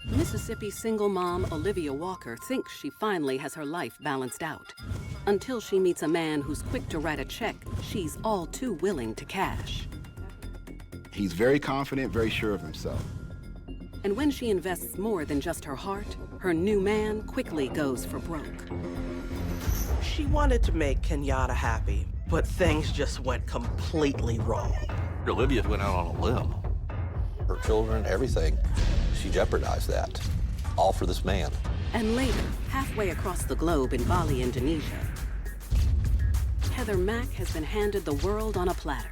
Mississippi single mom Olivia Walker thinks she finally has her life balanced out. Until she meets a man who's quick to write a check she's all too willing to cash. He's very confident, very sure of himself. And when she invests more than just her heart, her new man quickly goes for broke. She wanted to make Kenyatta happy, but things just went completely wrong. Olivia went out on a limb. Her children, everything, she jeopardized that, all for this man. And later, halfway across the globe in Bali, Indonesia, Heather Mack has been handed the world on a platter.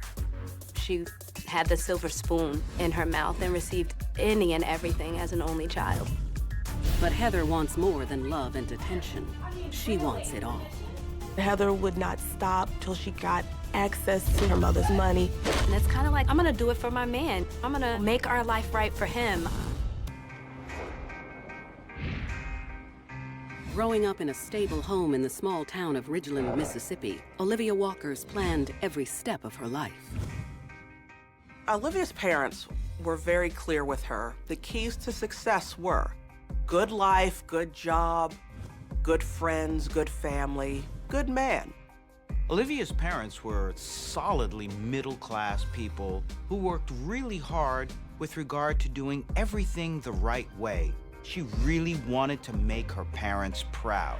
She had the silver spoon in her mouth and received any and everything as an only child. But Heather wants more than love and attention. She wants it all. Heather would not stop till she got access to her mother's money. And it's kind of like, I'm gonna do it for my man. I'm gonna make our life right for him. Growing up in a stable home in the small town of Ridgeland, Mississippi, Olivia Walker's planned every step of her life. Olivia's parents were very clear with her. The keys to success were good life, good job, good friends, good family, good man. Olivia's parents were solidly middle-class people who worked really hard with regard to doing everything the right way. She really wanted to make her parents proud.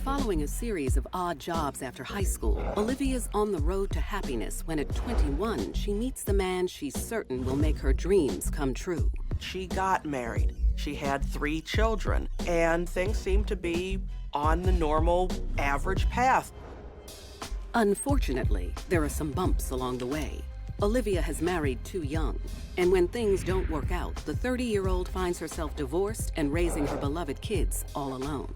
Following a series of odd jobs after high school, Olivia's on the road to happiness when at 21, she meets the man she's certain will make her dreams come true. She got married. She had 3 children, and things seemed to be on the normal, average path. Unfortunately, there are some bumps along the way. Olivia has married too young, and when things don't work out, the 30-year-old finds herself divorced and raising her beloved kids all alone.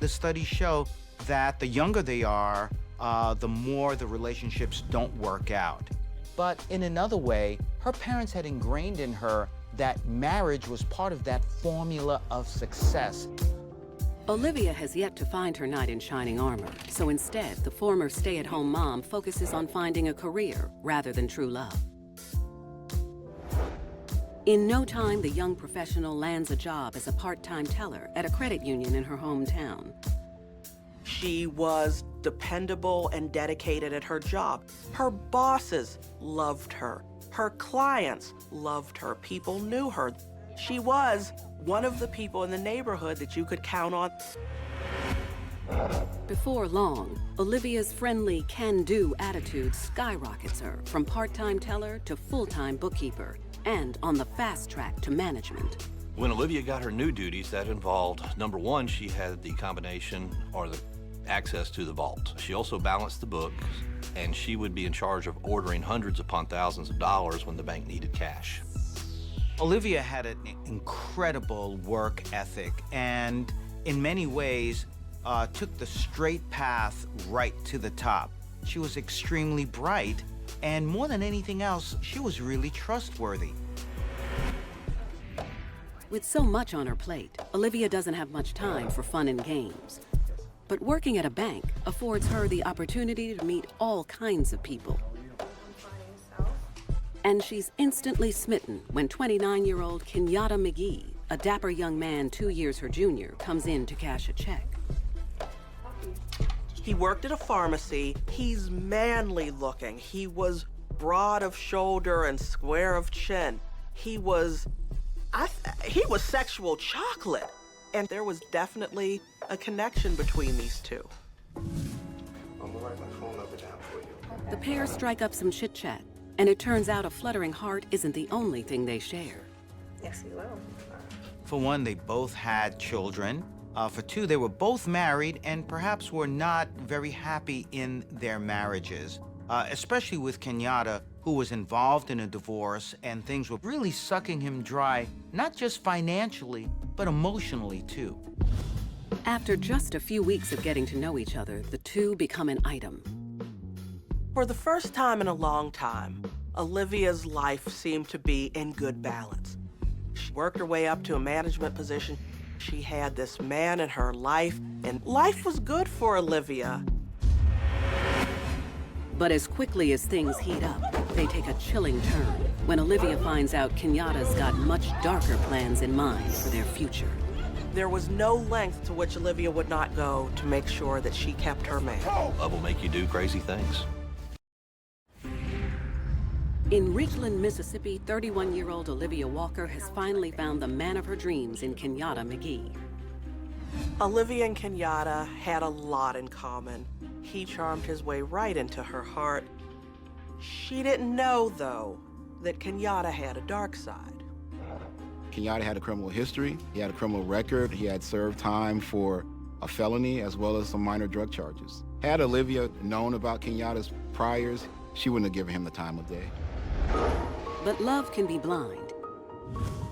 The studies show that the younger they are, the more the relationships don't work out. But in another way, her parents had ingrained in her that marriage was part of that formula of success. Olivia has yet to find her knight in shining armor, so instead, the former stay-at-home mom focuses on finding a career rather than true love. In no time, the young professional lands a job as a part-time teller at a credit union in her hometown. She was dependable and dedicated at her job. Her bosses loved her. Her clients loved her. People knew her. She was one of the people in the neighborhood that you could count on. Before long, Olivia's friendly, can-do attitude skyrockets her from part-time teller to full-time bookkeeper, and on the fast track to management. When Olivia got her new duties, that involved, number one, she had the combination or the access to the vault. She also balanced the books, and she would be in charge of ordering hundreds upon thousands of dollars when the bank needed cash. Olivia had an incredible work ethic and in many ways took the straight path right to the top. She was extremely bright, and more than anything else, she was really trustworthy. With so much on her plate, Olivia doesn't have much time for fun and games. But working at a bank affords her the opportunity to meet all kinds of people. And she's instantly smitten when 29-year-old Kenyatta McGee, a dapper young man 2 years her junior, comes in to cash a check. He worked at a pharmacy. He's manly looking. He was broad of shoulder and square of chin. He was sexual chocolate. And there was definitely a connection between these two. I'm gonna write my phone number down for you. The pair strike up some chit-chat, and it turns out a fluttering heart isn't the only thing they share. Yes, you will. For one, they both had children. For two, they were both married and perhaps were not very happy in their marriages, especially with Kenyatta, who was involved in a divorce, and things were really sucking him dry, not just financially, but emotionally too. After just a few weeks of getting to know each other, the two become an item. For the first time in a long time, Olivia's life seemed to be in good balance. She worked her way up to a management position. She had this man in her life, and life was good for Olivia. But as quickly as things heat up, they take a chilling turn when Olivia finds out Kenyatta's got much darker plans in mind for their future. There was no length to which Olivia would not go to make sure that she kept her man. Love will make you do crazy things. In Ridgeland, Mississippi, 31-year-old Olivia Walker has finally found the man of her dreams in Kenyatta McGee. Olivia and Kenyatta had a lot in common. He charmed his way right into her heart. She didn't know, though, that Kenyatta had a dark side. Kenyatta had a criminal history. He had a criminal record. He had served time for a felony as well as some minor drug charges. Had Olivia known about Kenyatta's priors, she wouldn't have given him the time of day. But love can be blind.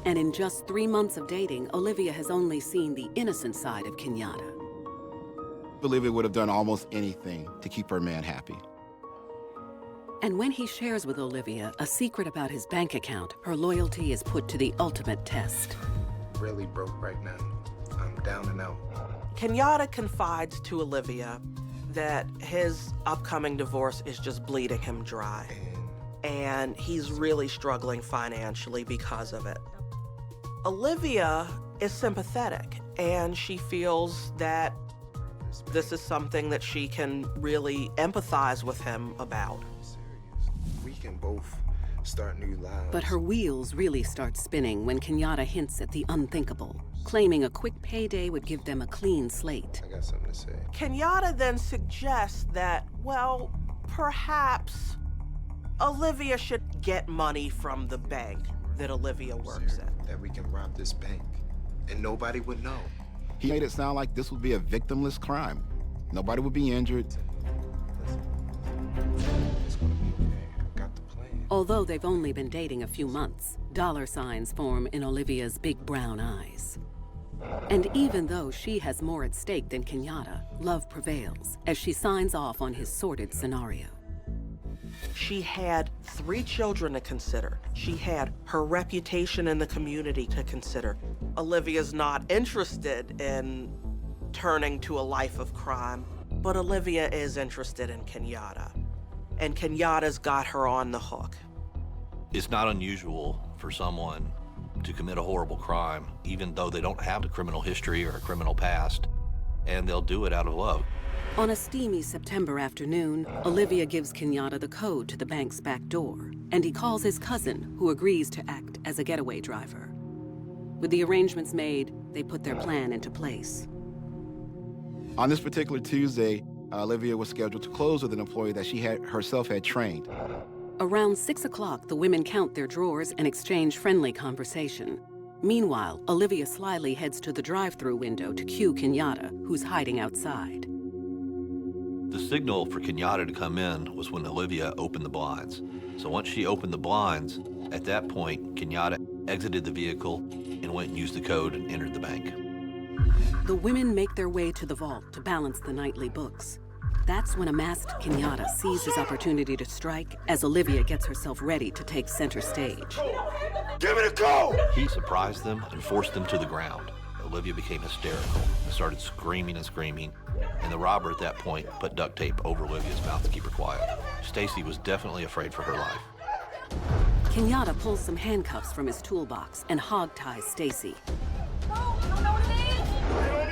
And in just 3 months of dating, Olivia has only seen the innocent side of Kenyatta. Olivia would have done almost anything to keep her man happy. And when he shares with Olivia a secret about his bank account, her loyalty is put to the ultimate test. Really broke right now. I'm down and out. Kenyatta confides to Olivia that his upcoming divorce is just bleeding him dry. And he's really struggling financially because of it. Olivia is sympathetic, and she feels that this is something that she can really empathize with him about. We can both start new lives. But her wheels really start spinning when Kenyatta hints at the unthinkable, claiming a quick payday would give them a clean slate. I got something to say. Kenyatta then suggests that, well, perhaps Olivia should get money from the bank that Olivia works at. That we can rob this bank, and nobody would know. He made it sound like this would be a victimless crime. Nobody would be injured. It's gonna be okay. I got the plan. Although they've only been dating a few months, dollar signs form in Olivia's big brown eyes. And even though she has more at stake than Kenyatta, love prevails as she signs off on his sordid scenario. She had 3 children to consider. She had her reputation in the community to consider. Olivia's not interested in turning to a life of crime, but Olivia is interested in Kenyatta. And Kenyatta's got her on the hook. It's not unusual for someone to commit a horrible crime, even though they don't have a criminal history or a criminal past, and they'll do it out of love. On a steamy September afternoon, Olivia gives Kenyatta the code to the bank's back door, and he calls his cousin, who agrees to act as a getaway driver. With the arrangements made, they put their plan into place. On this particular Tuesday, Olivia was scheduled to close with an employee that she herself had trained. Around 6 o'clock, the women count their drawers and exchange friendly conversation. Meanwhile, Olivia slyly heads to the drive-through window to cue Kenyatta, who's hiding outside. The signal for Kenyatta to come in was when Olivia opened the blinds. So once she opened the blinds, at that point, Kenyatta exited the vehicle and went and used the code and entered the bank. The women make their way to the vault to balance the nightly books. That's when a masked Kenyatta sees his opportunity to strike as Olivia gets herself ready to take center stage. Give me the code! He surprised them and forced them to the ground. Olivia became hysterical and started screaming and screaming, and the robber at that point put duct tape over Olivia's mouth to keep her quiet. Stacy was definitely afraid for her life. Kenyatta pulls some handcuffs from his toolbox and hog-ties Stacy.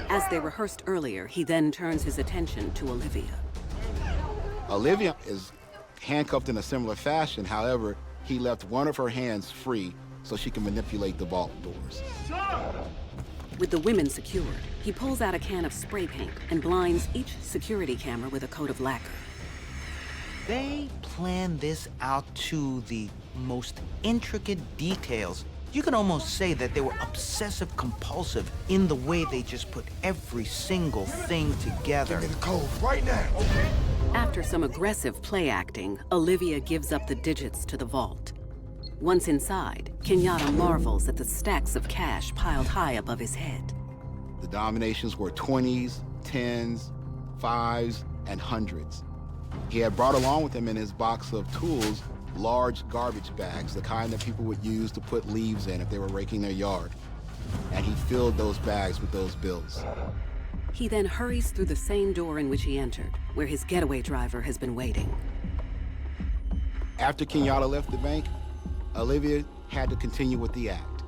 As they rehearsed earlier, he then turns his attention to Olivia. Olivia is handcuffed in a similar fashion. However, he left one of her hands free so she can manipulate the vault doors. With the women secured, he pulls out a can of spray paint and blinds each security camera with a coat of lacquer. They planned this out to the most intricate details. You can almost say that they were obsessive compulsive in the way they just put every single thing together. Give me the code right now, okay? After some aggressive play acting, Olivia gives up the digits to the vault. Once inside, Kenyatta marvels at the stacks of cash piled high above his head. The denominations were 20s, 10s, 5s, and 100s. He had brought along with him in his box of tools large garbage bags, the kind that people would use to put leaves in if they were raking their yard. And he filled those bags with those bills. He then hurries through the same door in which he entered, where his getaway driver has been waiting. After Kenyatta left the bank, Olivia had to continue with the act.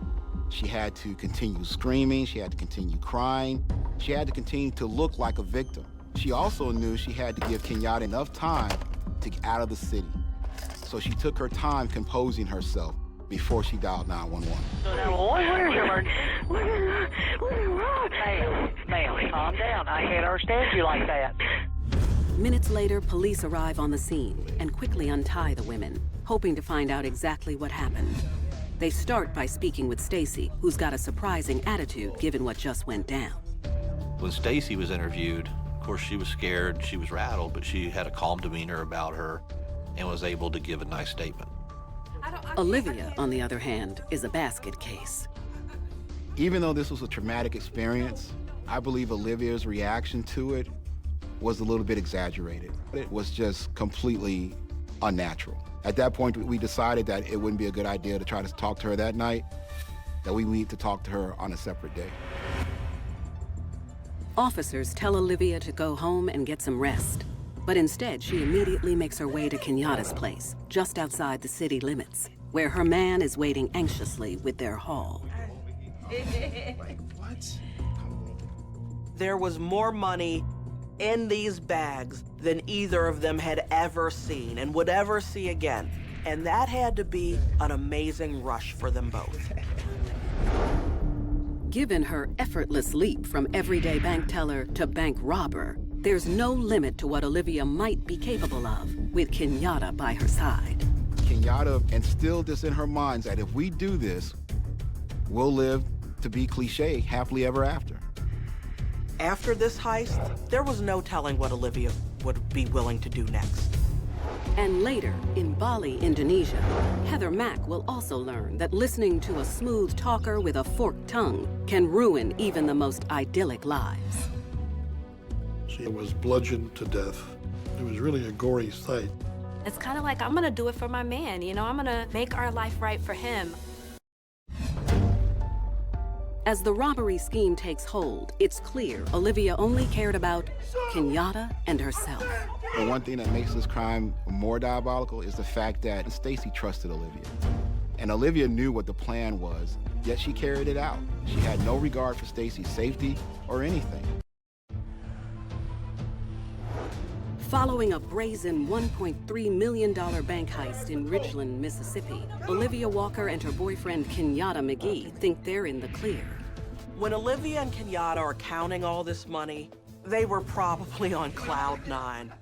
She had to continue screaming, she had to continue crying, she had to continue to look like a victim. She also knew she had to give Kenyatta enough time to get out of the city. So she took her time composing herself before she dialed 911. Ma'am, calm down. I can't understand you like that. Minutes later, police arrive on the scene and quickly untie the women, hoping to find out exactly what happened. They start by speaking with Stacy, who's got a surprising attitude given what just went down. When Stacy was interviewed, of course, she was scared, she was rattled, but she had a calm demeanor about her and was able to give a nice statement. Olivia, on the other hand, is a basket case. Even though this was a traumatic experience, I believe Olivia's reaction to it was a little bit exaggerated. It was just completely unnatural. At that point, we decided that it wouldn't be a good idea to try to talk to her that night, that we need to talk to her on a separate day. Officers tell Olivia to go home and get some rest, but instead she immediately makes her way to Kenyatta's place, just outside the city limits, where her man is waiting anxiously with their haul. What? There was more money in these bags than either of them had ever seen and would ever see again. And that had to be an amazing rush for them both. Given her effortless leap from everyday bank teller to bank robber, there's no limit to what Olivia might be capable of with Kenyatta by her side. Kenyatta instilled this in her minds that if we do this, we'll live to be cliche, happily ever after. After this heist, there was no telling what Olivia would be willing to do next. And later, in Bali, Indonesia, Heather Mack will also learn that listening to a smooth talker with a forked tongue can ruin even the most idyllic lives. She was bludgeoned to death. It was really a gory sight. It's kind of like, I'm gonna do it for my man, you know? I'm gonna make our life right for him. As the robbery scheme takes hold, it's clear Olivia only cared about Kenyatta and herself. The one thing that makes this crime more diabolical is the fact that Stacy trusted Olivia. And Olivia knew what the plan was, yet she carried it out. She had no regard for Stacy's safety or anything. Following a brazen $1.3 million bank heist in Ridgeland, Mississippi, Olivia Walker and her boyfriend Kenyatta McGee think they're in the clear. When Olivia and Kenyatta are counting all this money, they were probably on cloud nine.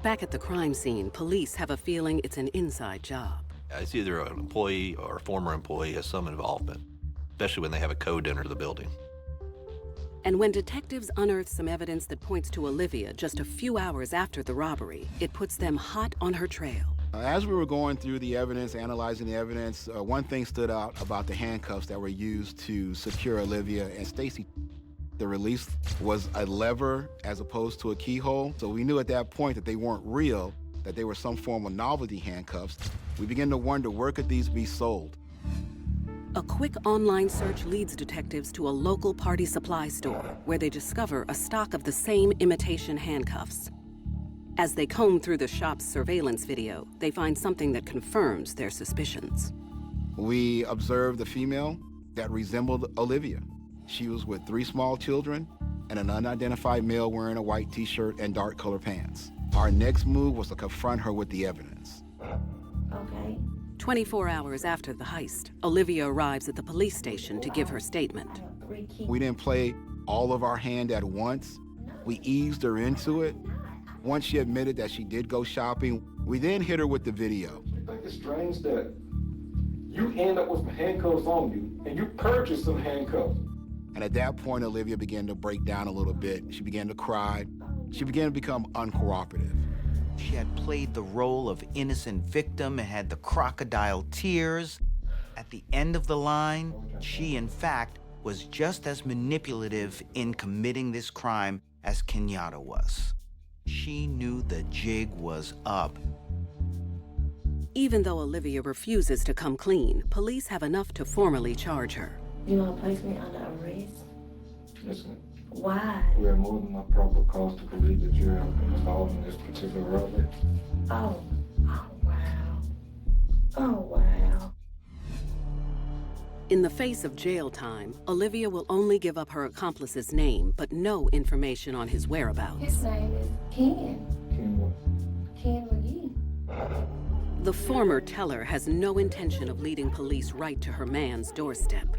Back at the crime scene, police have a feeling it's an inside job. It's either an employee or a former employee has some involvement, especially when they have a code to enter the building. And when detectives unearth some evidence that points to Olivia just a few hours after the robbery, it puts them hot on her trail. As we were going through the evidence, analyzing the evidence, one thing stood out about the handcuffs that were used to secure Olivia and Stacy. The release was a lever as opposed to a keyhole. So we knew at that point that they weren't real, that they were some form of novelty handcuffs. We began to wonder, where could these be sold? A quick online search leads detectives to a local party supply store where they discover a stock of the same imitation handcuffs. As they comb through the shop's surveillance video, they find something that confirms their suspicions. We observed a female that resembled Olivia. She was with 3 small children and an unidentified male wearing a white t-shirt and dark colored pants. Our next move was to confront her with the evidence. Okay. 24 hours after the heist, Olivia arrives at the police station to give her statement. We didn't play all of our hand at once. We eased her into it. Once she admitted that she did go shopping, we then hit her with the video. I think it's strange that you end up with some handcuffs on you and you purchase some handcuffs. And at that point, Olivia began to break down a little bit. She began to cry. She began to become uncooperative. She had played the role of innocent victim and had the crocodile tears. At the end of the line, she, in fact, was just as manipulative in committing this crime as Kenyatta was. She knew the jig was up. Even though Olivia refuses to come clean, police have enough to formally charge her. You want to place me under arrest? Listen, Why? we have more than a proper cause to believe that you're involved in this particular robbery. Oh my Oh, wow. In the face of jail time, Olivia will only give up her accomplice's name, but no information on his whereabouts. His name is Ken. Ken what? Ken McGee. The former teller has no intention of leading police right to her man's doorstep.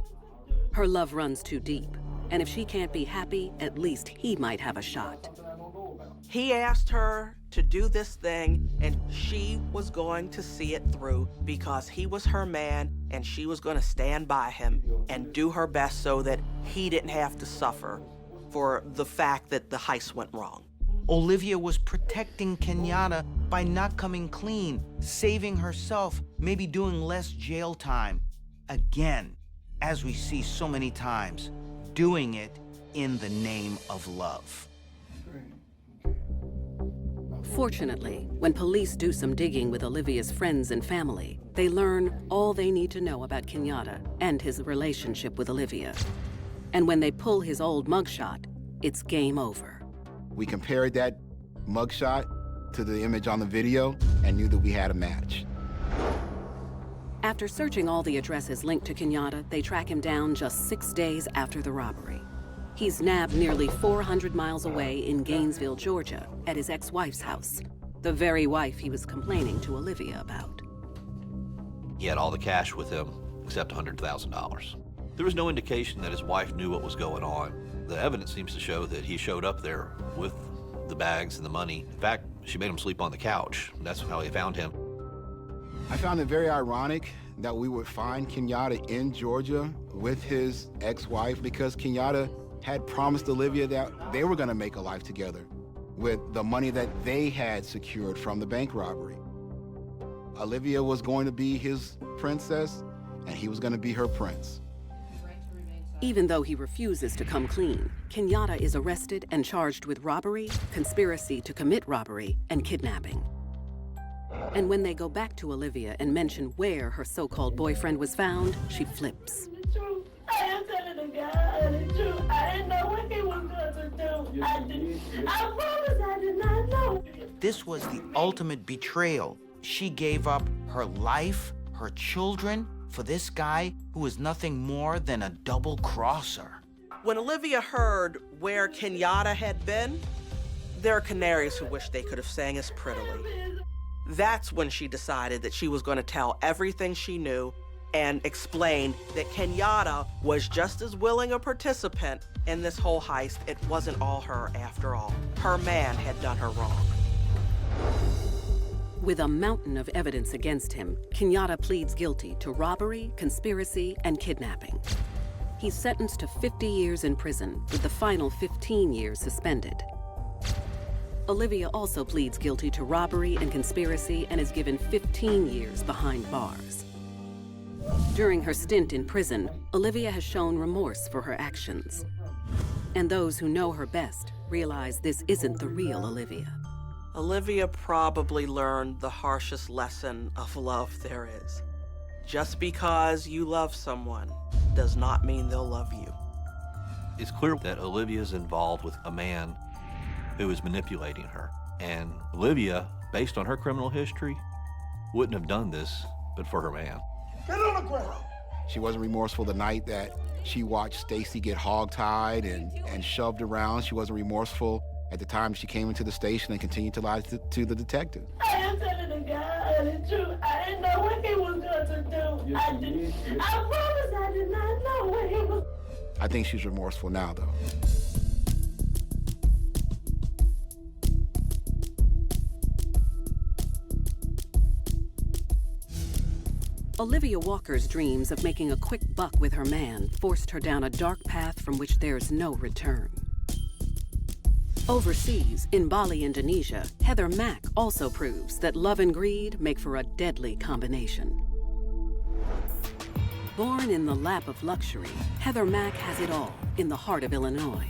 Her love runs too deep, and if she can't be happy, at least he might have a shot. He asked her to do this thing, and she was going to see it through because he was her man, and she was going to stand by him and do her best so that he didn't have to suffer for the fact that the heist went wrong. Olivia was protecting Kenyatta by not coming clean, saving herself, maybe doing less jail time. Again, as we see so many times, doing it in the name of love. Fortunately, when police do some digging with Olivia's friends and family, they learn all they need to know about Kenyatta and his relationship with Olivia. And when they pull his old mugshot, it's game over. We compared that mugshot to the image on the video and knew that we had a match. After searching all the addresses linked to Kenyatta, they track him down just 6 days after the robbery. He's nabbed nearly 400 miles away in Gainesville, Georgia, at his ex-wife's house, the very wife he was complaining to Olivia about. He had all the cash with him, except $100,000. There was no indication that his wife knew what was going on. The evidence seems to show that he showed up there with the bags and the money. In fact, she made him sleep on the couch. That's how they found him. I found it very ironic that we would find Kenyatta in Georgia with his ex-wife because Kenyatta had promised Olivia that they were going to make a life together with the money that they had secured from the bank robbery. Olivia was going to be his princess, and he was going to be her prince. Even though he refuses to come clean, Kenyatta is arrested and charged with robbery, conspiracy to commit robbery, and kidnapping. And when they go back to Olivia and mention where her so-called boyfriend was found, she flips. I am telling the God the truth. I didn't know what he was going to do. I promise I did not know. This was the ultimate betrayal. She gave up her life, her children, for this guy who was nothing more than a double-crosser. When Olivia heard where Kenyatta had been, there are canaries who wish they could have sang as prettily. That's when she decided that she was going to tell everything she knew and explain that Kenyatta was just as willing a participant in this whole heist. It wasn't all her after all. Her man had done her wrong. With a mountain of evidence against him, Kenyatta pleads guilty to robbery, conspiracy, and kidnapping. He's sentenced to 50 years in prison, with the final 15 years suspended. Olivia also pleads guilty to robbery and conspiracy and is given 15 years behind bars. During her stint in prison, Olivia has shown remorse for her actions. And those who know her best realize this isn't the real Olivia. Olivia probably learned the harshest lesson of love there is. Just because you love someone does not mean they'll love you. It's clear that Olivia's involved with a man who is manipulating her. And Olivia, based on her criminal history, wouldn't have done this but for her man. Get on the ground! She wasn't remorseful the night that she watched Stacy get hogtied and shoved around. She wasn't remorseful at the time she came into the station and continued to lie to the detective. I am telling the God the truth. I didn't know what he was going to do. I promise I did not know what he was. I think she's remorseful now, though. Olivia Walker's dreams of making a quick buck with her man forced her down a dark path from which there's no return. Overseas, in Bali, Indonesia, Heather Mack also proves that love and greed make for a deadly combination. Born in the lap of luxury, Heather Mack has it all in the heart of Illinois.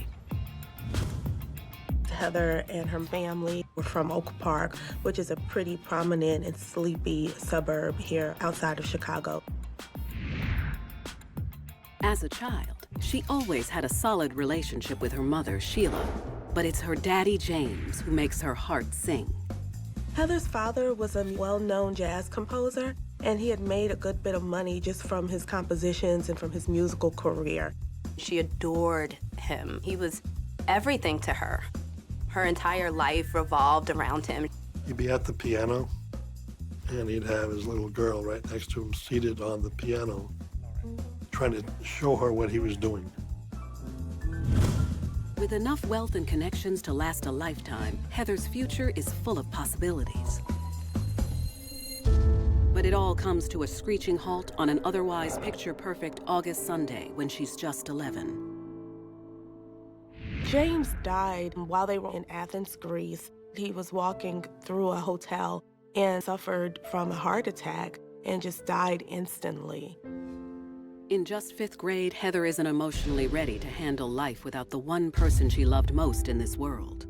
Heather and her family were from Oak Park, which is a pretty prominent and sleepy suburb here outside of Chicago. As a child, she always had a solid relationship with her mother, Sheila, but it's her daddy, James, who makes her heart sing. Heather's father was a well-known jazz composer, and he had made a good bit of money just from his compositions and from his musical career. She adored him. He was everything to her. Her entire life revolved around him. He'd be at the piano, and he'd have his little girl right next to him seated on the piano, trying to show her what he was doing. With enough wealth and connections to last a lifetime, Heather's future is full of possibilities. But it all comes to a screeching halt on an otherwise picture-perfect August Sunday when she's just 11. James died while they were in Athens, Greece. He was walking through a hotel and suffered from a heart attack and just died instantly. In just 5th grade, Heather isn't emotionally ready to handle life without the one person she loved most in this world.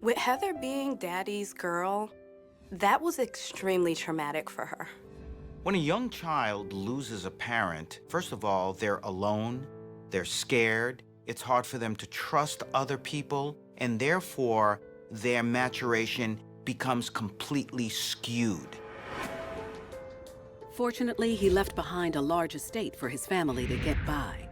With Heather being Daddy's girl, that was extremely traumatic for her. When a young child loses a parent, first of all, they're alone, they're scared, it's hard for them to trust other people, and therefore their maturation becomes completely skewed. Fortunately, he left behind a large estate for his family to get by.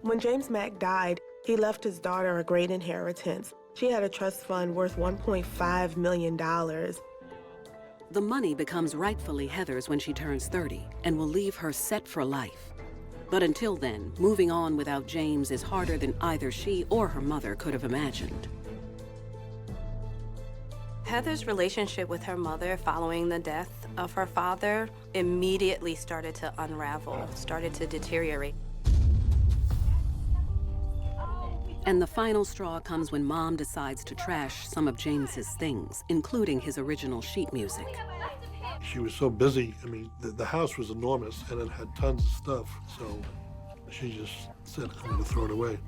When James Mack died, he left his daughter a great inheritance. She had a trust fund worth $1.5 million. The money becomes rightfully Heather's when she turns 30 and will leave her set for life. But until then, moving on without James is harder than either she or her mother could have imagined. Heather's relationship with her mother following the death of her father immediately started to unravel, started to deteriorate. And the final straw comes when Mom decides to trash some of James's things, including his original sheet music. She was so busy. I mean, the house was enormous, and it had tons of stuff, so she just said, I'm going to throw it away.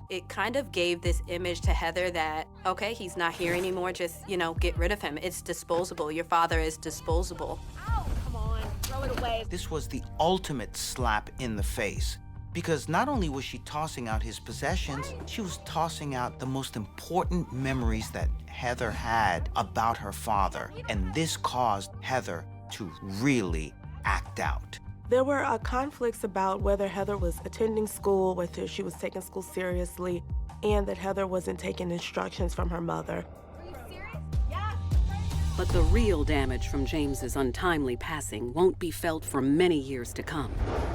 It kind of gave this image to Heather that, okay, he's not here anymore, just, get rid of him. It's disposable. Your father is disposable. Oh, come on, throw it away. This was the ultimate slap in the face, because not only was she tossing out his possessions, she was tossing out the most important memories that Heather had about her father, and this caused Heather to really act out. There were conflicts about whether Heather was attending school, whether she was taking school seriously, and that Heather wasn't taking instructions from her mother. Are you serious? Yeah. But the real damage from James's untimely passing won't be felt for many years to come,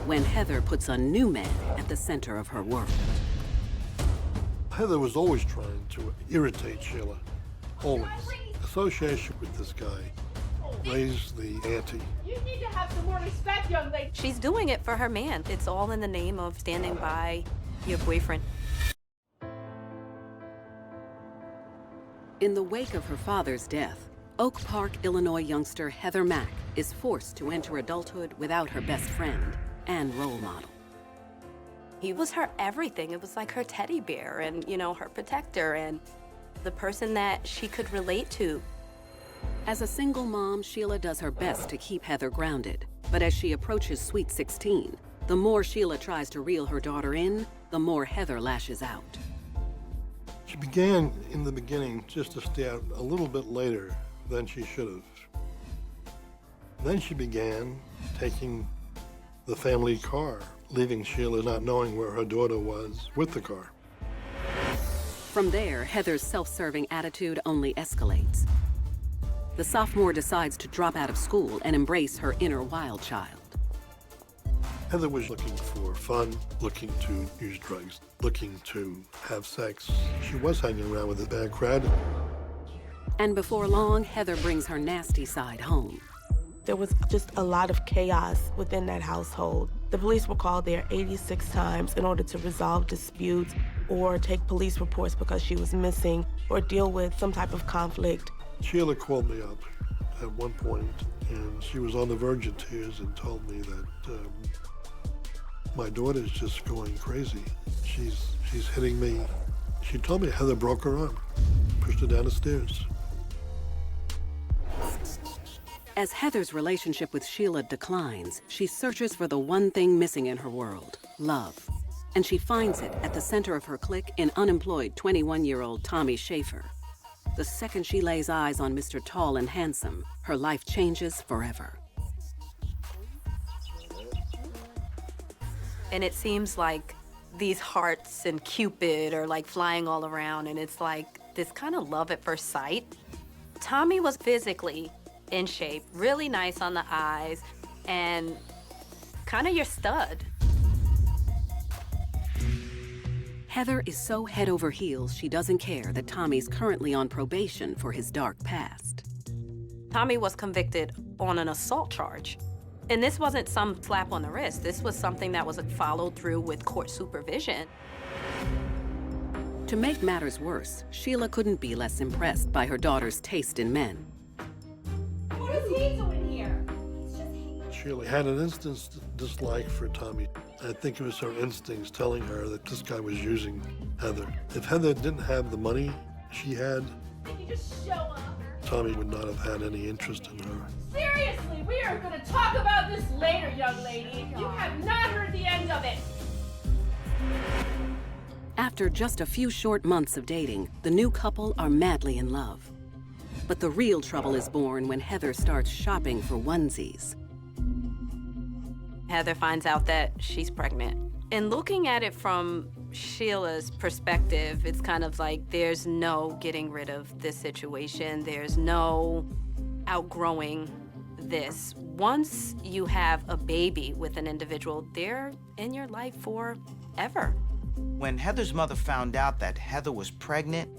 when Heather puts a new man at the center of her world. Heather was always trying to irritate Sheila, always. Association with this guy raised the ante. You need to have some more respect, young lady. She's doing it for her man. It's all in the name of standing by your boyfriend. In the wake of her father's death, Oak Park, Illinois youngster Heather Mack is forced to enter adulthood without her best friend and role model. He was her everything. It was like her teddy bear and, her protector and the person that she could relate to. As a single mom, Sheila does her best to keep Heather grounded. But as she approaches Sweet 16, the more Sheila tries to reel her daughter in, the more Heather lashes out. She began in the beginning just to stay out a little bit later than she should have. Then she began taking the family car, leaving Sheila not knowing where her daughter was with the car. From there, Heather's self-serving attitude only escalates. The sophomore decides to drop out of school and embrace her inner wild child. Heather was looking for fun, looking to use drugs, looking to have sex. She was hanging around with a bad crowd. And before long, Heather brings her nasty side home. There was just a lot of chaos within that household. The police were called there 86 times in order to resolve disputes or take police reports because she was missing or deal with some type of conflict. Sheila called me up at one point, and she was on the verge of tears and told me that my daughter's just going crazy. She's hitting me. She told me Heather broke her arm, pushed her down the stairs. As Heather's relationship with Sheila declines, she searches for the one thing missing in her world, love. And she finds it at the center of her clique in unemployed 21-year-old Tommy Schaefer. The second she lays eyes on Mr. Tall and Handsome, her life changes forever. And it seems like these hearts and Cupid are like flying all around, and it's like this kind of love at first sight. Tommy was physically in shape, really nice on the eyes, and kind of your stud. Heather is so head over heels she doesn't care that Tommy's currently on probation for his dark past. Tommy was convicted on an assault charge. And this wasn't some slap on the wrist. This was something that was followed through with court supervision. To make matters worse, Sheila couldn't be less impressed by her daughter's taste in men. What is he doing here? Sheila had an instant dislike for Tommy. I think it was her instincts telling her that this guy was using Heather. If Heather didn't have the money she had, Can you just show up? Tommy would not have had any interest in her. Seriously, we are going to talk about this later, young lady. You have not heard the end of it. After just a few short months of dating, the new couple are madly in love. But the real trouble is born when Heather starts shopping for onesies. Heather finds out that she's pregnant. And looking at it from Sheila's perspective, it's kind of like there's no getting rid of this situation. There's no outgrowing this. Once you have a baby with an individual, they're in your life forever. When Heather's mother found out that Heather was pregnant,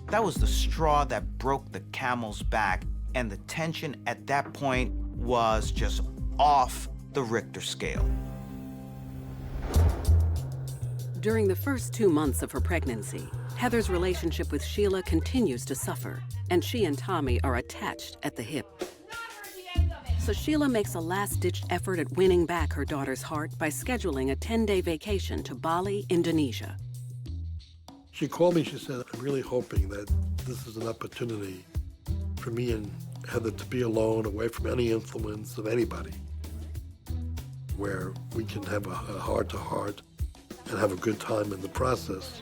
that was the straw that broke the camel's back, and the tension at that point was just off the Richter scale. During the first 2 months of her pregnancy, Heather's relationship with Sheila continues to suffer, and she and Tommy are attached at the hip. So Sheila makes a last-ditch effort at winning back her daughter's heart by scheduling a 10-day vacation to Bali, Indonesia. She called me, she said, I'm really hoping that this is an opportunity for me and Heather to be alone, away from any influence of anybody, where we can have a heart-to-heart and have a good time in the process.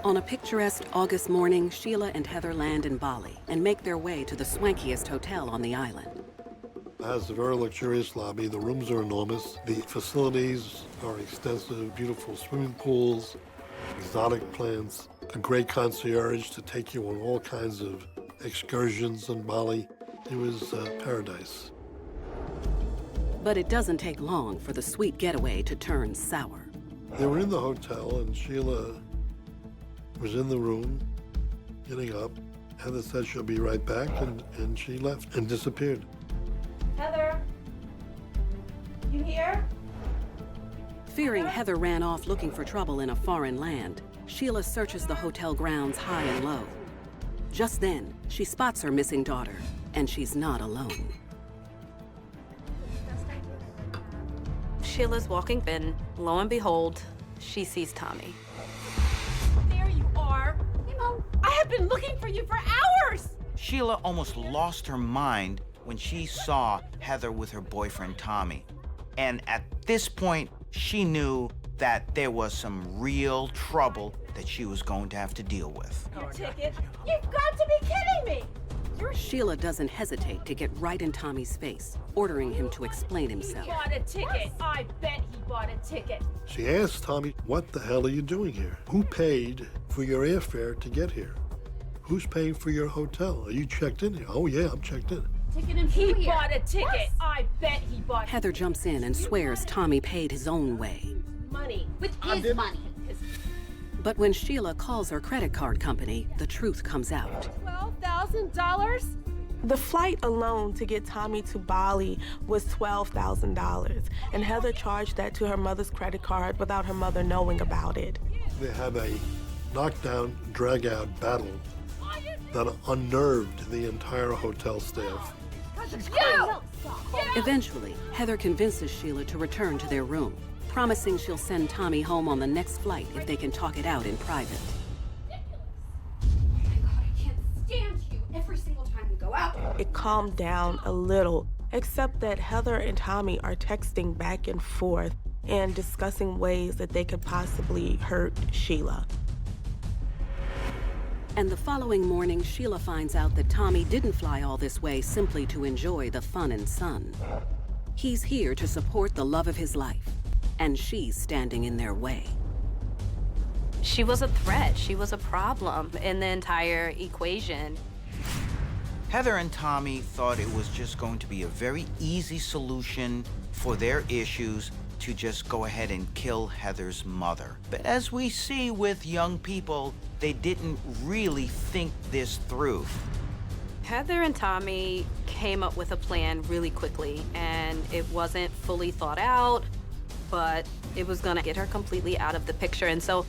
On a picturesque August morning, Sheila and Heather land in Bali and make their way to the swankiest hotel on the island. It has a very luxurious lobby. The rooms are enormous. The facilities are extensive, beautiful swimming pools, exotic plants, a great concierge to take you on all kinds of excursions in Bali. It was paradise. But it doesn't take long for the sweet getaway to turn sour. They were in the hotel, and Sheila was in the room, getting up. Heather said she'll be right back, and she left and disappeared. Heather, you here? Fearing Heather ran off looking for trouble in a foreign land, Sheila searches the hotel grounds high and low. Just then, she spots her missing daughter, and she's not alone. Sheila's walking in. Lo and behold, she sees Tommy. There you are. You know, I have been looking for you for hours. Sheila almost lost her mind when she saw Heather with her boyfriend, Tommy. And at this point, she knew that there was some real trouble that she was going to have to deal with. Your ticket? You've got to be kidding me. Sheila doesn't hesitate to get right in Tommy's face, ordering him to explain himself. He bought a ticket. I bet he bought a ticket. She asked Tommy, what the hell are you doing here? Who paid for your airfare to get here? Who's paying for your hotel? Are you checked in here? Oh, yeah, I'm checked in. He bought a ticket. I bet he bought Heather jumps in and swears Tommy paid his own way. money. With his money. But when Sheila calls her credit card company, the truth comes out. $12,000? The flight alone to get Tommy to Bali was $12,000, and Heather charged that to her mother's credit card without her mother knowing about it. They had a knockdown, drag-out battle that unnerved the entire hotel staff. Eventually, Heather convinces Sheila to return to their room, promising she'll send Tommy home on the next flight if they can talk it out in private. Oh my God, I can't stand you every single time we go out. It calmed down a little, except that Heather and Tommy are texting back and forth and discussing ways that they could possibly hurt Sheila. And the following morning, Sheila finds out that Tommy didn't fly all this way simply to enjoy the fun and sun. He's here to support the love of his life, and she's standing in their way. She was a threat. She was a problem in the entire equation. Heather and Tommy thought it was just going to be a very easy solution for their issues to just go ahead and kill Heather's mother. But as we see with young people, they didn't really think this through. Heather and Tommy came up with a plan really quickly, and it wasn't fully thought out, but it was gonna get her completely out of the picture. And so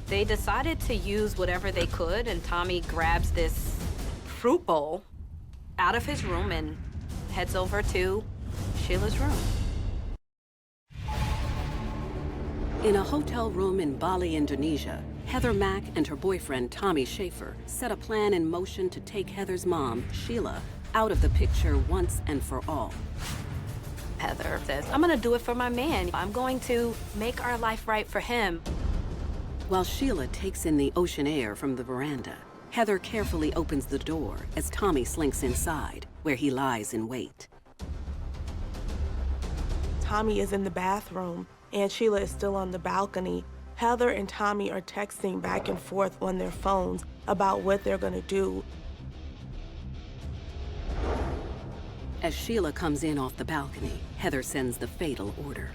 they decided to use whatever they could, and Tommy grabs this fruit bowl out of his room and heads over to Sheila's room. In a hotel room in Bali, Indonesia, Heather Mack and her boyfriend, Tommy Schaefer, set a plan in motion to take Heather's mom, Sheila, out of the picture once and for all. Heather says, I'm gonna do it for my man. I'm going to make our life right for him. While Sheila takes in the ocean air from the veranda, Heather carefully opens the door as Tommy slinks inside, where he lies in wait. Tommy is in the bathroom, and Sheila is still on the balcony. Heather and Tommy are texting back and forth on their phones about what they're gonna do. As Sheila comes in off the balcony, Heather sends the fatal order.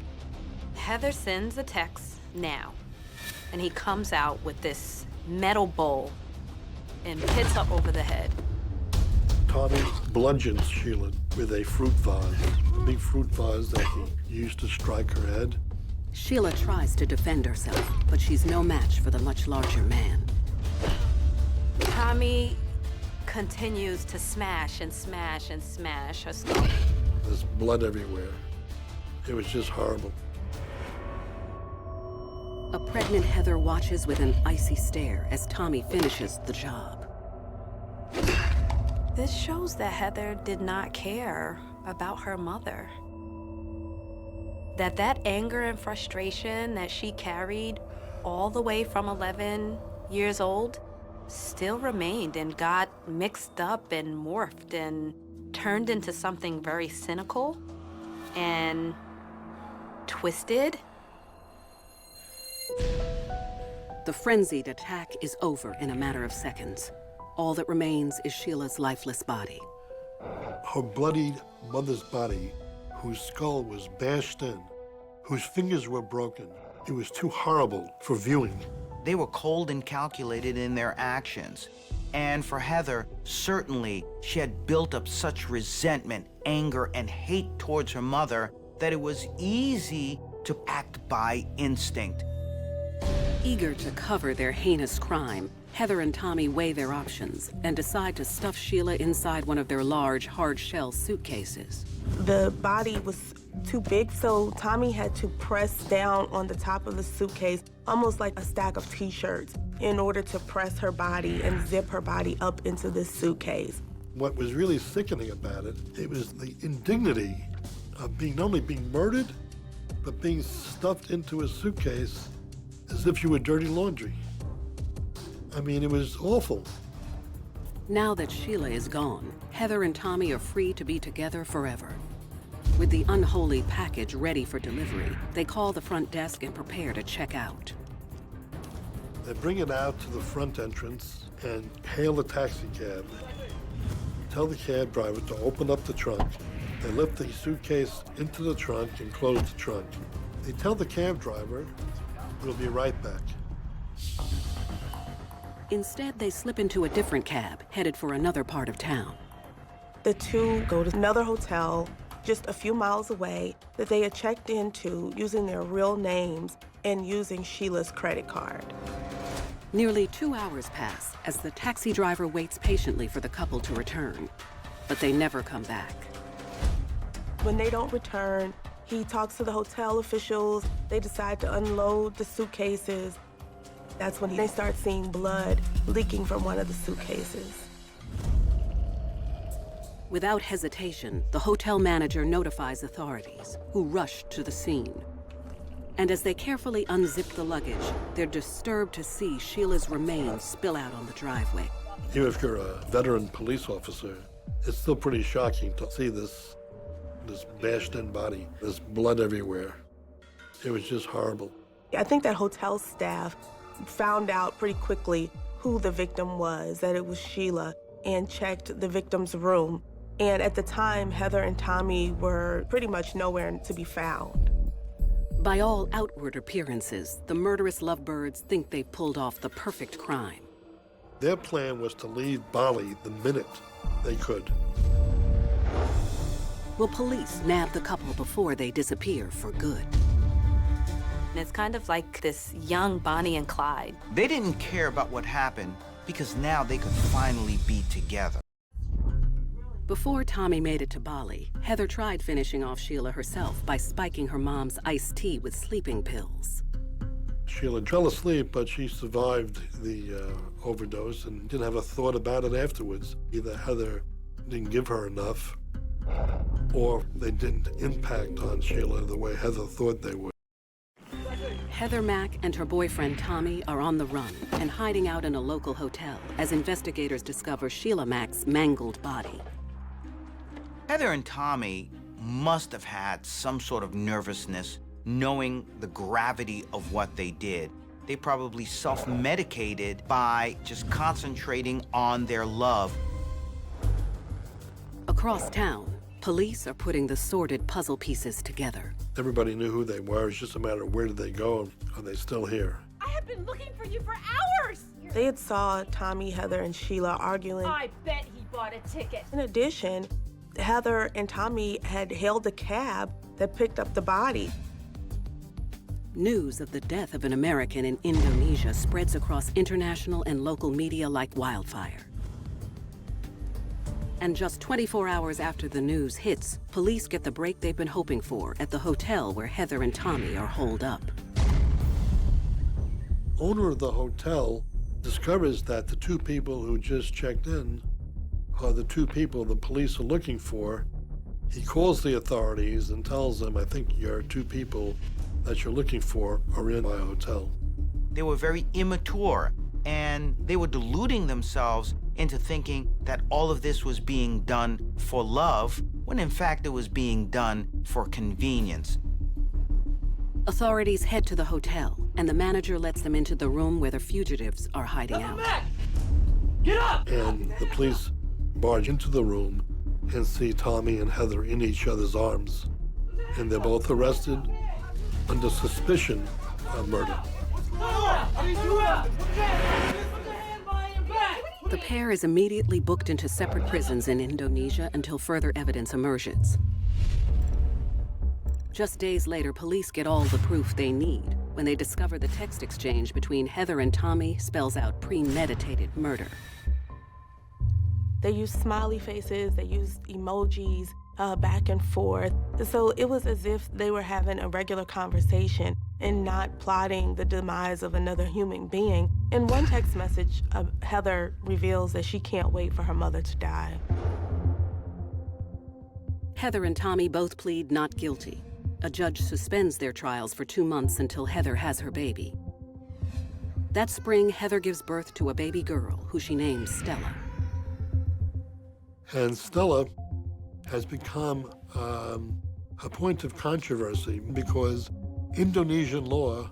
Heather sends a text now, and he comes out with this metal bowl and hits her over the head. Tommy bludgeons Sheila with a fruit vase, a big fruit vase that he used to strike her head. Sheila tries to defend herself, but she's no match for the much larger man. Tommy continues to smash and smash and smash her skull. There's blood everywhere. It was just horrible. A pregnant Heather watches with an icy stare as Tommy finishes the job. This shows that Heather did not care about her mother. That anger and frustration that she carried all the way from 11 years old still remained and got mixed up and morphed and turned into something very cynical and twisted. The frenzied attack is over in a matter of seconds. All that remains is Sheila's lifeless body. Her bloodied mother's body, whose skull was bashed in, whose fingers were broken. It was too horrible for viewing. They were cold and calculated in their actions. And for Heather, certainly she had built up such resentment, anger, and hate towards her mother that it was easy to act by instinct. Eager to cover their heinous crime, Heather and Tommy weigh their options and decide to stuff Sheila inside one of their large, hard-shell suitcases. The body was too big, so Tommy had to press down on the top of the suitcase, almost like a stack of t-shirts, in order to press her body and zip her body up into this suitcase. What was really sickening about it, it was the indignity of not only being murdered, but being stuffed into a suitcase as if you were dirty laundry. I mean, it was awful. Now that Sheila is gone, Heather and Tommy are free to be together forever. With the unholy package ready for delivery, they call the front desk and prepare to check out. They bring it out to the front entrance and hail a taxi cab. Tell the cab driver to open up the trunk. They lift the suitcase into the trunk and close the trunk. They tell the cab driver, we'll be right back. Instead, they slip into a different cab, headed for another part of town. The two go to another hotel just a few miles away that they had checked into using their real names and using Sheila's credit card. Nearly 2 hours pass as the taxi driver waits patiently for the couple to return, but they never come back. When they don't return, he talks to the hotel officials. They decide to unload the suitcases. That's when they start seeing blood leaking from one of the suitcases. Without hesitation, the hotel manager notifies authorities, who rush to the scene. And as they carefully unzip the luggage, they're disturbed to see Sheila's remains spill out on the driveway. Even if you're a veteran police officer, it's still pretty shocking to see this bashed-in body, this blood everywhere. It was just horrible. I think that hotel staff found out pretty quickly who the victim was, that it was Sheila, and checked the victim's room. And at the time, Heather and Tommy were pretty much nowhere to be found. By all outward appearances, the murderous lovebirds think they've pulled off the perfect crime. Their plan was to leave Bali the minute they could. Will police nab the couple before they disappear for good? And it's kind of like this young Bonnie and Clyde. They didn't care about what happened because now they could finally be together. Before Tommy made it to Bali, Heather tried finishing off Sheila herself by spiking her mom's iced tea with sleeping pills. Sheila fell asleep, but she survived the overdose and didn't have a thought about it afterwards. Either Heather didn't give her enough, or they didn't impact on Sheila the way Heather thought they would. Heather Mack and her boyfriend Tommy are on the run and hiding out in a local hotel as investigators discover Sheila Mack's mangled body. Heather and Tommy must have had some sort of nervousness knowing the gravity of what they did. They probably self-medicated by just concentrating on their love. Across town, police are putting the sordid puzzle pieces together. Everybody knew who they were. It's just a matter of where did they go and are they still here? I have been looking for you for hours! They had saw Tommy, Heather, and Sheila arguing. I bet he bought a ticket. In addition, Heather and Tommy had hailed a cab that picked up the body. News of the death of an American in Indonesia spreads across international and local media like wildfire. And just 24 hours after the news hits, police get the break they've been hoping for at the hotel where Heather and Tommy are holed up. Owner of the hotel discovers that the two people who just checked in are the two people the police are looking for. He calls the authorities and tells them, I think your two people that you're looking for are in my hotel. They were very immature, and they were deluding themselves into thinking that all of this was being done for love, when in fact it was being done for convenience. Authorities head to the hotel, and the manager lets them into the room where the fugitives are hiding out. Get up! And the police barge into the room and see Tommy and Heather in each other's arms. And they're both arrested under suspicion of murder. The pair is immediately booked into separate prisons in Indonesia until further evidence emerges. Just days later, police get all the proof they need when they discover the text exchange between Heather and Tommy spells out premeditated murder. They used smiley faces, they used emojis back and forth. So it was as if they were having a regular conversation and not plotting the demise of another human being. In one text message, Heather reveals that she can't wait for her mother to die. Heather and Tommy both plead not guilty. A judge suspends their trials for 2 months until Heather has her baby. That spring, Heather gives birth to a baby girl who she names Stella. And Stella has become a point of controversy because Indonesian law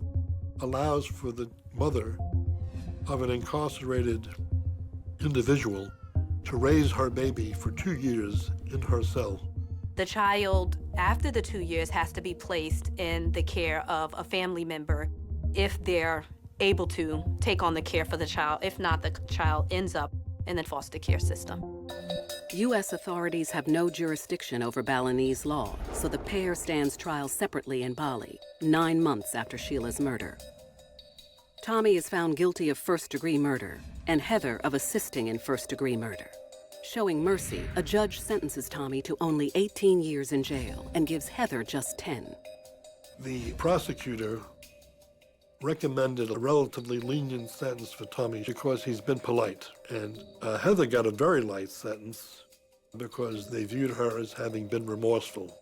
allows for the mother of an incarcerated individual to raise her baby for 2 years in her cell. The child, after the 2 years, has to be placed in the care of a family member if they're able to take on the care for the child. If not, the child ends up in the foster care system. U.S. authorities have no jurisdiction over Balinese law, so the pair stands trial separately in Bali, 9 months after Sheila's murder. Tommy is found guilty of first-degree murder, and Heather of assisting in first-degree murder. Showing mercy, a judge sentences Tommy to only 18 years in jail and gives Heather just 10. The prosecutor recommended a relatively lenient sentence for Tommy because he's been polite. And Heather got a very light sentence because they viewed her as having been remorseful,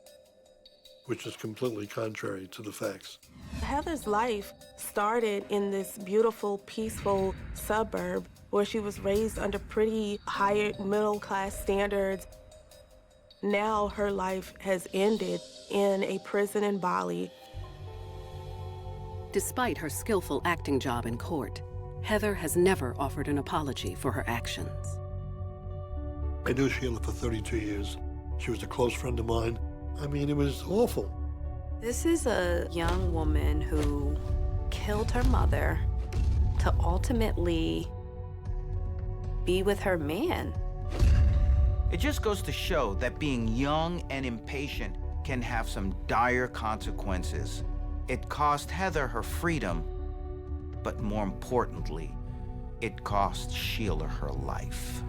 which is completely contrary to the facts. Heather's life started in this beautiful, peaceful suburb where she was raised under pretty higher middle-class standards. Now her life has ended in a prison in Bali. Despite her skillful acting job in court, Heather has never offered an apology for her actions. I knew Sheila for 32 years. She was a close friend of mine. I mean, it was awful. This is a young woman who killed her mother to ultimately be with her man. It just goes to show that being young and impatient can have some dire consequences. It cost Heather her freedom, but more importantly, it cost Sheila her life.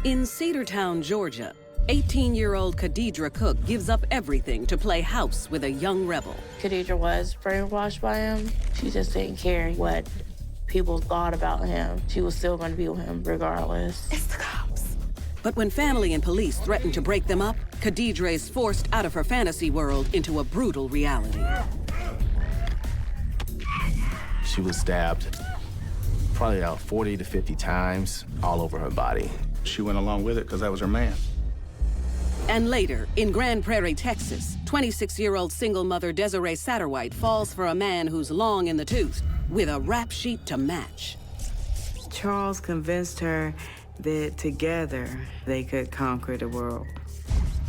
In Cedartown, Georgia, 18-year-old Khadidra Cook gives up everything to play house with a young rebel. Khadidra was brainwashed by him. She just didn't care what people thought about him. She was still going to be with him regardless. It's the cops. But when family and police threaten to break them up, Khadidra is forced out of her fantasy world into a brutal reality. She was stabbed probably about 40 to 50 times all over her body. She went along with it because that was her man. And later, in Grand Prairie, Texas, 26-year-old single mother Desiree Satterwhite falls for a man who's long in the tooth with a rap sheet to match. Charles convinced her that together they could conquer the world.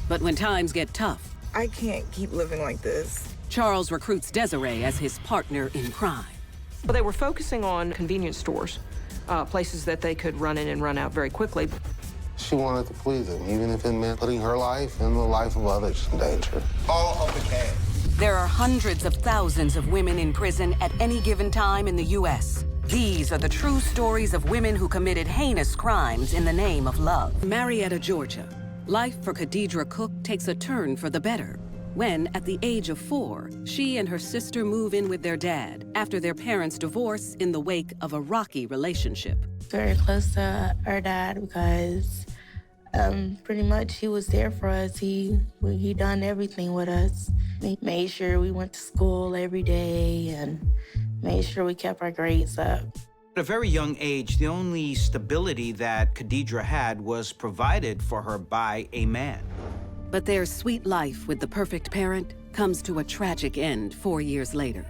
But when times get tough, I can't keep living like this. Charles recruits Desiree as his partner in crime. Well, they were focusing on convenience stores, places that they could run in and run out very quickly. She wanted to please him, even if it meant putting her life and the life of others in danger. All of the cash. There are hundreds of thousands of women in prison at any given time in the U.S. These are the true stories of women who committed heinous crimes in the name of love. Marietta, Georgia. Life for Khadidra Cook takes a turn for the better when, at the age of 4, she and her sister move in with their dad after their parents' divorce in the wake of a rocky relationship. Very close to our dad because pretty much he was there for us. He done everything with us. He made sure we went to school every day and made sure we kept our grades up. At a very young age, the only stability that Khadidra had was provided for her by a man. But their sweet life with the perfect parent comes to a tragic end 4 years later,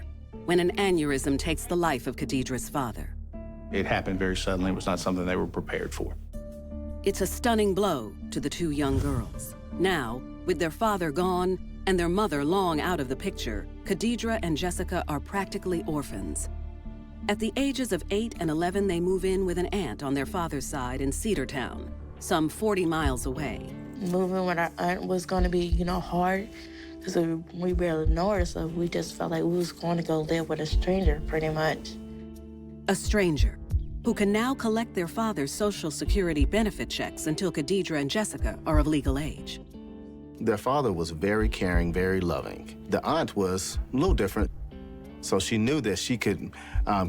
when an aneurysm takes the life of Khadidra's father. It happened very suddenly. It was not something they were prepared for. It's a stunning blow to the two young girls. Now, with their father gone and their mother long out of the picture, Khadidra and Jessica are practically orphans. At the ages of 8 and 11, they move in with an aunt on their father's side in Cedartown, some 40 miles away. Moving with our aunt was going to be, hard because we barely know her, so we just felt like we was going to go live with a stranger, pretty much. A stranger who can now collect their father's Social Security benefit checks until Khadidra and Jessica are of legal age. Their father was very caring, very loving. The aunt was a little different, so she knew that she could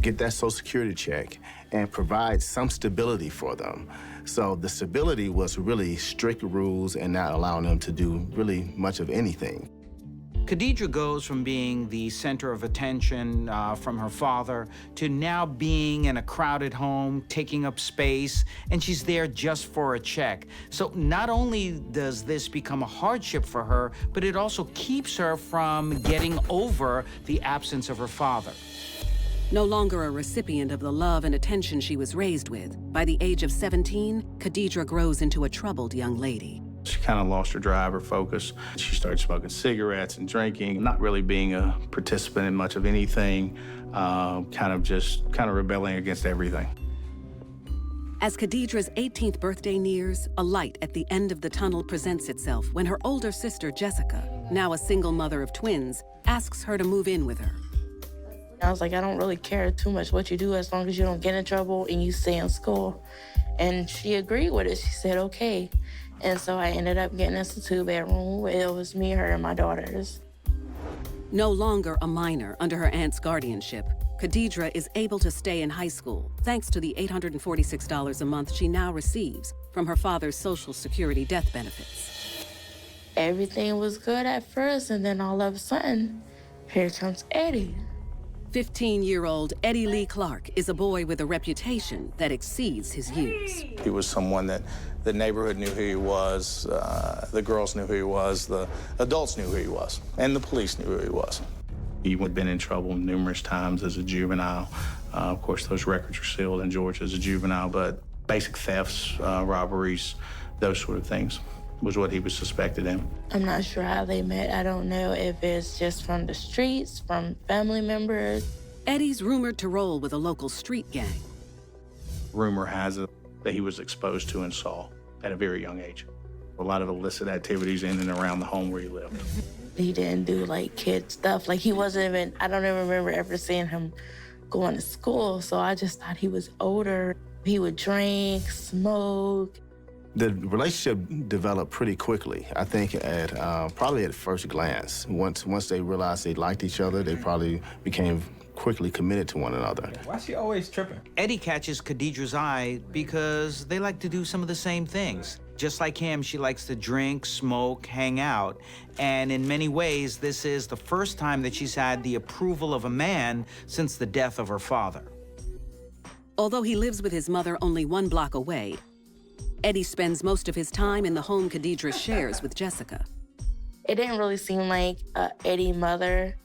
get that Social Security check and provide some stability for them. So the stability was really strict rules and not allowing them to do really much of anything. Khadidra goes from being the center of attention from her father to now being in a crowded home, taking up space, and she's there just for a check. So not only does this become a hardship for her, but it also keeps her from getting over the absence of her father. No longer a recipient of the love and attention she was raised with, by the age of 17, Khadidra grows into a troubled young lady. She kind of lost her drive, her focus. She started smoking cigarettes and drinking, not really being a participant in much of anything, kind of rebelling against everything. As Khadidra's 18th birthday nears, a light at the end of the tunnel presents itself when her older sister, Jessica, now a single mother of twins, asks her to move in with her. I was like, I don't really care too much what you do as long as you don't get in trouble and you stay in school. And she agreed with it. She said, okay. And so I ended up getting us a 2-bedroom. It was me, her, and my daughters. No longer a minor under her aunt's guardianship, Khadijah is able to stay in high school thanks to the $846 a month she now receives from her father's Social Security death benefits. Everything was good at first, and then all of a sudden, here comes Eddie. 15-year-old Eddie Lee Clark is a boy with a reputation that exceeds his years. He was someone that the neighborhood knew who he was, the girls knew who he was, the adults knew who he was, and the police knew who he was. He had been in trouble numerous times as a juvenile. Of course, those records were sealed in Georgia as a juvenile, but basic thefts, robberies, those sort of things was what he was suspected in. I'm not sure how they met. I don't know if it's just from the streets, from family members. Eddie's rumored to roll with a local street gang. Rumor has it that he was exposed to and saw at a very young age. A lot of illicit activities in and around the home where he lived. He didn't do like kid stuff. Like he wasn't even, I don't even remember ever seeing him going to school. So I just thought he was older. He would drink, smoke. The relationship developed pretty quickly. I think at probably at first glance. Once they realized they liked each other, they probably became quickly committed to one another. Why is she always tripping? Eddie catches Khadijah's eye because they like to do some of the same things. Just like him, she likes to drink, smoke, hang out. And in many ways, this is the first time that she's had the approval of a man since the death of her father. Although he lives with his mother only 1 block away, Eddie spends most of his time in the home Khadijah shares with Jessica. It didn't really seem like Eddie's mother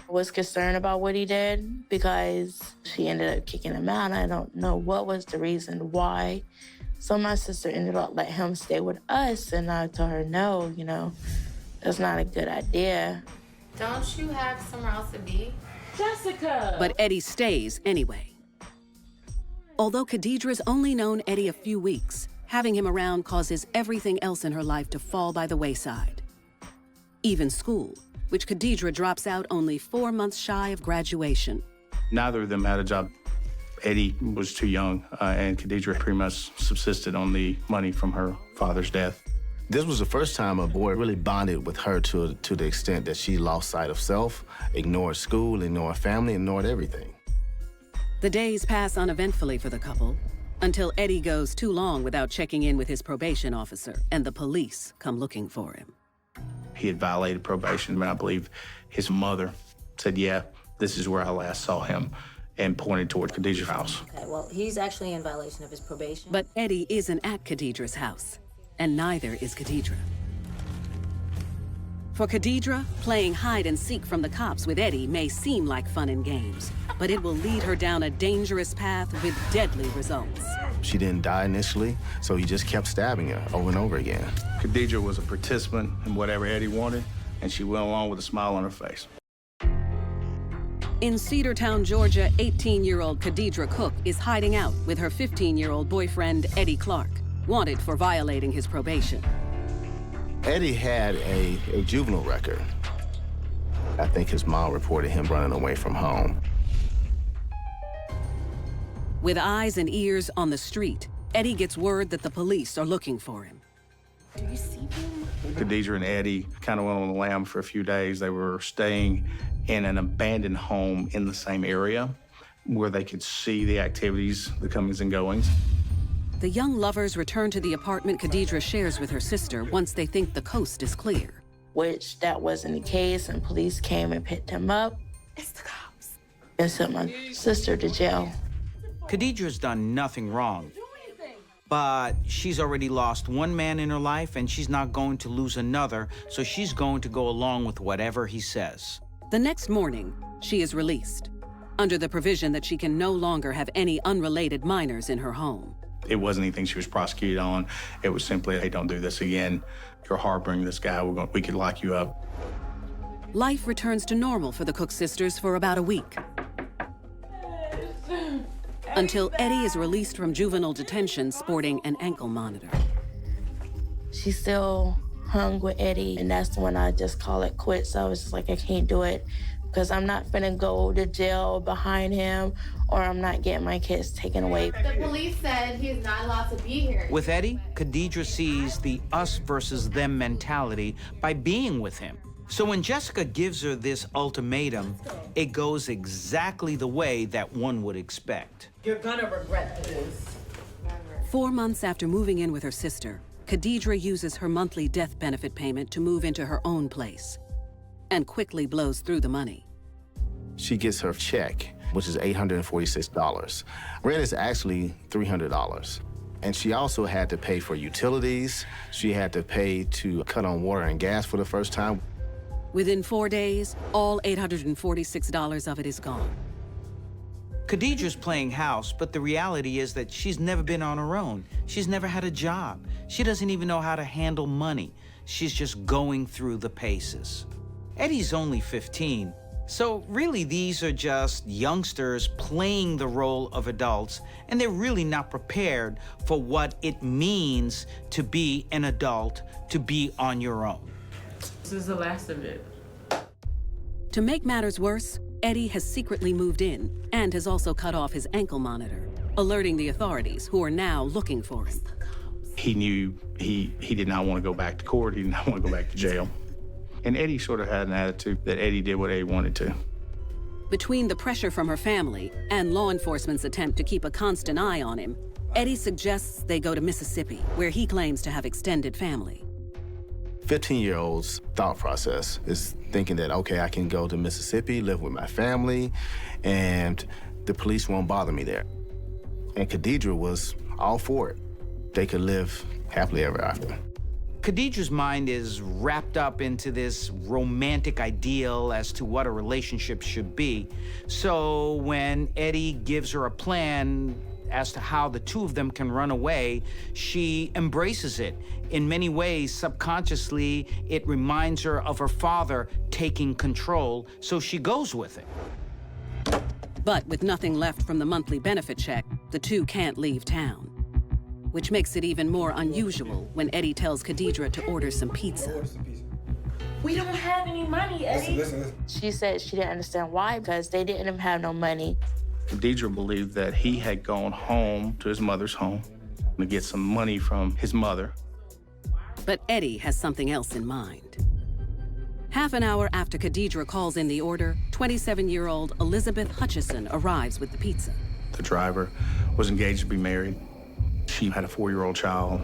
was concerned about what he did because she ended up kicking him out. I don't know what was the reason why. So my sister ended up letting him stay with us, and I told her, no, you know, that's not a good idea. Don't you have somewhere else to be? Jessica! But Eddie stays anyway. Although Khadijah's only known Eddie a few weeks, having him around causes everything else in her life to fall by the wayside. Even school, which Khadijah drops out only 4 months shy of graduation. Neither of them had a job. Eddie was too young, and Khadijah pretty much subsisted on the money from her father's death. This was the first time a boy really bonded with her to the extent that she lost sight of self, ignored school, ignored family, ignored everything. The days pass uneventfully for the couple, until Eddie goes too long without checking in with his probation officer, and the police come looking for him. He had violated probation, and I believe his mother said, yeah, this is where I last saw him, and pointed toward Khadijah's house. Okay, well, he's actually in violation of his probation. But Eddie isn't at Khadijah's house, and neither is Khadijah. For Khadijah, playing hide and seek from the cops with Eddie may seem like fun and games, but it will lead her down a dangerous path with deadly results. She didn't die initially, so he just kept stabbing her over and over again. Khadijah was a participant in whatever Eddie wanted, and she went along with a smile on her face. In Cedartown, Georgia, 18-year-old Khadijah Cook is hiding out with her 15-year-old boyfriend, Eddie Clark, wanted for violating his probation. Eddie had a juvenile record. I think his mom reported him running away from home. With eyes and ears on the street, Eddie gets word that the police are looking for him. Do you see him? Khadijah and Eddie kind of went on the lam for a few days. They were staying in an abandoned home in the same area where they could see the activities, the comings and goings. The young lovers return to the apartment Khadijah shares with her sister once they think the coast is clear. Which that wasn't the case, and police came and picked him up. It's the cops. And sent my sister to jail. Khadijah's done nothing wrong. But she's already lost one man in her life, and she's not going to lose another, so she's going to go along with whatever he says. The next morning, she is released, under the provision that she can no longer have any unrelated minors in her home. It wasn't anything she was prosecuted on. It was simply, hey, don't do this again. You're harboring this guy. We could lock you up. Life returns to normal for the Cook sisters for about a week. Until Eddie is released from juvenile detention sporting an ankle monitor. She still hung with Eddie, and that's when I just call it quits. I was just like, I can't do it because I'm not finna go to jail behind him, or I'm not getting my kids taken away. The police said he is not allowed to be here. With Eddie, Khadijah sees the us versus them mentality by being with him. So when Jessica gives her this ultimatum, it goes exactly the way that one would expect. You're gonna regret this. 4 months after moving in with her sister, Khadijah uses her monthly death benefit payment to move into her own place and quickly blows through the money. She gets her check, which is $846. Rent is actually $300. And she also had to pay for utilities. She had to pay to cut on water and gas for the first time. Within 4 days, all $846 of it is gone. Khadijah's playing house, but the reality is that she's never been on her own. She's never had a job. She doesn't even know how to handle money. She's just going through the paces. Eddie's only 15, so really these are just youngsters playing the role of adults, and they're really not prepared for what it means to be an adult, to be on your own. This is the last of it. To make matters worse, Eddie has secretly moved in and has also cut off his ankle monitor, alerting the authorities who are now looking for him. He knew he did not want to go back to court. He did not want to go back to jail. And Eddie sort of had an attitude that Eddie did what Eddie wanted to. Between the pressure from her family and law enforcement's attempt to keep a constant eye on him, Eddie suggests they go to Mississippi, where he claims to have extended family. 15-year-old's thought process is thinking that, okay, I can go to Mississippi, live with my family, and the police won't bother me there. And Khadijah was all for it. They could live happily ever after. Khadijah's mind is wrapped up into this romantic ideal as to what a relationship should be. So when Eddie gives her a plan as to how the two of them can run away, she embraces it. In many ways, subconsciously, it reminds her of her father taking control, so she goes with it. But with nothing left from the monthly benefit check, the two can't leave town, which makes it even more unusual when Eddie tells Khadijah to order some pizza. We don't have any money, Eddie. Listen. She said she didn't understand why, because they didn't have no money. Khadijah believed that he had gone home to his mother's home to get some money from his mother. But Eddie has something else in mind. Half an hour after Khadijah calls in the order, 27-year-old Elizabeth Hutchison arrives with the pizza. The driver was engaged to be married. She had a 4-year-old child.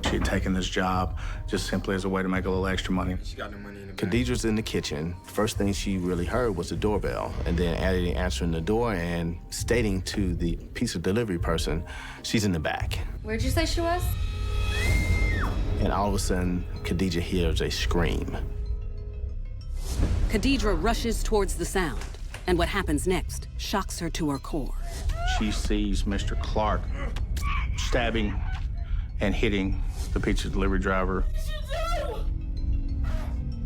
She had taken this job just simply as a way to make a little extra money. She got no money in the Khadijah's in the kitchen. First thing she really heard was the doorbell, and then Eddie answering the door and stating to the pizza delivery person, she's in the back. Where'd you say she was? And all of a sudden, Khadijah hears a scream. Khadijah rushes towards the sound, and what happens next shocks her to her core. She sees Mr. Clark stabbing and hitting the pizza delivery driver.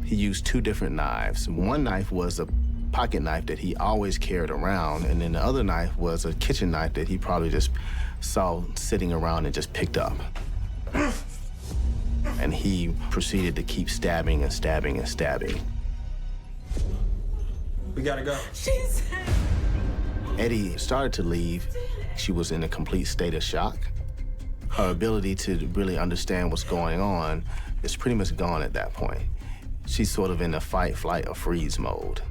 He used 2 different knives. One knife was a pocket knife that he always carried around, and then the other knife was a kitchen knife that he probably just saw sitting around and just picked up. And he proceeded to keep stabbing and stabbing and stabbing. We gotta go. Eddie started to leave. She was in a complete state of shock. Her ability to really understand what's going on is pretty much gone at that point. She's sort of in a fight, flight, or freeze mode.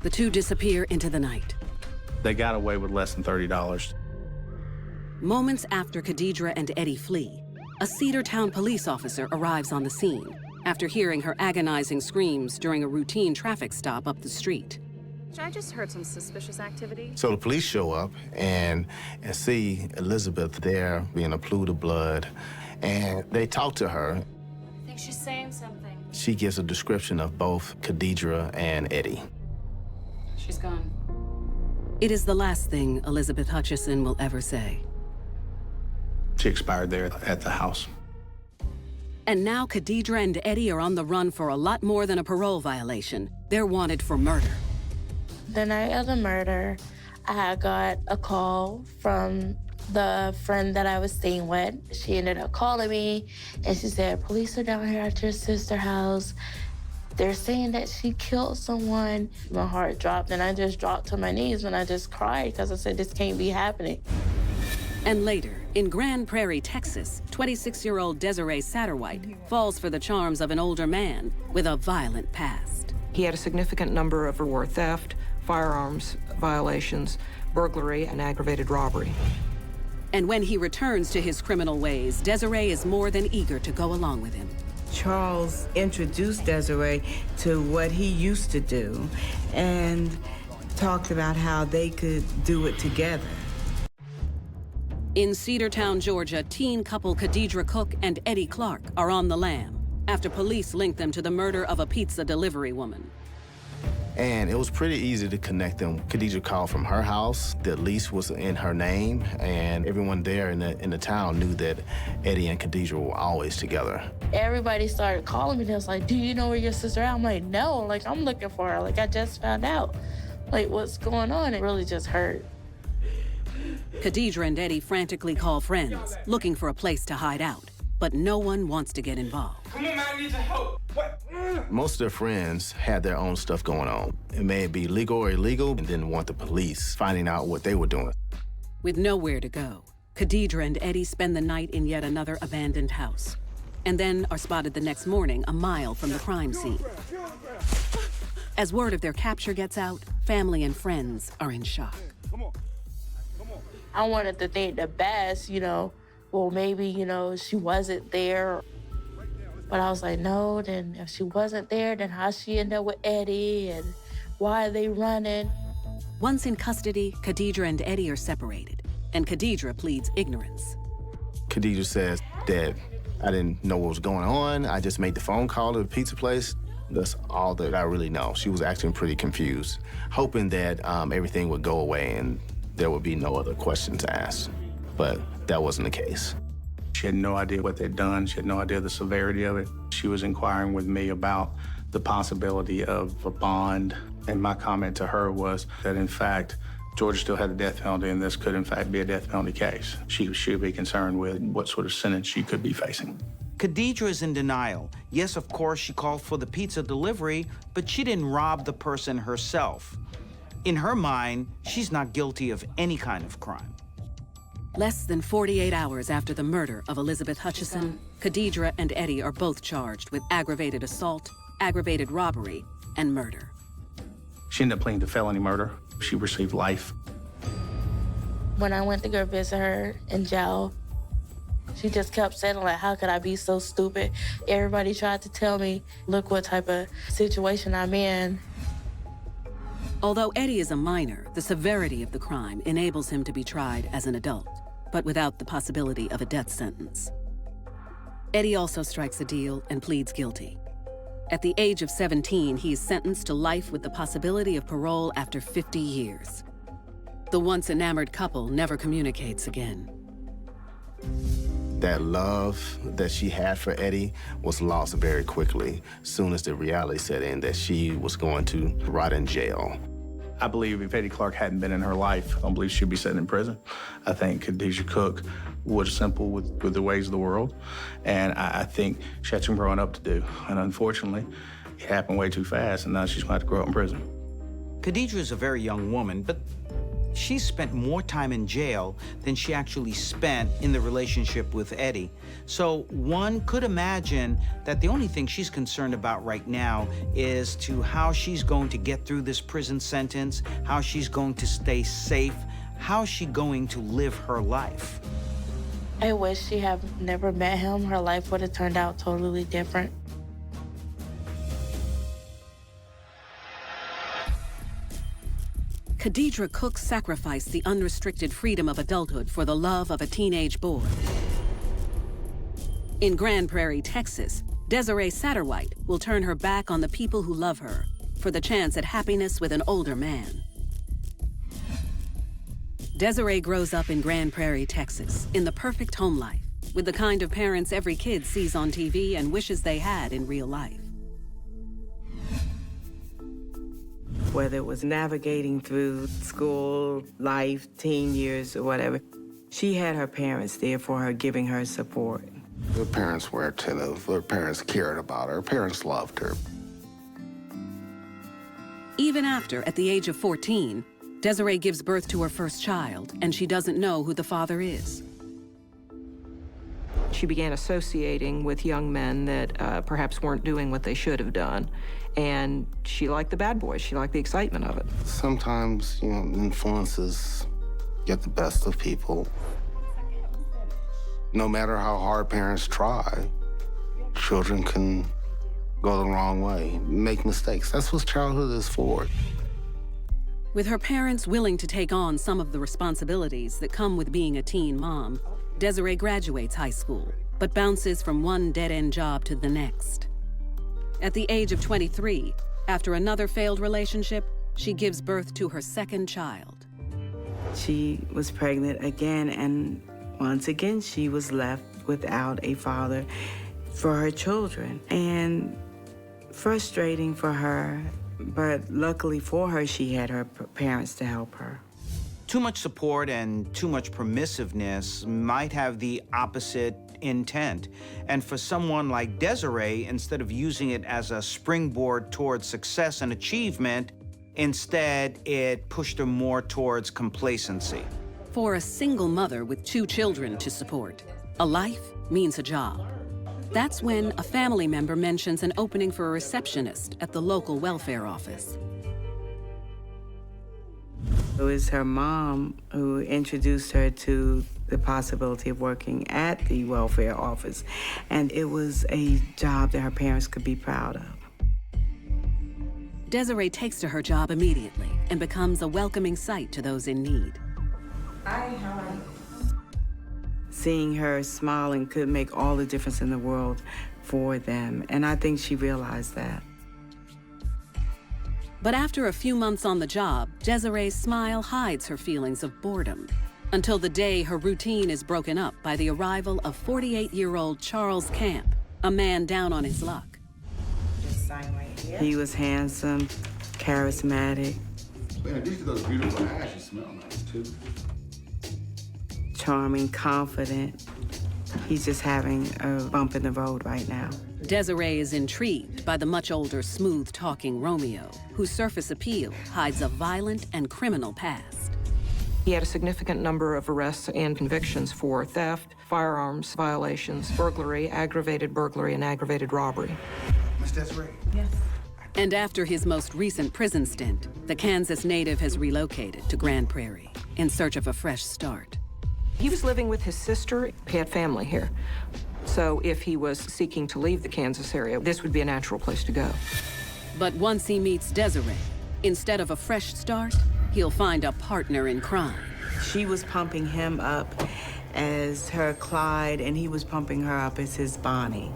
The two disappear into the night. They got away with less than $30. Moments after Khadijah and Eddie flee, a Cedartown police officer arrives on the scene after hearing her agonizing screams during a routine traffic stop up the street. I just heard some suspicious activity. So the police show up and see Elizabeth there being a pool of blood, and they talk to her. I think she's saying something. She gives a description of both Khadijah and Eddie. She's gone. It is the last thing Elizabeth Hutchison will ever say. She expired there at the house. And now Khadijah and Eddie are on the run for a lot more than a parole violation. They're wanted for murder. The night of the murder, I got a call from the friend that I was staying with. She ended up calling me, and she said, police are down here at your sister's house. They're saying that she killed someone. My heart dropped, and I just dropped to my knees, and I just cried because I said, this can't be happening. And later, in Grand Prairie, Texas, 26-year-old Desiree Satterwhite falls for the charms of an older man with a violent past. He had a significant number of were theft, firearms violations, burglary, and aggravated robbery. And when he returns to his criminal ways, Desiree is more than eager to go along with him. Charles introduced Desiree to what he used to do and talked about how they could do it together. In Cedartown, Georgia, teen couple Khadijah Cook and Eddie Clark are on the lam after police link them to the murder of a pizza delivery woman. And it was pretty easy to connect them. Khadijah called from her house. The lease was in her name, and everyone there in the town knew that Eddie and Khadijah were always together. Everybody started calling me. They was like, do you know where your sister at? I'm like, no, like, I'm looking for her. Like, I just found out. Like, what's going on? It really just hurt. Khadijah and Eddie frantically call friends, looking for a place to hide out. But no one wants to get involved. Come on, man, I need your help. What? Most of their friends had their own stuff going on. It may be legal or illegal, and didn't want the police finding out what they were doing. With nowhere to go, Khadijah and Eddie spend the night in yet another abandoned house, and then are spotted the next morning a mile from the crime scene. As word of their capture gets out, family and friends are in shock. I wanted to think the best, you know, well, maybe, you know, she wasn't there. But I was like, no, then if she wasn't there, then how she end up with Eddie and why are they running? Once in custody, Khadijah and Eddie are separated, and Khadijah pleads ignorance. Khadijah says that I didn't know what was going on. I just made the phone call to the pizza place. That's all that I really know. She was acting pretty confused, hoping that everything would go away and there would be no other questions asked. But that wasn't the case. She had no idea what they'd done. She had no idea the severity of it. She was inquiring with me about the possibility of a bond. And my comment to her was that, in fact, Georgia still had the death penalty, and this could, in fact, be a death penalty case. She should be concerned with what sort of sentence she could be facing. Khadijah is in denial. Yes, of course, she called for the pizza delivery, but she didn't rob the person herself. In her mind, she's not guilty of any kind of crime. Less than 48 hours after the murder of Elizabeth Hutchison, Khadijah and Eddie are both charged with aggravated assault, aggravated robbery, and murder. She ended up pleading to felony murder. She received life. When I went to go visit her in jail, she just kept saying, like, how could I be so stupid? Everybody tried to tell me, look what type of situation I'm in. Although Eddie is a minor, the severity of the crime enables him to be tried as an adult, but without the possibility of a death sentence. Eddie also strikes a deal and pleads guilty. At the age of 17, he is sentenced to life with the possibility of parole after 50 years. The once enamored couple never communicates again. That love that she had for Eddie was lost very quickly, soon as the reality set in that she was going to rot in jail. I believe if Eddie Clark hadn't been in her life, I don't believe she'd be sitting in prison. I think Khadijah Cook was simple with the ways of the world, and I think she had some growing up to do. And unfortunately, it happened way too fast, and now she's going to have to grow up in prison. Khadijah is a very young woman, but she spent more time in jail than she actually spent in the relationship with Eddie. So one could imagine that the only thing she's concerned about right now is to how she's going to get through this prison sentence, how she's going to stay safe, how she's going to live her life. I wish she had never met him. Her life would have turned out totally different. Khadijah Cook sacrificed the unrestricted freedom of adulthood for the love of a teenage boy. In Grand Prairie, Texas, Desiree Satterwhite will turn her back on the people who love her for the chance at happiness with an older man. Desiree grows up in Grand Prairie, Texas, in the perfect home life, with the kind of parents every kid sees on TV and wishes they had in real life. Whether it was navigating through school, life, teen years, or whatever, she had her parents there for her, giving her support. Her parents were attentive. Her parents cared about her. Her parents loved her. Even after, at the age of 14, Desiree gives birth to her first child, and she doesn't know who the father is. She began associating with young men that perhaps weren't doing what they should have done. And she liked the bad boys. She liked the excitement of it. Sometimes, influences get the best of people. No matter how hard parents try, children can go the wrong way, make mistakes. That's what childhood is for. With her parents willing to take on some of the responsibilities that come with being a teen mom, Desiree graduates high school, but bounces from one dead-end job to the next. At the age of 23, after another failed relationship, she gives birth to her second child. She was pregnant again, and once again, she was left without a father for her children. And frustrating for her, but luckily for her, she had her parents to help her. Too much support and too much permissiveness might have the opposite intent. And for someone like Desiree, instead of using it as a springboard towards success and achievement, instead it pushed her more towards complacency. For a single mother with 2 children to support, a life means a job. That's when a family member mentions an opening for a receptionist at the local welfare office. It was her mom who introduced her to the possibility of working at the welfare office, and it was a job that her parents could be proud of. Desiree takes to her job immediately and becomes a welcoming sight to those in need. Hi, how are you? Seeing her smiling could make all the difference in the world for them, and I think she realized that. But after a few months on the job, Desiree's smile hides her feelings of boredom, until the day her routine is broken up by the arrival of 48-year-old Charles Camp, a man down on his luck. Just sign right here. He was handsome, charismatic. In addition to those beautiful eyes, you smell nice, too. Charming, confident. He's just having a bump in the road right now. Desiree is intrigued by the much older, smooth-talking Romeo, whose surface appeal hides a violent and criminal past. He had a significant number of arrests and convictions for theft, firearms violations, burglary, aggravated burglary, and aggravated robbery. Miss Desiree? Yes. And after his most recent prison stint, the Kansas native has relocated to Grand Prairie in search of a fresh start. He was living with his sister. He had family here. So if he was seeking to leave the Kansas area, this would be a natural place to go. But once he meets Desiree, instead of a fresh start, he'll find a partner in crime. She was pumping him up as her Clyde, and he was pumping her up as his Bonnie.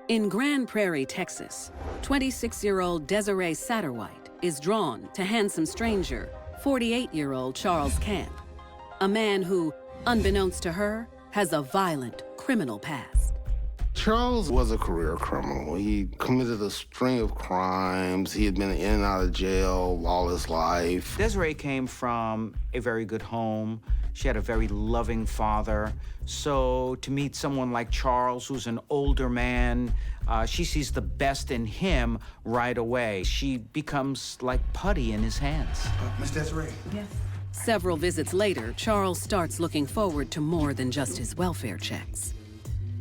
In Grand Prairie, Texas, 26-year-old Desiree Satterwhite is drawn to handsome stranger, 48-year-old Charles Camp, a man who, unbeknownst to her, has a violent criminal past. Charles was a career criminal. He committed a string of crimes. He had been in and out of jail all his life. Desiree came from a very good home. She had a very loving father. So to meet someone like Charles, who's an older man, she sees the best in him right away. She becomes like putty in his hands. Miss Desiree? Yes. Several visits later, Charles starts looking forward to more than just his welfare checks.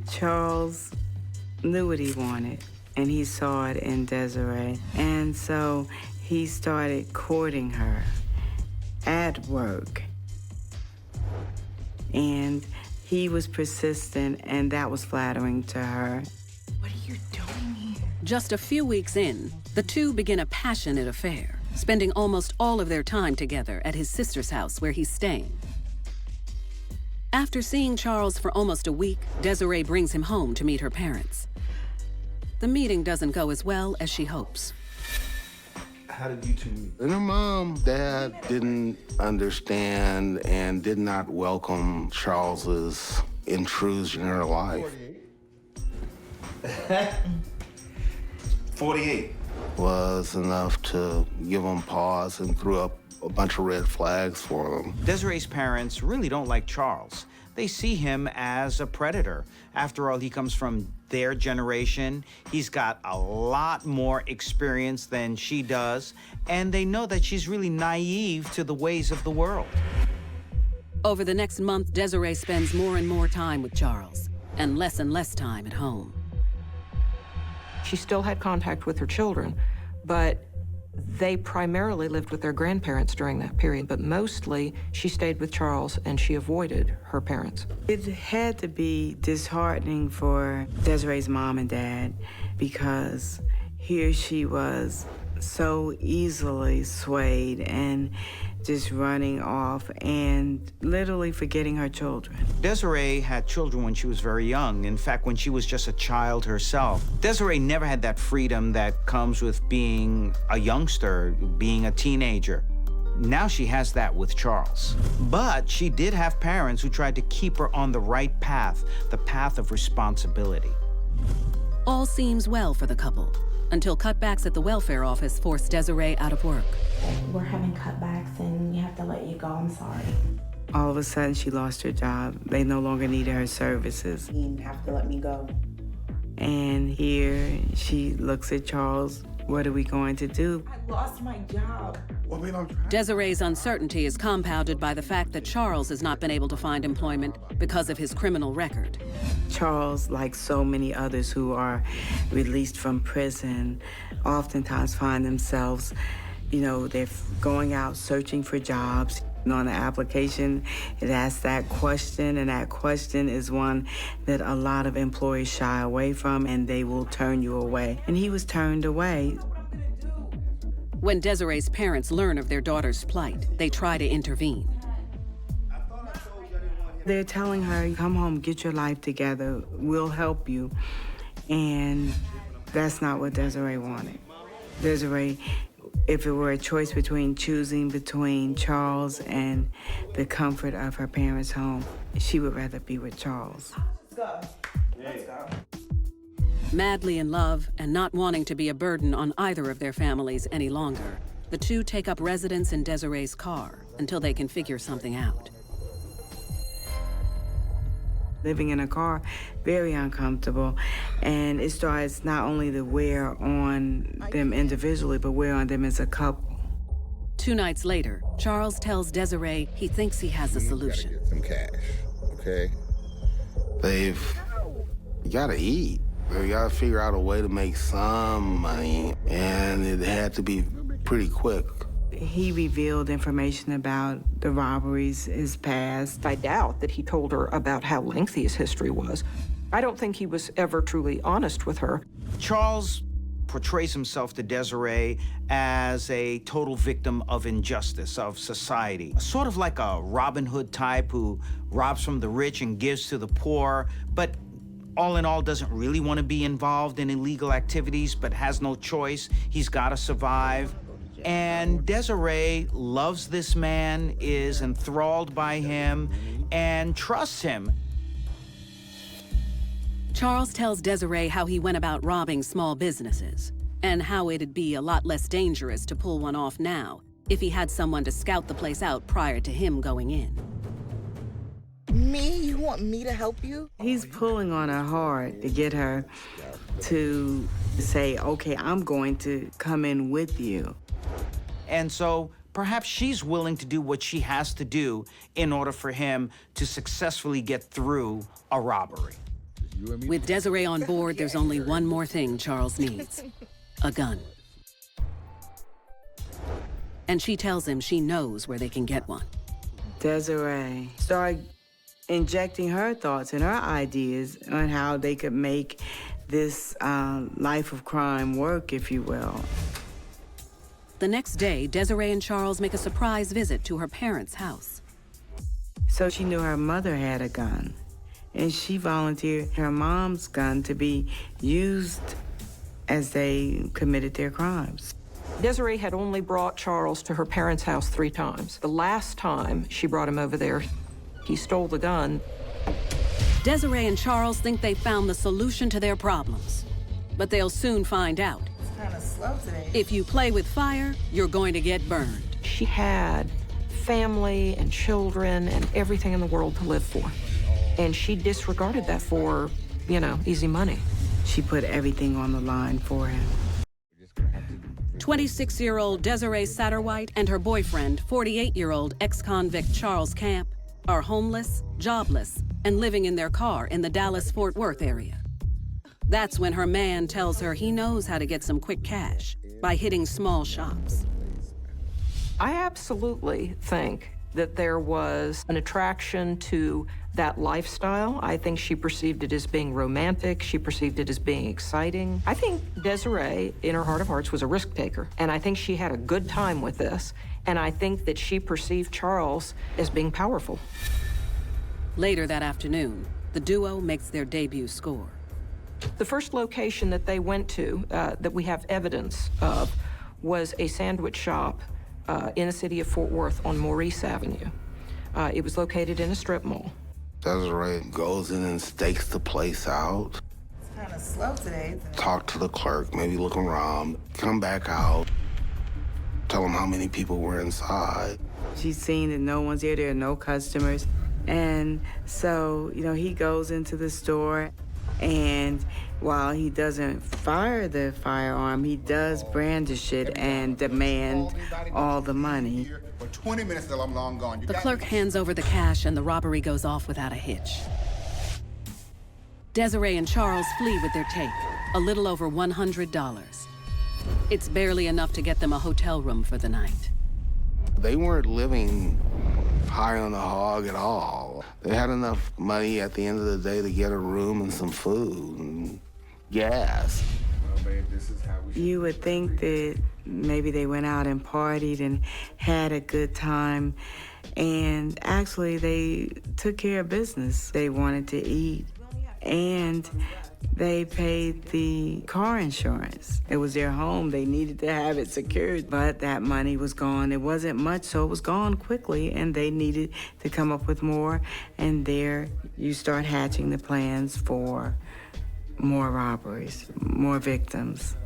Charles knew what he wanted, and he saw it in Desiree. And so he started courting her at work. And he was persistent, and that was flattering to her. What are you doing here? Just a few weeks in, the two begin a passionate affair, spending almost all of their time together at his sister's house where he's staying. After seeing Charles for almost a week, Desiree brings him home to meet her parents. The meeting doesn't go as well as she hopes. How did you two meet? And her mom, dad didn't understand and did not welcome Charles's intrusion in her life. 48. Was enough to give them pause and threw up a bunch of red flags for them. Desiree's parents really don't like Charles. They see him as a predator. After all, he comes from their generation. He's got a lot more experience than she does, and they know that she's really naive to the ways of the world. Over the next month, Desiree spends more and more time with Charles, and less time at home. She still had contact with her children, but they primarily lived with their grandparents during that period, but mostly she stayed with Charles and she avoided her parents. It had to be disheartening for Desiree's mom and dad because here she was so easily swayed and just running off and literally forgetting her children. Desiree had children when she was very young. In fact, when she was just a child herself. Desiree never had that freedom that comes with being a youngster, being a teenager. Now she has that with Charles. But she did have parents who tried to keep her on the right path, the path of responsibility. All seems well for the couple, until cutbacks at the welfare office forced Desiree out of work. We're having cutbacks and we have to let you go, I'm sorry. All of a sudden, she lost her job. They no longer needed her services. You have to let me go. And here she looks at Charles. What are we going to do? I lost my job. Desiree's uncertainty is compounded by the fact that Charles has not been able to find employment because of his criminal record. Charles, like so many others who are released from prison, oftentimes find themselves, they're going out searching for jobs. And on the application, it asks that question, and that question is one that a lot of employers shy away from, and they will turn you away. And he was turned away. When Desiree's parents learn of their daughter's plight, they try to intervene. They're telling her, come home, get your life together, we'll help you. And that's not what Desiree wanted. Desiree, if it were a choice between choosing between Charles and the comfort of her parents' home, she would rather be with Charles. Let's go. Let's go. Madly in love and not wanting to be a burden on either of their families any longer, the two take up residence in Desiree's car until they can figure something out. Living in a car, very uncomfortable, and it starts not only to wear on them individually, but wear on them as a couple. 2 nights later, Charles tells Desiree he thinks he has a solution. Get some cash, okay? Babe, you gotta eat. You gotta figure out a way to make some money, and it had to be pretty quick. He revealed information about the robberies, his past. I doubt that he told her about how lengthy his history was. I don't think he was ever truly honest with her. Charles portrays himself to Desiree as a total victim of injustice, of society. Sort of like a Robin Hood type who robs from the rich and gives to the poor, but all in all doesn't really want to be involved in illegal activities, but has no choice. He's got to survive. And Desiree loves this man, is enthralled by him, and trusts him. Charles tells Desiree how he went about robbing small businesses, and how it'd be a lot less dangerous to pull one off now if he had someone to scout the place out prior to him going in. Me? You want me to help you? He's pulling on her hard to get her to say, okay, I'm going to come in with you. And so perhaps she's willing to do what she has to do in order for him to successfully get through a robbery. With Desiree on board, there's only one more thing Charles needs: a gun. And she tells him she knows where they can get one. Desiree started injecting her thoughts and her ideas on how they could make this life of crime work, if you will. The next day, Desiree and Charles make a surprise visit to her parents' house. So she knew her mother had a gun, and she volunteered her mom's gun to be used as they committed their crimes. Desiree had only brought Charles to her parents' house 3 times. The last time she brought him over there, he stole the gun. Desiree and Charles think they found the solution to their problems, but they'll soon find out. Kind of slow today. If you play with fire, you're going to get burned. She had family and children and everything in the world to live for. And she disregarded that for, easy money. She put everything on the line for him. 26-year-old Desiree Satterwhite and her boyfriend, 48-year-old ex-convict Charles Camp, are homeless, jobless, and living in their car in the Dallas-Fort Worth area. That's when her man tells her he knows how to get some quick cash by hitting small shops. I absolutely think that there was an attraction to that lifestyle. I think she perceived it as being romantic. She perceived it as being exciting. I think Desiree, in her heart of hearts, was a risk taker. And I think she had a good time with this. And I think that she perceived Charles as being powerful. Later that afternoon, the duo makes their debut score. The first location that they went to, that we have evidence of, was a sandwich shop in the city of Fort Worth on Maurice Avenue. It was located in a strip mall. Desiree goes in and stakes the place out. It's kind of slow today, isn't it? Talk to the clerk, maybe look around, come back out, tell them how many people were inside. She's seen that no one's here, there are no customers. And so, he goes into the store, and while he doesn't fire the firearm, he does brandish it and demand all the money. For 20 minutes till I'm long gone. The clerk hands over the cash and the robbery goes off without a hitch. Desiree and Charles flee with their take, a little over $100. It's barely enough to get them a hotel room for the night. They weren't living high on the hog at all. They had enough money at the end of the day to get a room and some food and gas. You would think that maybe they went out and partied and had a good time, and actually they took care of business. They wanted to eat, and they paid the car insurance. It was their home. They needed to have it secured, but that money was gone. It wasn't much, so it was gone quickly, and they needed to come up with more, and there you start hatching the plans for more robberies, more victims.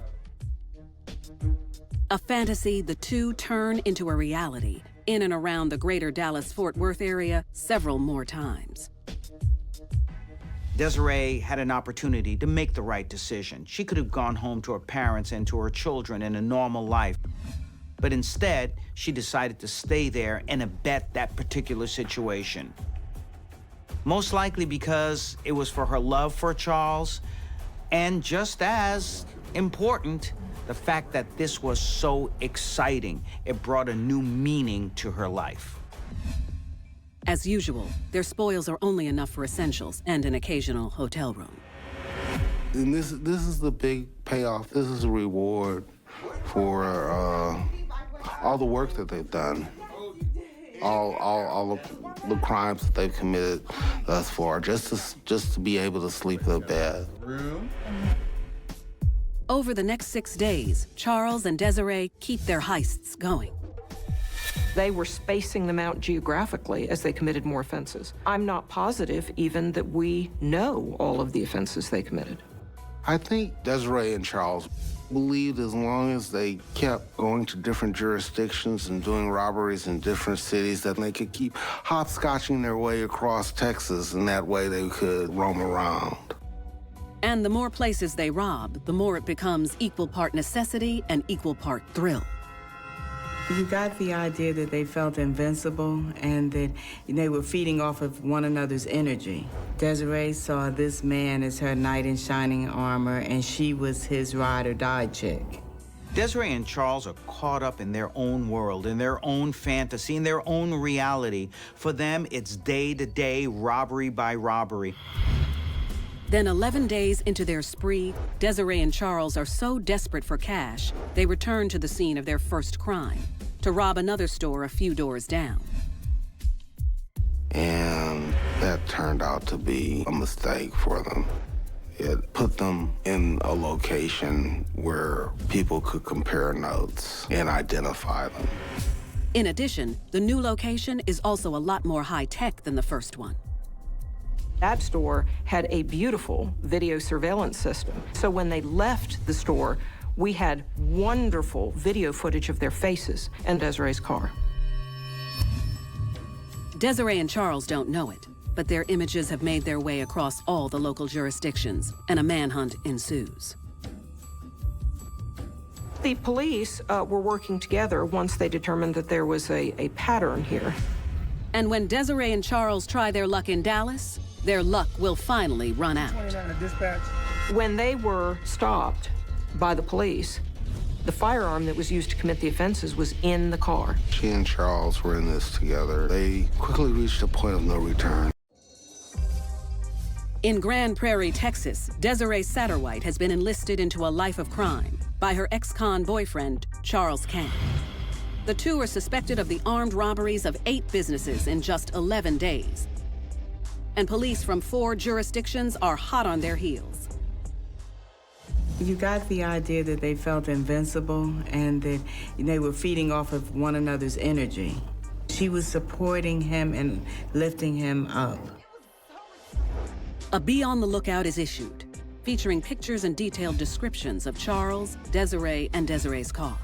A fantasy the two turn into a reality in and around the greater Dallas-Fort Worth area several more times. Desiree had an opportunity to make the right decision. She could have gone home to her parents and to her children in a normal life. But instead, she decided to stay there and abet that particular situation. Most likely because it was for her love for Charles, and just as important, the fact that this was so exciting. It brought a new meaning to her life. As usual, their spoils are only enough for essentials and an occasional hotel room. And this is the big payoff. This is a reward for all the work that they've done, all the crimes that they've committed thus far, just to be able to sleep in a bed. Over the next 6 days, Charles and Desiree keep their heists going. They were spacing them out geographically as they committed more offenses. I'm not positive even that we know all of the offenses they committed. I think Desiree and Charles believed as long as they kept going to different jurisdictions and doing robberies in different cities, that they could keep hopscotching their way across Texas, and that way they could roam around. And the more places they rob, the more it becomes equal part necessity and equal part thrill. You got the idea that they felt invincible and that they were feeding off of one another's energy. Desiree saw this man as her knight in shining armor, and she was his ride or die chick. Desiree and Charles are caught up in their own world, in their own fantasy, in their own reality. For them, it's day-to-day, robbery by robbery. Then 11 days into their spree, Desiree and Charles are so desperate for cash, they return to the scene of their first crime, to rob another store a few doors down. And that turned out to be a mistake for them. It put them in a location where people could compare notes and identify them. In addition, the new location is also a lot more high-tech than the first one. That store had a beautiful video surveillance system. So when they left the store, we had wonderful video footage of their faces and Desiree's car. Desiree and Charles don't know it, but their images have made their way across all the local jurisdictions, and a manhunt ensues. The police were working together once they determined that there was a pattern here. And when Desiree and Charles try their luck in Dallas, their luck will finally run out. 29 to dispatch. When they were stopped by the police, the firearm that was used to commit the offenses was in the car. She and Charles were in this together. They quickly reached a point of no return. In Grand Prairie, Texas, Desiree Satterwhite has been enlisted into a life of crime by her ex-con boyfriend, Charles Camp. The two are suspected of the armed robberies of 8 businesses in just 11 days. And police from 4 jurisdictions are hot on their heels. You got the idea that they felt invincible and that they were feeding off of one another's energy. She was supporting him and lifting him up. A Be on the Lookout is issued, featuring pictures and detailed descriptions of Charles, Desiree, and Desiree's car.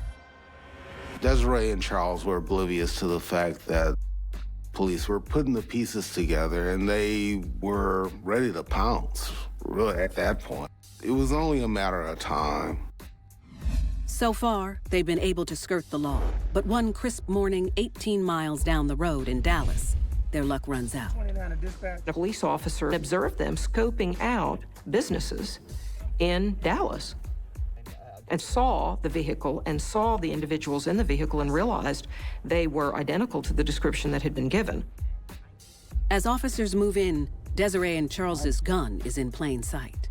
Desiree and Charles were oblivious to the fact that police were putting the pieces together and they were ready to pounce, really, at that point. It was only a matter of time. So far, they've been able to skirt the law, but one crisp morning 18 miles down the road in Dallas, their luck runs out. 29 to dispatch. A police officer observed them scoping out businesses in Dallas and saw the vehicle and saw the individuals in the vehicle and realized they were identical to the description that had been given. As officers move in, Desiree and Charles's gun is in plain sight.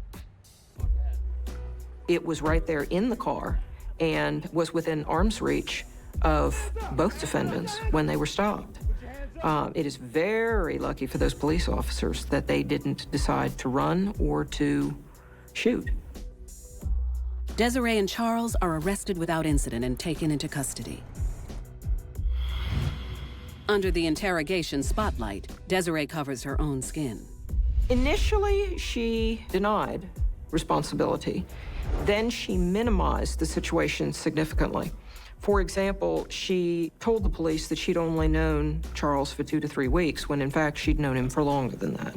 It was right there in the car and was within arm's reach of both defendants when they were stopped. It is very lucky for those police officers that they didn't decide to run or to shoot. Desiree and Charles are arrested without incident and taken into custody. Under the interrogation spotlight, Desiree covers her own skin. Initially, she denied responsibility. Then she minimized the situation significantly. For example, she told the police that she'd only known Charles for 2 to 3 weeks, when in fact she'd known him for longer than that.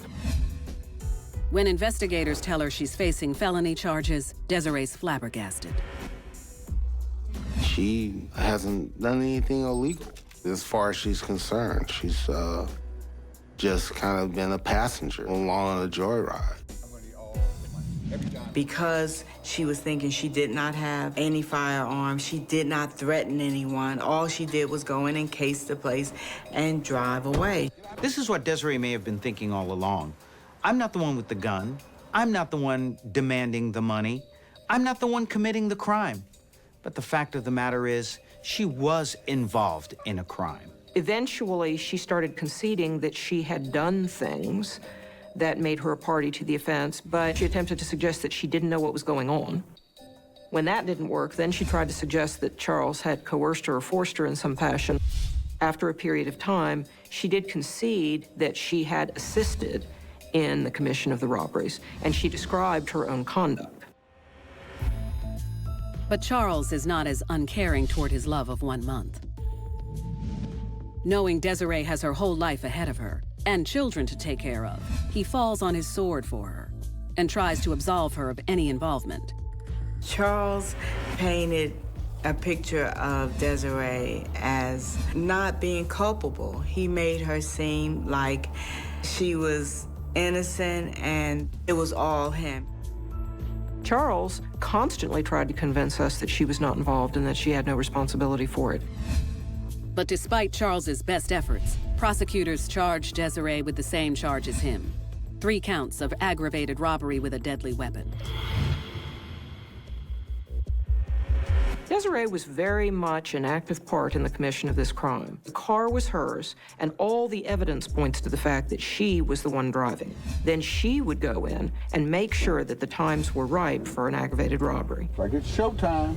When investigators tell her she's facing felony charges, Desiree's flabbergasted. She hasn't done anything illegal as far as she's concerned. She's just kind of been a passenger along on a joyride. Because she was thinking she did not have any firearms, she did not threaten anyone. All she did was go in and case the place and drive away. This is what Desiree may have been thinking all along. I'm not the one with the gun. I'm not the one demanding the money. I'm not the one committing the crime. But the fact of the matter is, she was involved in a crime. Eventually, she started conceding that she had done things that made her a party to the offense, but she attempted to suggest that she didn't know what was going on. When that didn't work, then she tried to suggest that Charles had coerced her or forced her in some fashion. After a period of time, she did concede that she had assisted in the commission of the robberies, and she described her own conduct. But Charles is not as uncaring toward his love of 1 month. Knowing Desiree has her whole life ahead of her and children to take care of, he falls on his sword for her and tries to absolve her of any involvement. Charles painted a picture of Desiree as not being culpable. He made her seem like she was innocent and it was all him. Charles constantly tried to convince us that she was not involved and that she had no responsibility for it. But despite Charles's best efforts, prosecutors charged Desiree with the same charge as him: 3 counts of aggravated robbery with a deadly weapon. Desiree was very much an active part in the commission of this crime. The car was hers, and all the evidence points to the fact that she was the one driving. Then she would go in and make sure that the times were ripe for an aggravated robbery. Like it's showtime.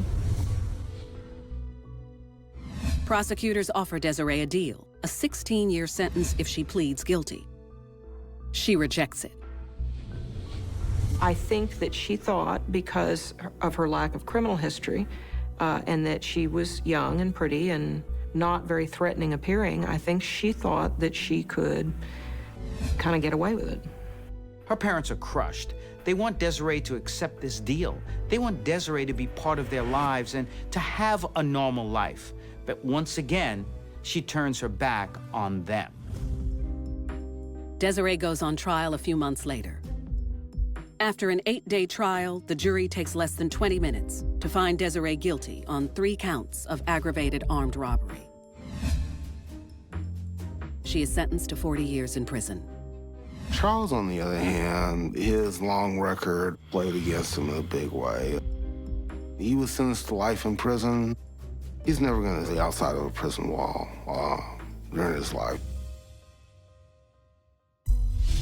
Prosecutors offer Desiree a deal, a 16-year sentence if she pleads guilty. She rejects it. I think that she thought, because of her lack of criminal history, and that she was young and pretty and not very threatening appearing, I think she thought that she could kind of get away with it. Her parents are crushed. They want Desiree to accept this deal. They want Desiree to be part of their lives and to have a normal life. But once again, she turns her back on them. Desiree goes on trial a few months later. After an 8-day trial, the jury takes less than 20 minutes to find Desiree guilty on 3 counts of aggravated armed robbery. She is sentenced to 40 years in prison. Charles, on the other hand, his long record played against him in a big way. He was sentenced to life in prison. He's never going to stay outside of a prison wall during his life.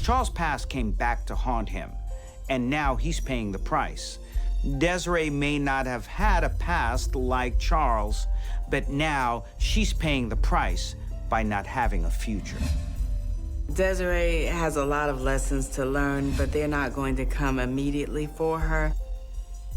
Charles' past came back to haunt him, and now he's paying the price. Desiree may not have had a past like Charles, but now she's paying the price by not having a future. Desiree has a lot of lessons to learn, but they're not going to come immediately for her.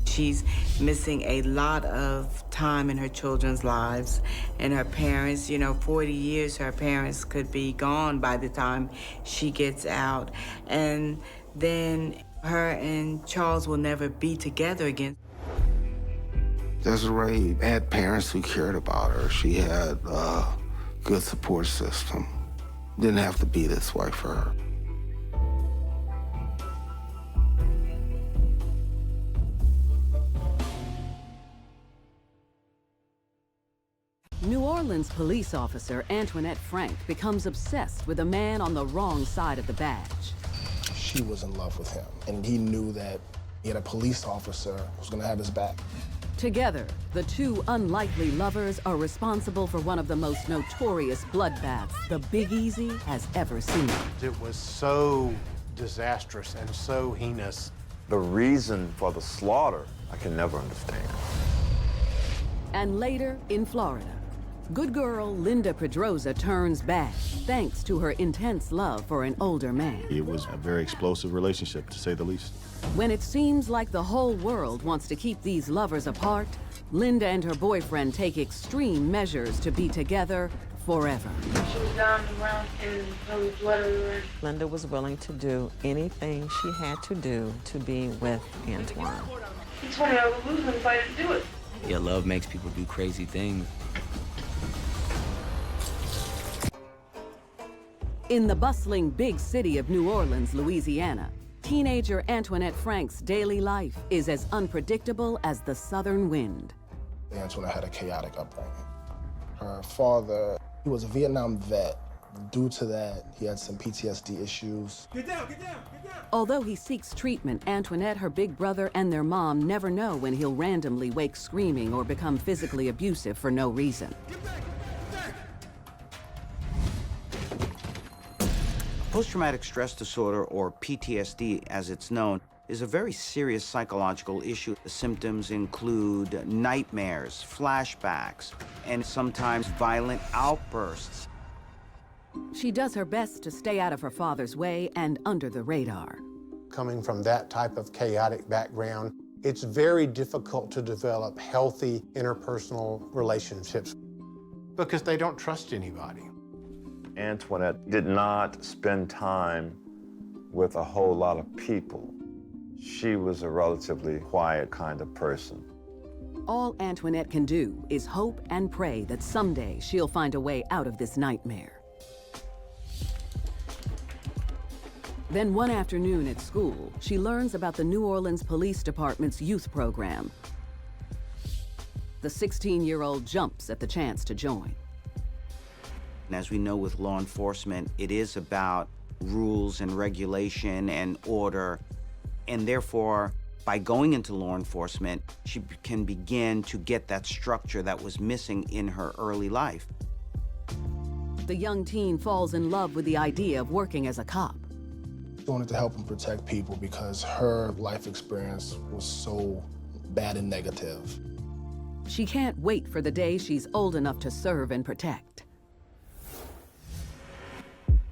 She's missing a lot of time in her children's lives and her parents. 40 years, her parents could be gone by the time she gets out. And then her and Charles will never be together again. Desiree had parents who cared about her. She had a good support system. Didn't have to be this way for her. New Orleans police officer Antoinette Frank becomes obsessed with a man on the wrong side of the badge. She was in love with him, and he knew that he had a police officer who was gonna have his back. Together, the 2 unlikely lovers are responsible for one of the most notorious bloodbaths the Big Easy has ever seen. It was so disastrous and so heinous. The reason for the slaughter, I can never understand. And later, in Florida, good girl Linda Pedroza turns bad thanks to her intense love for an older man. It was a very explosive relationship, to say the least. When it seems like the whole world wants to keep these lovers apart, Linda and her boyfriend take extreme measures to be together forever. She was down around in the sweater. Linda was willing to do anything she had to do to be with Antoine. He told me I was losing if I didn't do it. Your love makes people do crazy things. In the bustling big city of New Orleans, Louisiana, teenager Antoinette Frank's daily life is as unpredictable as the southern wind. Antoinette had a chaotic upbringing. Her father, he was a Vietnam vet. Due to that, he had some PTSD issues. Get down, get down, get down! Although he seeks treatment, Antoinette, her big brother, and their mom never know when he'll randomly wake screaming or become physically abusive for no reason. Post-traumatic stress disorder, or PTSD as it's known, is a very serious psychological issue. The symptoms include nightmares, flashbacks, and sometimes violent outbursts. She does her best to stay out of her father's way and under the radar. Coming from that type of chaotic background, it's very difficult to develop healthy interpersonal relationships because they don't trust anybody. Antoinette did not spend time with a whole lot of people. She was a relatively quiet kind of person. All Antoinette can do is hope and pray that someday she'll find a way out of this nightmare. Then one afternoon at school, she learns about the New Orleans Police Department's youth program. The 16-year-old jumps at the chance to join. And as we know with law enforcement, it is about rules and regulation and order. And therefore, by going into law enforcement, she can begin to get that structure that was missing in her early life. The young teen falls in love with the idea of working as a cop. She wanted to help and protect people because her life experience was so bad and negative. She can't wait for the day she's old enough to serve and protect.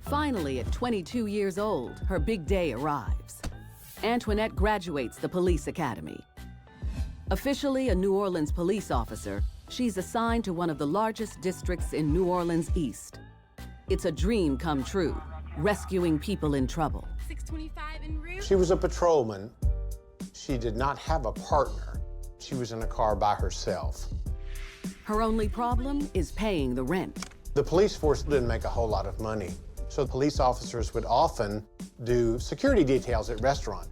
Finally, at 22 years old, her big day arrives. Antoinette graduates the police academy. Officially a New Orleans police officer, she's assigned to one of the largest districts in New Orleans East. It's a dream come true, rescuing people in trouble. 625 en route. She was a patrolman. She did not have a partner. She was in a car by herself. Her only problem is paying the rent. The police force didn't make a whole lot of money. So police officers would often do security details at restaurants.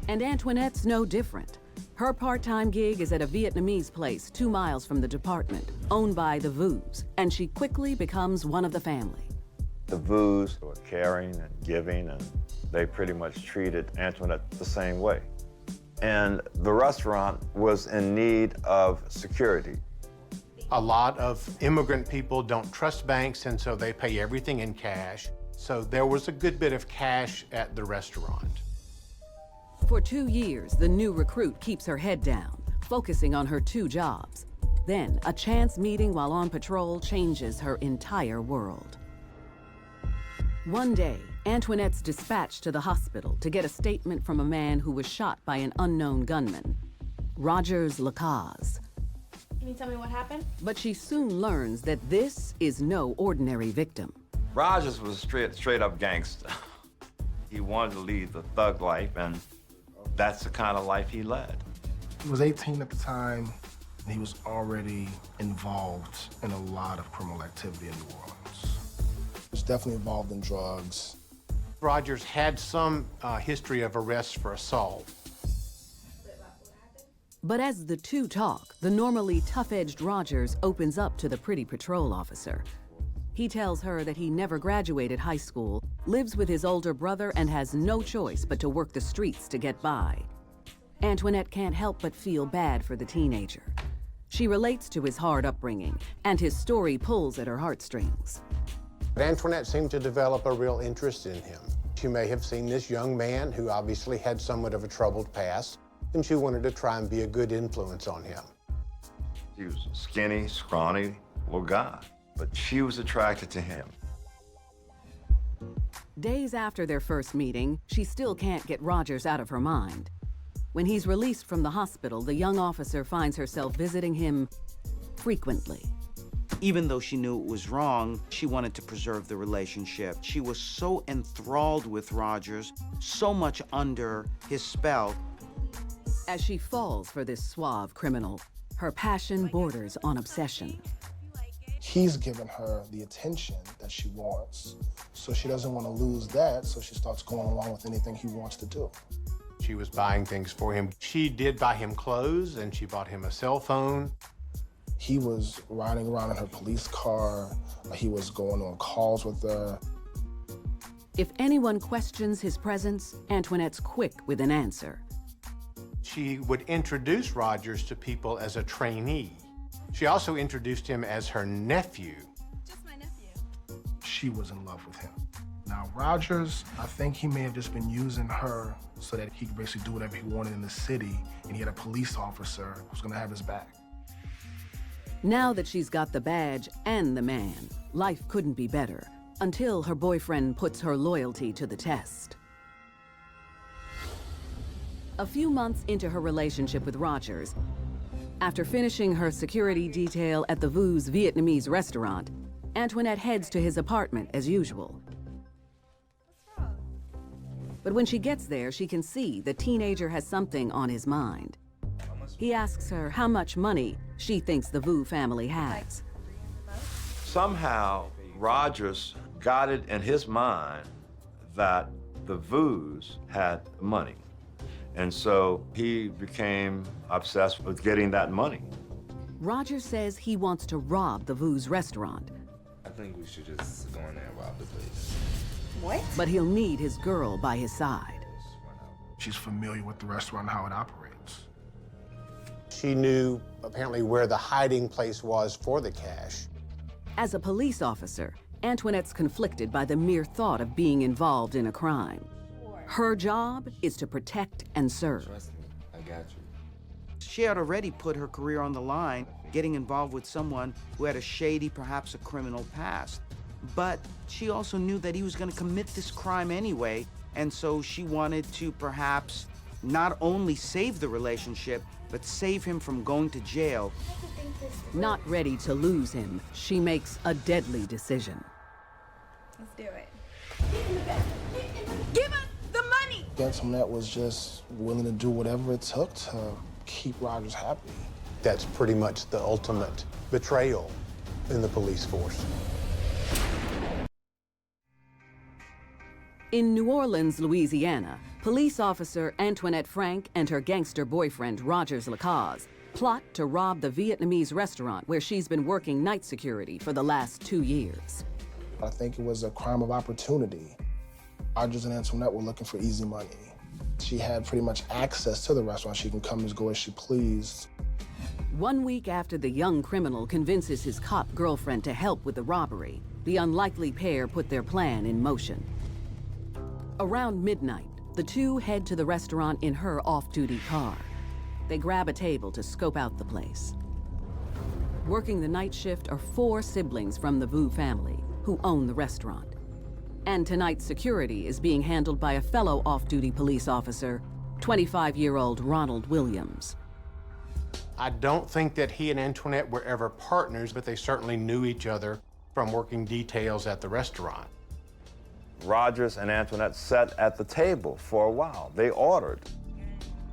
And Antoinette's no different. Her part-time gig is at a Vietnamese place 2 miles from the department, owned by the Vus, and she quickly becomes one of the family. The Vus were caring and giving, and they pretty much treated Antoinette the same way. And the restaurant was in need of security. A lot of immigrant people don't trust banks, and so they pay everything in cash. So there was a good bit of cash at the restaurant. For 2 years, the new recruit keeps her head down, focusing on her 2 jobs. Then, a chance meeting while on patrol changes her entire world. One day, Antoinette's dispatched to the hospital to get a statement from a man who was shot by an unknown gunman, Rogers Lacaze. Can you tell me what happened? But she soon learns that this is no ordinary victim. Rogers was straight up gangster. He wanted to lead the thug life, and that's the kind of life he led. He was 18 at the time, and he was already involved in a lot of criminal activity in New Orleans. He was definitely involved in drugs. Rogers had some history of arrests for assault. But as the two talk, the normally tough-edged Rogers opens up to the pretty patrol officer. He tells her that he never graduated high school, lives with his older brother, and has no choice but to work the streets to get by. Antoinette can't help but feel bad for the teenager. She relates to his hard upbringing, and his story pulls at her heartstrings. Antoinette seemed to develop a real interest in him. She may have seen this young man who obviously had somewhat of a troubled past, and she wanted to try and be a good influence on him. He was a skinny, scrawny little guy, but she was attracted to him. Days after their first meeting, she still can't get Rogers out of her mind. When he's released from the hospital, the young officer finds herself visiting him frequently. Even though she knew it was wrong, she wanted to preserve the relationship. She was so enthralled with Rogers, so much under his spell. As she falls for this suave criminal, her passion borders on obsession. He's given her the attention that she wants, so she doesn't want to lose that, so she starts going along with anything he wants to do. She was buying things for him. She did buy him clothes, and she bought him a cell phone. He was riding around in her police car. He was going on calls with her. If anyone questions his presence, Antoinette's quick with an answer. She would introduce Rogers to people as a trainee. She also introduced him as her nephew. Just my nephew. She was in love with him. Now, Rogers, I think he may have just been using her so that he could basically do whatever he wanted in the city, and he had a police officer who's gonna have his back. Now that she's got the badge and the man, life couldn't be better, until her boyfriend puts her loyalty to the test. A few months into her relationship with Rogers, after finishing her security detail at the Vu's Vietnamese restaurant, Antoinette heads to his apartment as usual. But when she gets there, she can see the teenager has something on his mind. He asks her how much money she thinks the Vu family has. Somehow, Rogers got it in his mind that the Vus had money. And so he became obsessed with getting that money. Rogers says he wants to rob the Vu's restaurant. I think we should just go in there and rob the place. What? But he'll need his girl by his side. She's familiar with the restaurant and how it operates. She knew apparently where the hiding place was for the cash. As a police officer, Antoinette's conflicted by the mere thought of being involved in a crime. Her job is to protect and serve. Trust me, I got you. She had already put her career on the line, getting involved with someone who had a shady, perhaps a criminal past. But she also knew that he was going to commit this crime anyway, and so she wanted to perhaps not only save the relationship, but save him from going to jail. Not ready to lose him, she makes a deadly decision. Let's do it. Give us the money! Antoinette was just willing to do whatever it took to keep Rogers happy. That's pretty much the ultimate betrayal in the police force. In New Orleans, Louisiana, police officer Antoinette Frank and her gangster boyfriend, Rogers Lacaze, plot to rob the Vietnamese restaurant where she's been working night security for the last 2 years. I think it was a crime of opportunity. Rogers and Antoinette were looking for easy money. She had pretty much access to the restaurant. She can come and go as she pleased. 1 week after the young criminal convinces his cop girlfriend to help with the robbery, the unlikely pair put their plan in motion. Around midnight, the two head to the restaurant in her off-duty car. They grab a table to scope out the place. Working the night shift are 4 siblings from the Vu family who own the restaurant. And tonight's security is being handled by a fellow off-duty police officer, 25-year-old Ronald Williams. I don't think that he and Antoinette were ever partners, but they certainly knew each other from working details at the restaurant. Rogers and Antoinette sat at the table for a while. They ordered.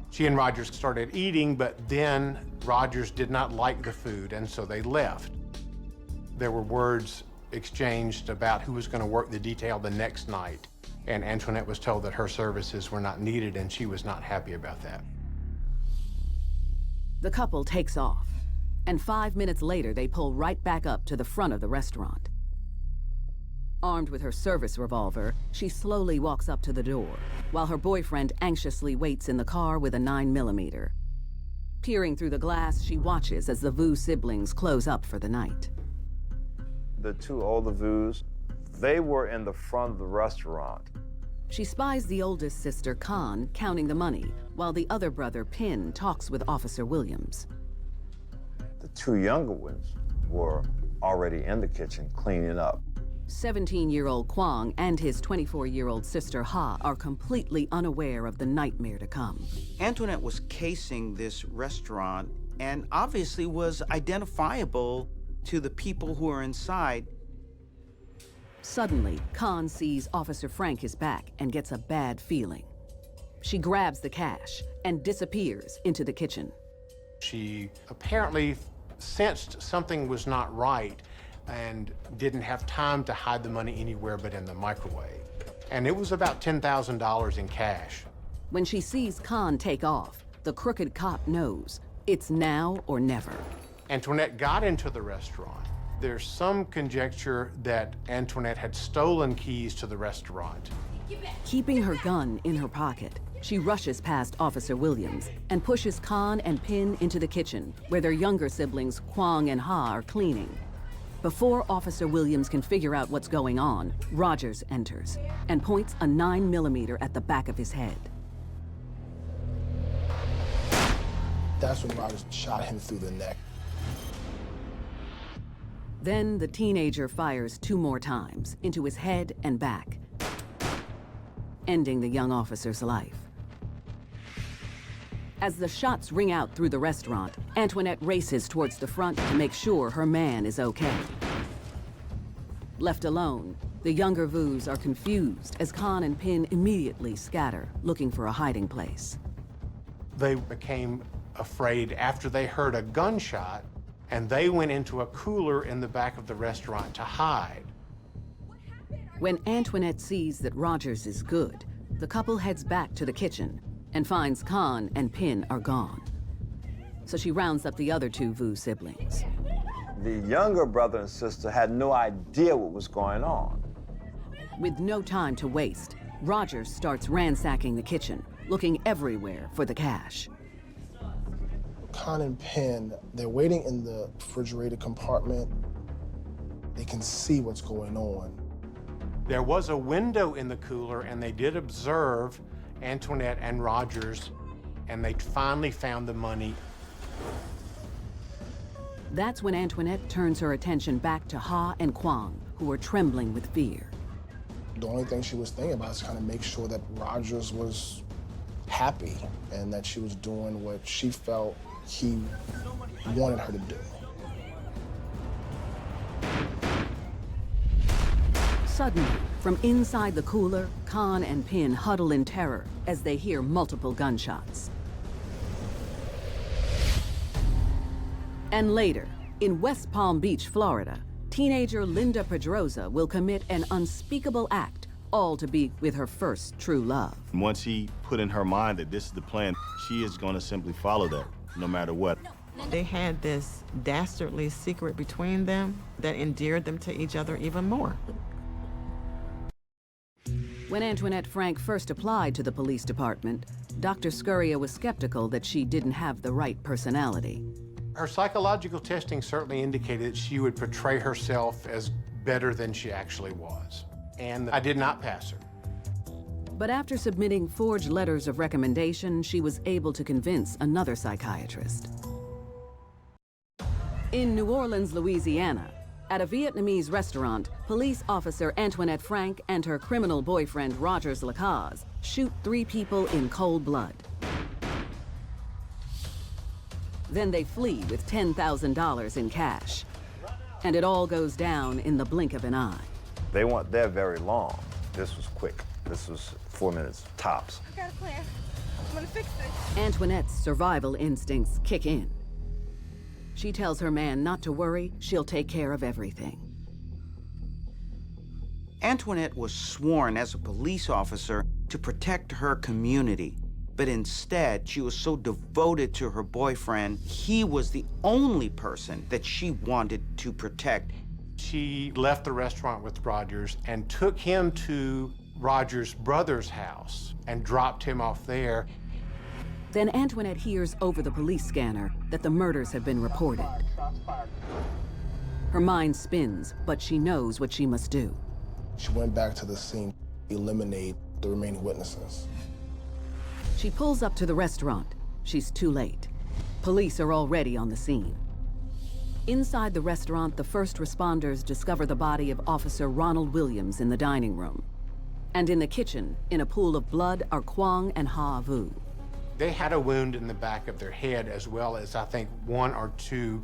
She and Rogers started eating, but then Rogers did not like the food, and so they left. There were words exchanged about who was going to work the detail the next night, and Antoinette was told that her services were not needed, and she was not happy about that. The couple takes off, and 5 minutes later, they pull right back up to the front of the restaurant. Armed with her service revolver, she slowly walks up to the door, while her boyfriend anxiously waits in the car with a 9mm. Peering through the glass, she watches as the Vu siblings close up for the night. The 2 older Vus, they were in the front of the restaurant. She spies the oldest sister, Khan, counting the money, while the other brother, Pin, talks with Officer Williams. The 2 younger ones were already in the kitchen cleaning up. 17-year-old Kwang and his 24-year-old sister, Ha, are completely unaware of the nightmare to come. Antoinette was casing this restaurant and obviously was identifiable to the people who are inside. Suddenly, Khan sees Officer Frank is back and gets a bad feeling. She grabs the cash and disappears into the kitchen. She apparently sensed something was not right and didn't have time to hide the money anywhere but in the microwave. And it was about $10,000 in cash. When she sees Khan take off, the crooked cop knows it's now or never. Antoinette got into the restaurant. There's some conjecture that Antoinette had stolen keys to the restaurant. Keeping her gun in her pocket, she rushes past Officer Williams and pushes Khan and Pin into the kitchen, where their younger siblings, Kwang and Ha, are cleaning. Before Officer Williams can figure out what's going on, Rogers enters and points a 9mm at the back of his head. That's when Rogers shot him through the neck. Then the teenager fires 2 more times into his head and back, ending the young officer's life. As the shots ring out through the restaurant, Antoinette races towards the front to make sure her man is okay. Left alone, the younger Vus are confused as Khan and Pin immediately scatter, looking for a hiding place. They became afraid after they heard a gunshot, and they went into a cooler in the back of the restaurant to hide. When Antoinette sees that Rogers is good, the couple heads back to the kitchen and finds Khan and Pin are gone. So she rounds up the other 2 Vu siblings. The younger brother and sister had no idea what was going on. With no time to waste, Rogers starts ransacking the kitchen, looking everywhere for the cash. Khan and Pin, they're waiting in the refrigerator compartment. They can see what's going on. There was a window in the cooler, and they did observe Antoinette and Rogers, and they finally found the money. That's when Antoinette turns her attention back to Ha and Kwang, who were trembling with fear. The only thing she was thinking about is kind of make sure that Rogers was happy and that she was doing what she felt he wanted her to do. Suddenly, from inside the cooler, Khan and Pin huddle in terror as they hear multiple gunshots. And later, in West Palm Beach, Florida, teenager Linda Pedroza will commit an unspeakable act all to be with her first true love. Once he put in her mind that this is the plan, she is going to simply follow that, no matter what. They had this dastardly secret between them that endeared them to each other even more. When Antoinette Frank first applied to the police department, Dr. Scurria was skeptical that she didn't have the right personality. Her psychological testing certainly indicated that she would portray herself as better than she actually was. And I did not pass her. But after submitting forged letters of recommendation, she was able to convince another psychiatrist. In New Orleans, Louisiana, at a Vietnamese restaurant, police officer Antoinette Frank and her criminal boyfriend Rogers Lacaze shoot 3 people in cold blood. Then they flee with $10,000 in cash. And it all goes down in the blink of an eye. They weren't there very long. This was quick. This was 4 minutes tops. I've got a plan. I'm gonna fix this. Antoinette's survival instincts kick in. She tells her man not to worry, she'll take care of everything. Antoinette was sworn as a police officer to protect her community, but instead she was so devoted to her boyfriend, he was the only person that she wanted to protect. She left the restaurant with Rogers and took him to Rogers' brother's house and dropped him off there. Then Antoinette hears over the police scanner that the murders have been reported. Her mind spins, but she knows what she must do. She went back to the scene, eliminate the remaining witnesses. She pulls up to the restaurant. She's too late. Police are already on the scene. Inside the restaurant, the first responders discover the body of Officer Ronald Williams in the dining room. And in the kitchen, in a pool of blood, are Quang and Ha Vu. They had a wound in the back of their head, as well as, I think, 1 or 2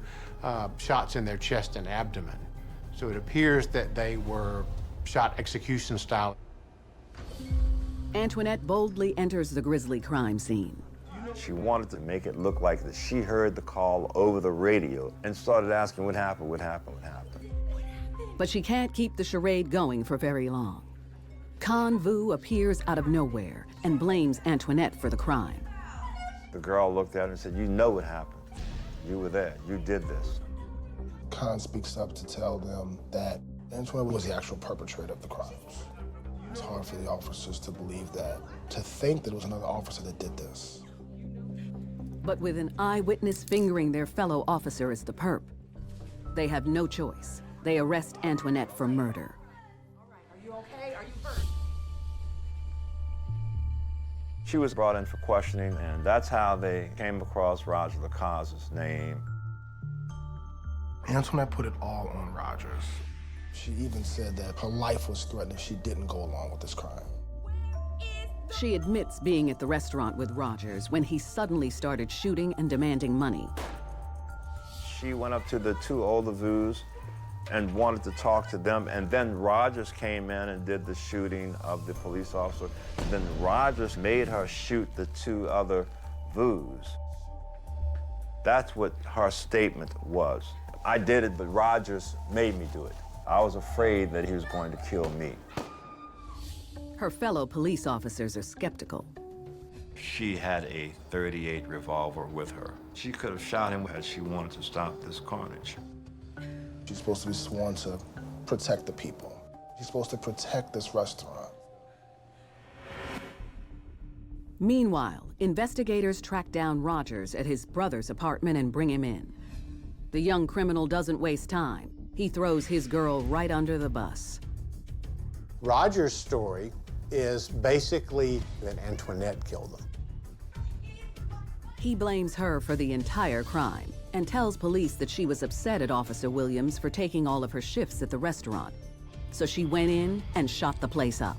shots in their chest and abdomen. So it appears that they were shot execution style. Antoinette boldly enters the grisly crime scene. She wanted to make it look like that she heard the call over the radio and started asking what happened, what happened, what happened. But she can't keep the charade going for very long. Con Vu appears out of nowhere and blames Antoinette for the crime. The girl looked at her and said, "You know what happened. You were there. You did this." Khan speaks up to tell them that Antoinette was the actual perpetrator of the crimes. It's hard for the officers to believe that, to think that it was another officer that did this. But with an eyewitness fingering their fellow officer as the perp, they have no choice. They arrest Antoinette for murder. Are you okay? Are you hurt? She was brought in for questioning, and that's how they came across Roger Lacaze's name. Antoinette put it all on Rogers. She even said that her life was threatened if she didn't go along with this crime. She admits being at the restaurant with Rogers when he suddenly started shooting and demanding money. She went up to the 2 older Vus and wanted to talk to them, and then Rogers came in and did the shooting of the police officer. Then Rogers made her shoot the 2 other Vus. That's what her statement was. I did it, but Rogers made me do it. I was afraid that he was going to kill me. Her fellow police officers are skeptical. She had a .38 revolver with her. She could have shot him had she wanted to stop this carnage. She's supposed to be sworn to protect the people. She's supposed to protect this restaurant. Meanwhile, investigators track down Rogers at his brother's apartment and bring him in. The young criminal doesn't waste time. He throws his girl right under the bus. Rogers' story is basically that Antoinette killed them. He blames her for the entire crime and tells police that she was upset at Officer Williams for taking all of her shifts at the restaurant. So she went in and shot the place up.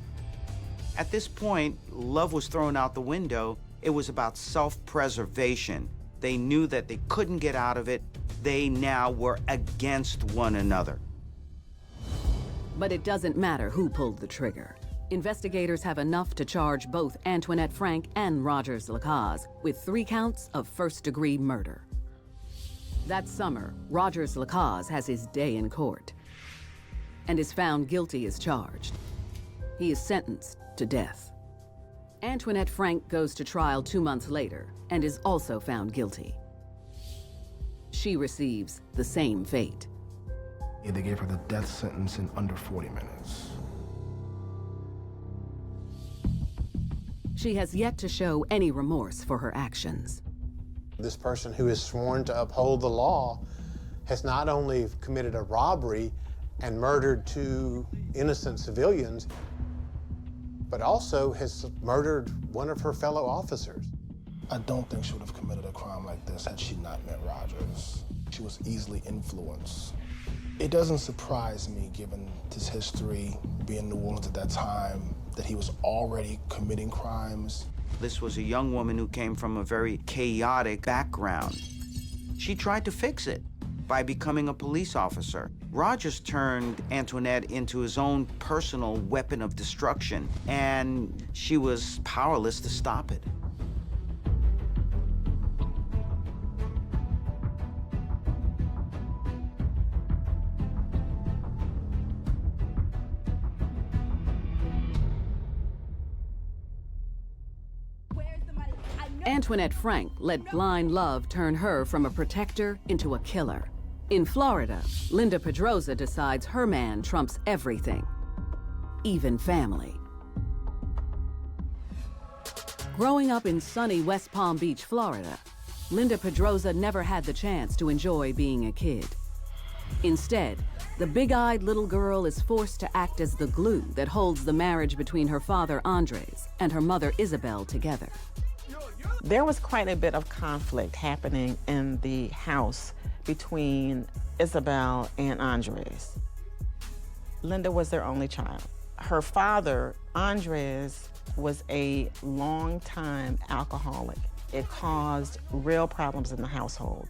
At this point, love was thrown out the window. It was about self-preservation. They knew that they couldn't get out of it. They now were against one another. But it doesn't matter who pulled the trigger. Investigators have enough to charge both Antoinette Frank and Rogers Lacaze with 3 counts of first-degree murder. That summer, Rogers Lacaze has his day in court and is found guilty as charged. he is sentenced to death. Antoinette Frank goes to trial 2 months later and is also found guilty. She receives the same fate. They gave her the death sentence in under 40 minutes. She has yet to show any remorse for her actions. This person who is sworn to uphold the law has not only committed a robbery and murdered 2 innocent civilians, but also has murdered one of her fellow officers. I don't think she would have committed a crime like this had she not met Rogers. She was easily influenced. It doesn't surprise me, given his history, being in New Orleans at that time, that he was already committing crimes. This was a young woman who came from a very chaotic background. She tried to fix it by becoming a police officer. Rogers turned Antoinette into his own personal weapon of destruction, and she was powerless to stop it. Antoinette Frank let blind love turn her from a protector into a killer. In Florida, Linda Pedroza decides her man trumps everything, even family. Growing up in sunny West Palm Beach, Florida, Linda Pedroza never had the chance to enjoy being a kid. Instead, the big-eyed little girl is forced to act as the glue that holds the marriage between her father, Andres, and her mother, Isabel, together. There was quite a bit of conflict happening in the house between Isabel and Andres. Linda was their only child. Her father, Andres, was a long-time alcoholic. It caused real problems in the household.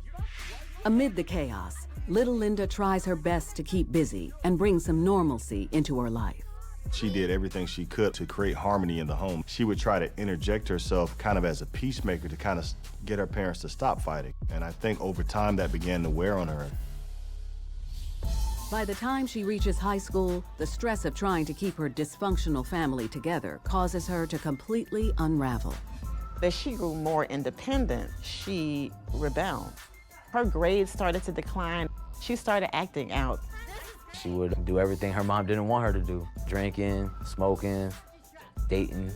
Amid the chaos, little Linda tries her best to keep busy and bring some normalcy into her life. She did everything she could to create harmony in the home. She would try to interject herself kind of as a peacemaker to kind of get her parents to stop fighting. And I think over time that began to wear on her. By the time she reaches high school, the stress of trying to keep her dysfunctional family together causes her to completely unravel. As she grew more independent, she rebelled. Her grades started to decline. She started acting out. She would do everything her mom didn't want her to do. Drinking, smoking, dating.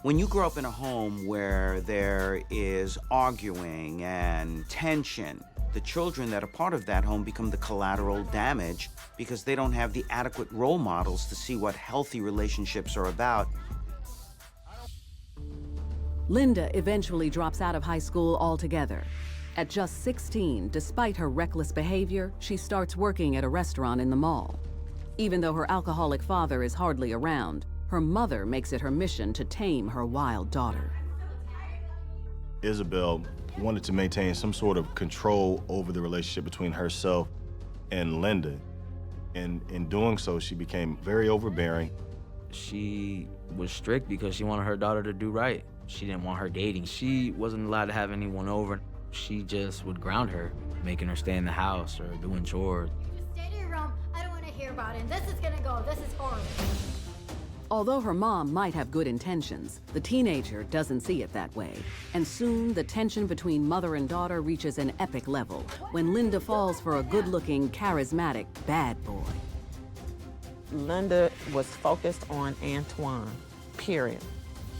When you grow up in a home where there is arguing and tension, the children that are part of that home become the collateral damage because they don't have the adequate role models to see what healthy relationships are about. Linda eventually drops out of high school altogether. At just 16, despite her reckless behavior, she starts working at a restaurant in the mall. Even though her alcoholic father is hardly around, her mother makes it her mission to tame her wild daughter. Isabel wanted to maintain some sort of control over the relationship between herself and Linda. And in doing so, she became very overbearing. She was strict because she wanted her daughter to do right. She didn't want her dating. She wasn't allowed to have anyone over. She just would ground her, making her stay in the house or doing chores. Just stay to your room. I don't want to hear about it. This is gonna go. This is horrible. Although her mom might have good intentions, the teenager doesn't see it that way. And soon, the tension between mother and daughter reaches an epic level when Linda falls for a good-looking, charismatic bad boy. Linda was focused on Antoine, period.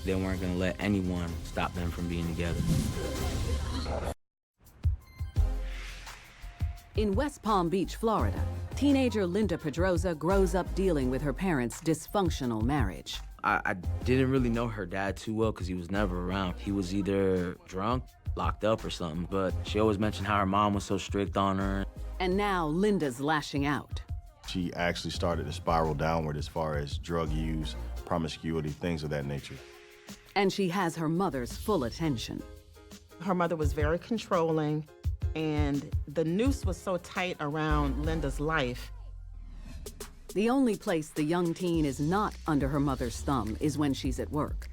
They weren't gonna let anyone stop them from being together. In West Palm Beach, Florida, teenager Linda Pedroza grows up dealing with her parents' dysfunctional marriage. I didn't really know her dad too well because he was never around. He was either drunk, locked up or something, but she always mentioned how her mom was so strict on her. And now Linda's lashing out. She actually started to spiral downward as far as drug use, promiscuity, things of that nature. And she has her mother's full attention. Her mother was very controlling, and the noose was so tight around Linda's life. The only place the young teen is not under her mother's thumb is when she's at work.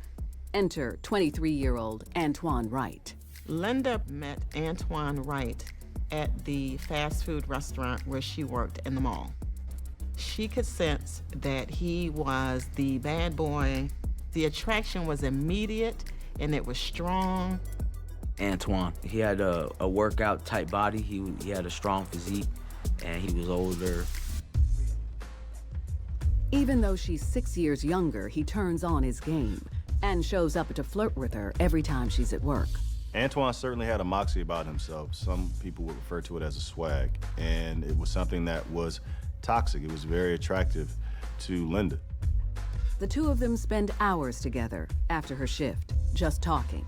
Enter 23-year-old Antoine Wright. Linda met Antoine Wright at the fast food restaurant where she worked in the mall. She could sense that he was the bad boy. The attraction was immediate and it was strong. Antoine, he had a workout type body. He had a strong physique, and he was older. Even though she's 6 years younger, he turns on his game and shows up to flirt with her every time she's at work. Antoine certainly had a moxie about himself. Some people would refer to it as a swag, and it was something that was toxic. It was very attractive to Linda. The two of them spend hours together after her shift, just talking.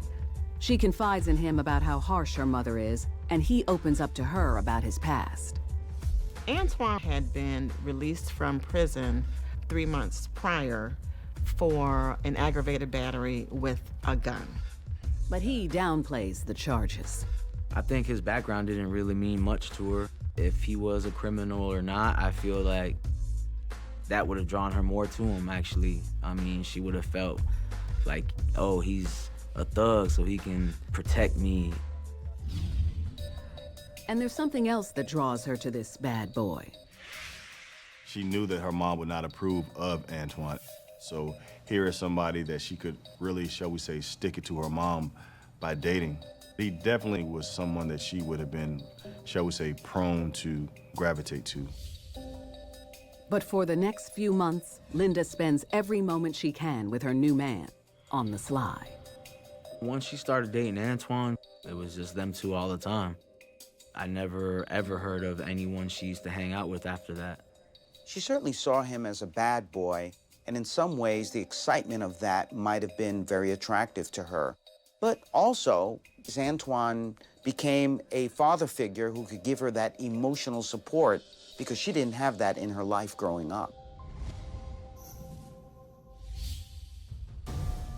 She confides in him about how harsh her mother is, and he opens up to her about his past. Antoine had been released from prison 3 months prior for an aggravated battery with a gun. But he downplays the charges. I think his background didn't really mean much to her. If he was a criminal or not, I feel like that would have drawn her more to him, actually. I mean, she would have felt like, oh, he's a thug, so he can protect me. And there's something else that draws her to this bad boy. She knew that her mom would not approve of Antoine. So here is somebody that she could really, shall we say, stick it to her mom by dating. He definitely was someone that she would have been, shall we say, prone to gravitate to. But for the next few months, Linda spends every moment she can with her new man on the sly. Once she started dating Antoine, it was just them two all the time. I never, ever heard of anyone she used to hang out with after that. She certainly saw him as a bad boy, and in some ways, the excitement of that might have been very attractive to her. But also, Antoine became a father figure who could give her that emotional support because she didn't have that in her life growing up.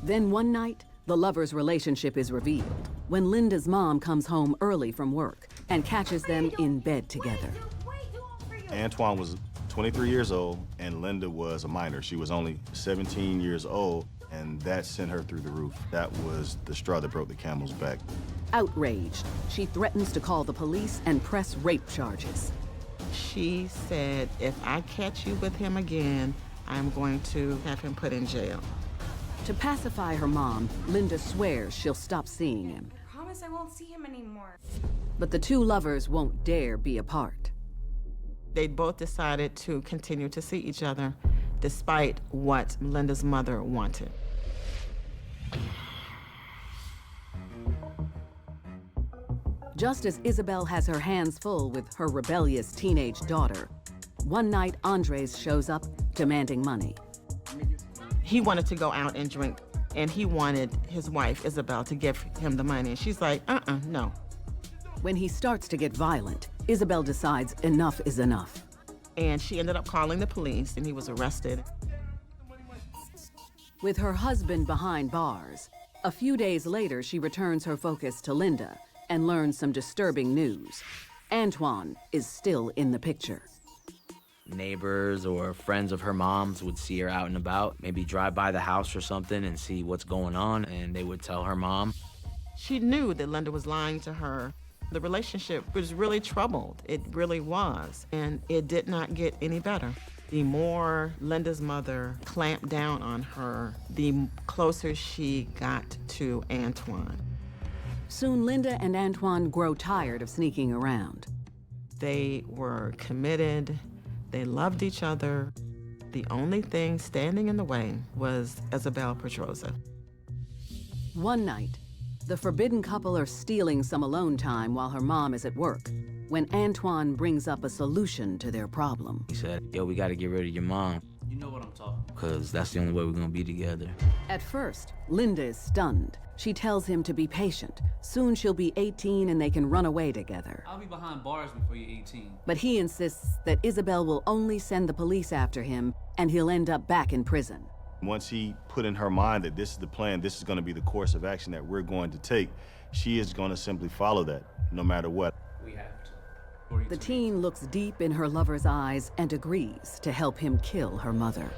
Then one night, the lovers' relationship is revealed when Linda's mom comes home early from work and catches them in bed together. Antoine was 23 years old, and Linda was a minor. She was only 17 years old, and that sent her through the roof. That was the straw that broke the camel's back. Outraged, she threatens to call the police and press rape charges. She said, if I catch you with him again, I'm going to have him put in jail. To pacify her mom, Linda swears she'll stop seeing him. I promise I won't see him anymore. But the two lovers won't dare be apart. They both decided to continue to see each other despite what Linda's mother wanted. Just as Isabel has her hands full with her rebellious teenage daughter, one night Andres shows up demanding money. He wanted to go out and drink, and he wanted his wife, Isabel, to give him the money. And she's like, no. When he starts to get violent, Isabel decides enough is enough. And she ended up calling the police, and he was arrested. With her husband behind bars, a few days later, she returns her focus to Linda and learns some disturbing news. Antoine is still in the picture. Neighbors or friends of her mom's would see her out and about, maybe drive by the house or something and see what's going on, and they would tell her mom. She knew that Linda was lying to her. The relationship was really troubled. It really was, and it did not get any better. The more Linda's mother clamped down on her, the closer she got to Antoine. Soon, Linda and Antoine grow tired of sneaking around. They were committed. They loved each other. The only thing standing in the way was Isabel Pedroza. One night, the forbidden couple are stealing some alone time while her mom is at work, when Antoine brings up a solution to their problem. He said, yo, we gotta get rid of your mom. You know what I'm talking about. Because that's the only way we're gonna be together. At first, Linda is stunned. She tells him to be patient. Soon she'll be 18 and they can run away together. I'll be behind bars before you're 18. But he insists that Isabel will only send the police after him and he'll end up back in prison. Once he put in her mind that this is the plan, this is going to be the course of action that we're going to take, she is going to simply follow that, no matter what. We have to. The teen looks deep in her lover's eyes and agrees to help him kill her mother.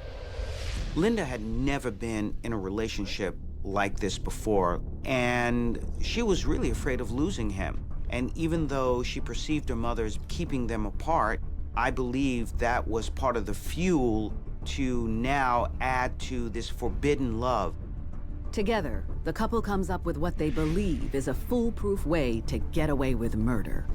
Linda had never been in a relationship like this before, and she was really afraid of losing him. And even though she perceived her mother as keeping them apart, I believe that was part of the fuel to now add to this forbidden love. Together, the couple comes up with what they believe is a foolproof way to get away with murder.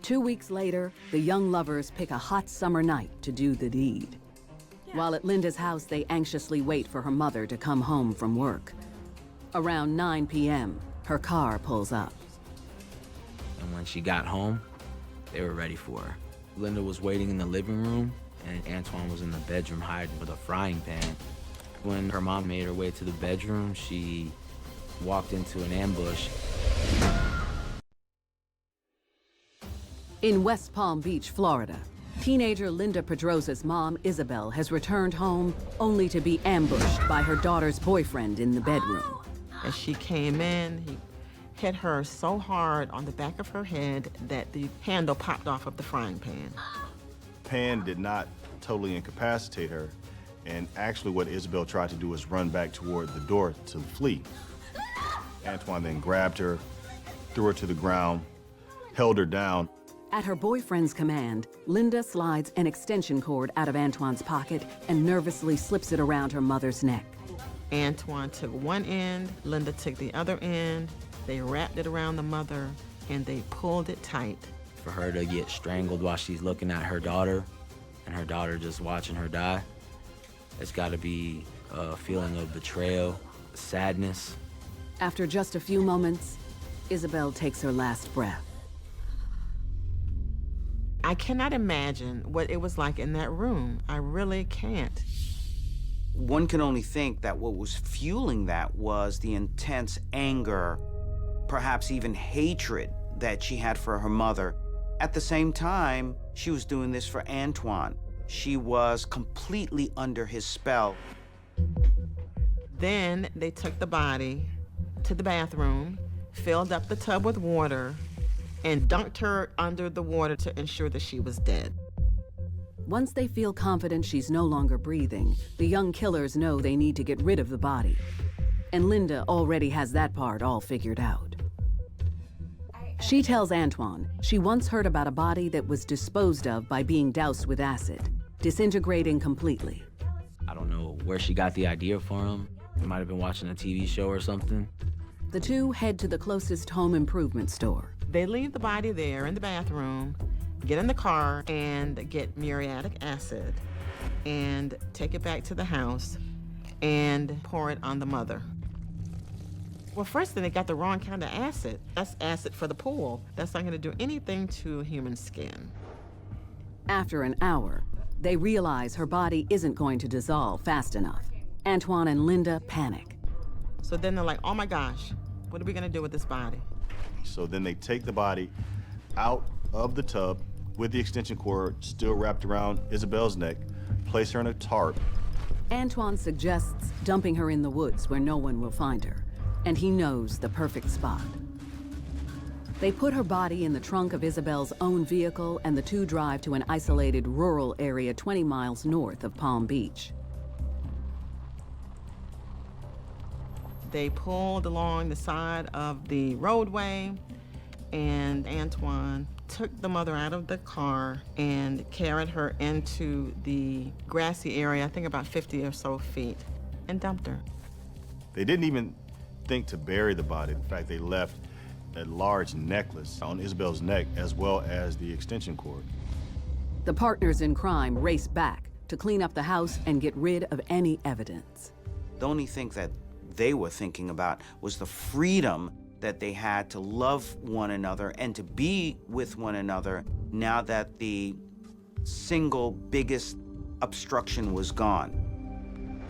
2 weeks later, the young lovers pick a hot summer night to do the deed. While at Linda's house, they anxiously wait for her mother to come home from work. Around 9 p.m., her car pulls up. And when she got home, they were ready for her. Linda was waiting in the living room, and Antoine was in the bedroom hiding with a frying pan. When her mom made her way to the bedroom, she walked into an ambush. In West Palm Beach, Florida, teenager Linda Pedrosa's mom, Isabel, has returned home only to be ambushed by her daughter's boyfriend in the bedroom. As she came in, he hit her so hard on the back of her head that the handle popped off of the frying pan. Pan did not totally incapacitate her, and actually what Isabel tried to do was run back toward the door to flee. Antoine then grabbed her, threw her to the ground, held her down. At her boyfriend's command, Linda slides an extension cord out of Antoine's pocket and nervously slips it around her mother's neck. Antoine took one end, Linda took the other end. They wrapped it around the mother and they pulled it tight. For her to get strangled while she's looking at her daughter, and her daughter just watching her die, it's got to be a feeling of betrayal, sadness. After just a few moments, Isabel takes her last breath. I cannot imagine what it was like in that room. I really can't. One can only think that what was fueling that was the intense anger, perhaps even hatred that she had for her mother. At the same time, she was doing this for Antoine. She was completely under his spell. Then they took the body to the bathroom, filled up the tub with water, and dunked her under the water to ensure that she was dead. Once they feel confident she's no longer breathing, the young killers know they need to get rid of the body. And Linda already has that part all figured out. She tells Antoine she once heard about a body that was disposed of by being doused with acid, disintegrating completely. I don't know where she got the idea from. She might have been watching a TV show or something. The two head to the closest home improvement store. They leave the body there in the bathroom, get in the car and get muriatic acid and take it back to the house and pour it on the mother. Well, first thing, they got the wrong kind of acid. That's acid for the pool. That's not going to do anything to human skin. After an hour, they realize her body isn't going to dissolve fast enough. Antoine and Linda panic. So then they're like, oh my gosh, what are we going to do with this body? So then they take the body out of the tub with the extension cord still wrapped around Isabel's neck, place her in a tarp. Antoine suggests dumping her in the woods where no one will find her, and he knows the perfect spot. They put her body in the trunk of Isabel's own vehicle, and the two drive to an isolated rural area 20 miles north of Palm Beach. They pulled along the side of the roadway, and Antoine took the mother out of the car and carried her into the grassy area, I think about 50 or so feet, and dumped her. They didn't even think to bury the body. In fact, they left a large necklace on Isabel's neck as well as the extension cord. The partners in crime race back to clean up the house and get rid of any evidence. The only thing that they were thinking about was the freedom that they had to love one another and to be with one another now that the single biggest obstruction was gone.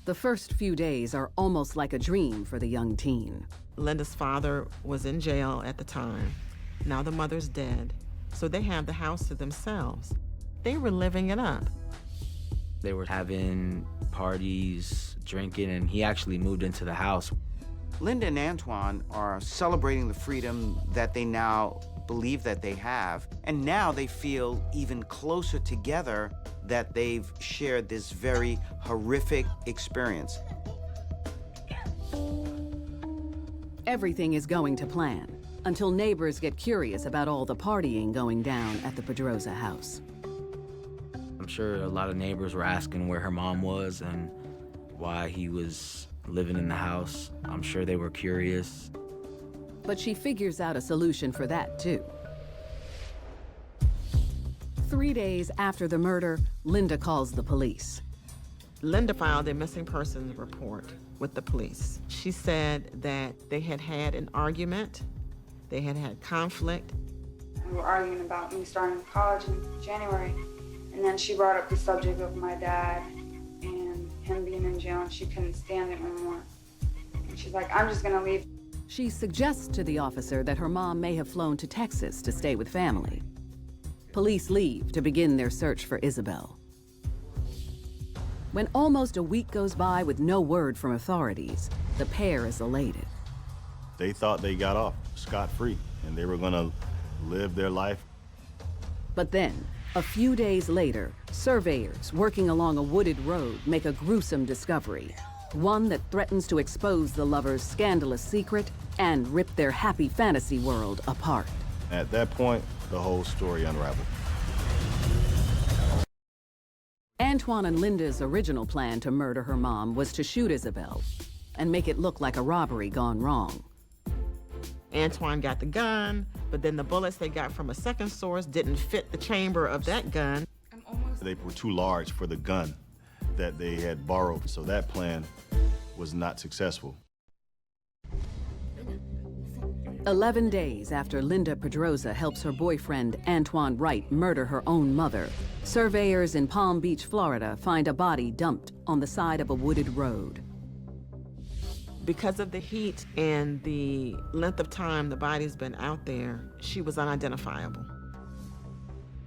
The first few days are almost like a dream for the young teen. Linda's father was in jail at the time. Now the mother's dead, so they have the house to themselves. They were living it up. They were having parties, drinking, and he actually moved into the house. Linda and Antoine are celebrating the freedom that they now believe that they have, and now they feel even closer together that they've shared this very horrific experience. Everything is going to plan. until neighbors get curious about all the partying going down at the Pedroza house. I'm sure a lot of neighbors were asking where her mom was and why he was living in the house. I'm sure they were curious. But she figures out a solution for that, too. 3 days after the murder, Linda calls the police. Linda filed a missing persons report with the police. She said that they had had an argument, they had had conflict. We were arguing about me starting college in January, and then she brought up the subject of my dad and him being in jail, and she couldn't stand it anymore. And she's like, I'm just gonna leave. She suggests to the officer that her mom may have flown to Texas to stay with family. Police leave to begin their search for Isabel. When almost a week goes by with no word from authorities, the pair is elated. They thought they got off scot-free, and they were gonna live their life. But then, a few days later, surveyors working along a wooded road make a gruesome discovery, one that threatens to expose the lovers' scandalous secret and rip their happy fantasy world apart. At that point, the whole story unraveled. Antoine and Linda's original plan to murder her mom was to shoot Isabel and make it look like a robbery gone wrong. Antoine got the gun, but then the bullets they got from a second source didn't fit the chamber of that gun. They were too large for the gun that they had borrowed, so that plan was not successful. 11 days after Linda Pedroza helps her boyfriend, Antoine Wright, murder her own mother, surveyors in Palm Beach, Florida, find a body dumped on the side of a wooded road. Because of the heat and the length of time the body's been out there, she was unidentifiable.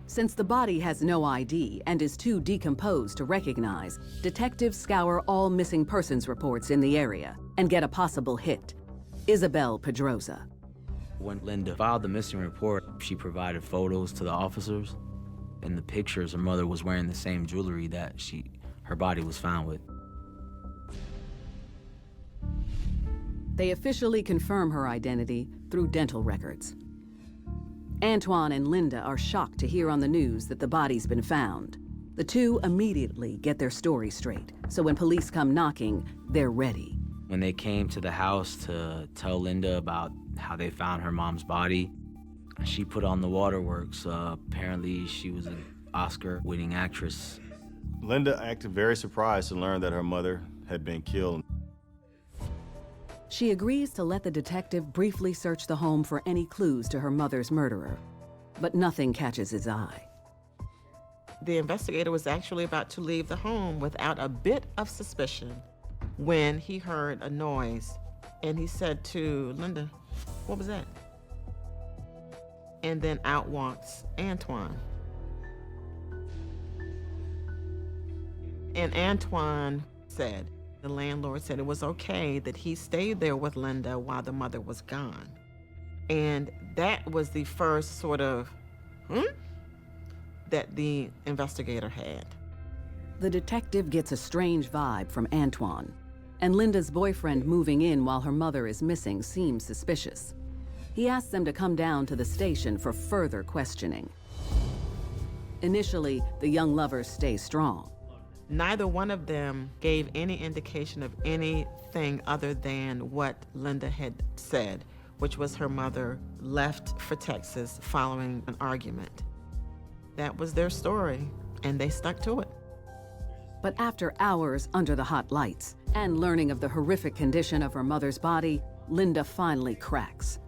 Since the body has no ID and is too decomposed to recognize, detectives scour all missing persons reports in the area and get a possible hit: Isabel Pedroza. When Linda filed the missing report, she provided photos to the officers. In the pictures, her mother was wearing the same jewelry that her body was found with. They officially confirm her identity through dental records. Antoine and Linda are shocked to hear on the news that the body's been found. The two immediately get their story straight, so when police come knocking, they're ready. When they came to the house to tell Linda about how they found her mom's body, she put on the waterworks. Apparently, she was an Oscar-winning actress. Linda acted very surprised to learn that her mother had been killed. She agrees to let the detective briefly search the home for any clues to her mother's murderer, but nothing catches his eye. The investigator was actually about to leave the home without a bit of suspicion when he heard a noise, and he said to Linda, "What was that?" And then out walks Antoine. And Antoine said, the landlord said it was okay that he stayed there with Linda while the mother was gone. And that was the first sort of, that the investigator had. The detective gets a strange vibe from Antoine, and Linda's boyfriend moving in while her mother is missing seems suspicious. He asks them to come down to the station for further questioning. Initially, the young lovers stay strong. Neither one of them gave any indication of anything other than what Linda had said, which was her mother left for Texas following an argument. That was their story, and they stuck to it. But after hours under the hot lights and learning of the horrific condition of her mother's body, Linda finally cracks.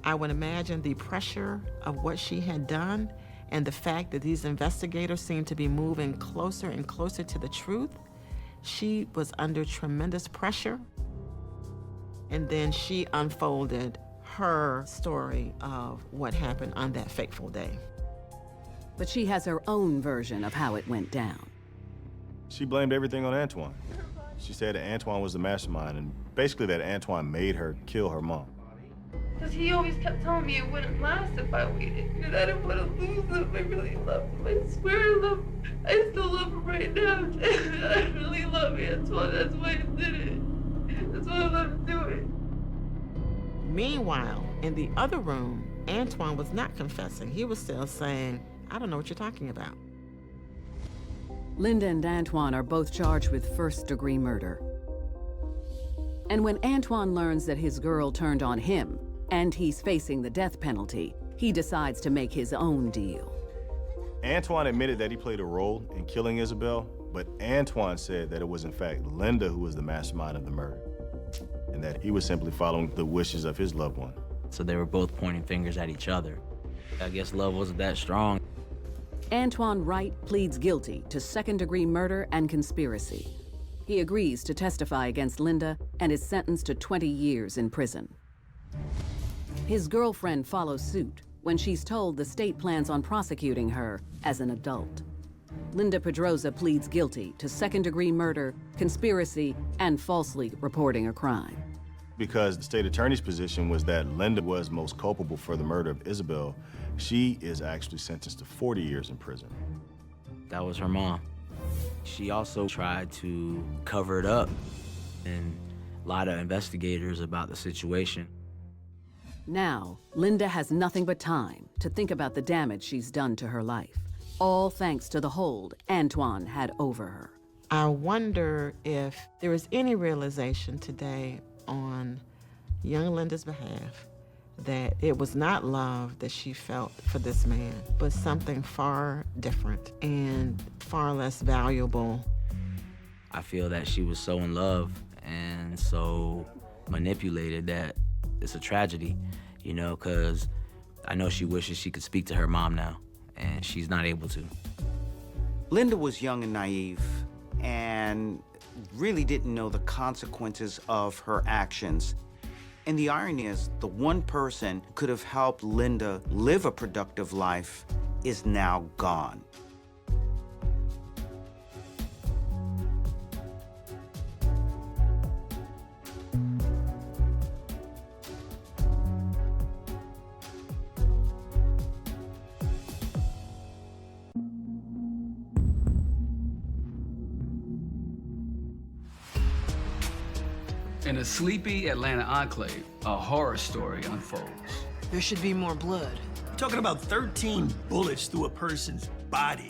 I would imagine the pressure of what she had done and the fact that these investigators seemed to be moving closer and closer to the truth. She was under tremendous pressure. And then she unfolded her story of what happened on that fateful day. But she has her own version of how it went down. She blamed everything on Antoine. She said that Antoine was the mastermind, and basically that Antoine made her kill her mom. Because he always kept telling me it wouldn't last if I waited. And I didn't want to lose him. I really loved him. I swear I love him. I still love him right now. I really love Antoine. That's why I did it. That's why I let him do it. Meanwhile, In the other room, Antoine was not confessing. He was still saying, I don't know what you're talking about. Linda and Antoine are both charged with first-degree murder. And when Antoine learns that his girl turned on him, and he's facing the death penalty, he decides to make his own deal. Antoine admitted that he played a role in killing Isabel, but Antoine said that it was in fact Linda who was the mastermind of the murder, and that he was simply following the wishes of his loved one. So they were both pointing fingers at each other. I guess love wasn't that strong. Antoine Wright pleads guilty to second-degree murder and conspiracy. He agrees to testify against Linda and is sentenced to 20 years in prison. His girlfriend follows suit when she's told the state plans on prosecuting her as an adult. Linda Pedroza pleads guilty to second-degree murder, conspiracy, and falsely reporting a crime. Because the state attorney's position was that Linda was most culpable for the murder of Isabel, she is actually sentenced to 40 years in prison. That was her mom. She also tried to cover it up and lie to investigators about the situation. Now, Linda has nothing but time to think about the damage she's done to her life, all thanks to the hold Antoine had over her. I wonder if there is any realization today on young Linda's behalf that it was not love that she felt for this man, but something far different and far less valuable. I feel that she was so in love and so manipulated that it's a tragedy, you know, because I know she wishes she could speak to her mom now, and she's not able to. Linda was young and naive and really didn't know the consequences of her actions. And the irony is, the one person who could have helped Linda live a productive life is now gone. In a sleepy Atlanta enclave, a horror story unfolds. There should be more blood. We're talking about 13 bullets through a person's body.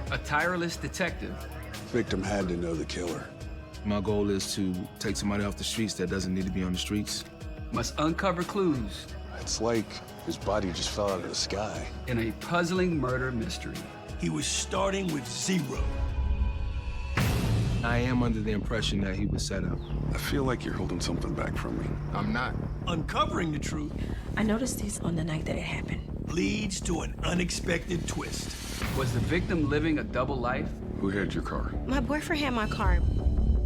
A tireless detective. Victim had to know the killer. My goal is to take somebody off the streets that doesn't need to be on the streets. Must uncover clues. It's like his body just fell out of the sky. In a puzzling murder mystery. He was starting with zero. I am under the impression that he was set up. I feel like you're holding something back from me. I'm not. Uncovering the truth. I noticed this on the night that it happened. Leads to an unexpected twist. Was the victim living a double life? Who had your car? My boyfriend had my car.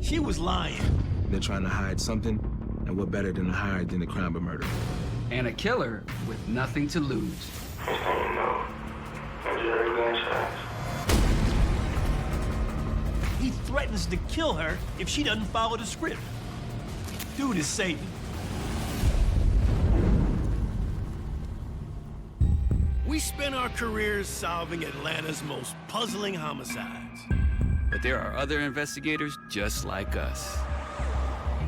She was lying. They're trying to hide something, and what better than to hide than the crime of murder? And a killer with nothing to lose. He threatens to kill her if she doesn't follow the script. Dude is Satan. We spent our careers solving Atlanta's most puzzling homicides. But there are other investigators just like us.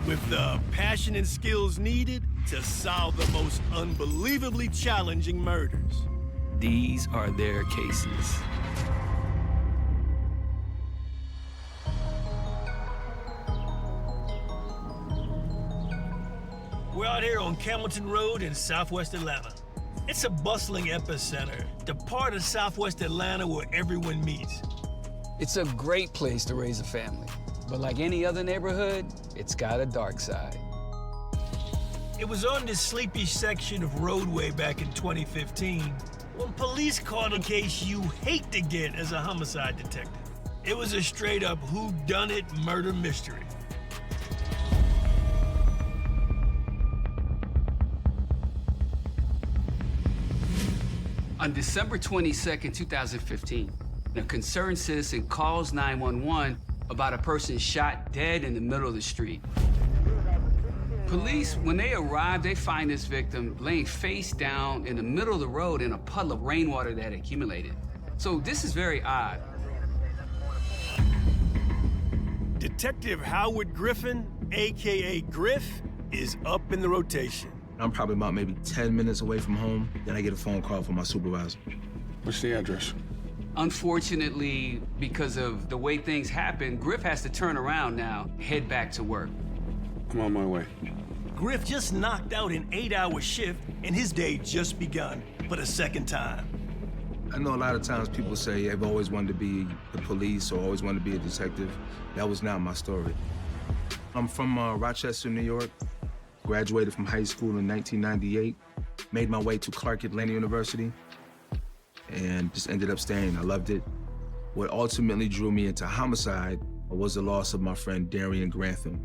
With the passion and skills needed to solve the most unbelievably challenging murders. These are their cases. We're out here on Campbellton Road in Southwest Atlanta. It's a bustling epicenter, the part of Southwest Atlanta where everyone meets. It's a great place to raise a family, but like any other neighborhood, it's got a dark side. It was on this sleepy section of roadway back in 2015 when police caught a case you hate to get as a homicide detective. It was a straight-up whodunit murder mystery. On December 22nd, 2015, a concerned citizen calls 911 about a person shot dead in the middle of the street. Police, when they arrive, they find this victim laying face down in the middle of the road in a puddle of rainwater that had accumulated. So this is very odd. Detective Howard Griffin, AKA Griff, is up in the rotation. I'm probably about maybe 10 minutes away from home. Then I get a phone call from my supervisor. What's the address? Unfortunately, because of the way things happen, Griff has to turn around now, head back to work. I'm on my way. Griff just knocked out an 8-hour shift, and his day just begun for the second time. I know a lot of times people say I've always wanted to be the police or always wanted to be a detective. That was not my story. I'm from Rochester, New York. Graduated from high school in 1998. Made my way to Clark Atlanta University and just ended up staying. I loved it. What ultimately drew me into homicide was the loss of my friend Darian Grantham.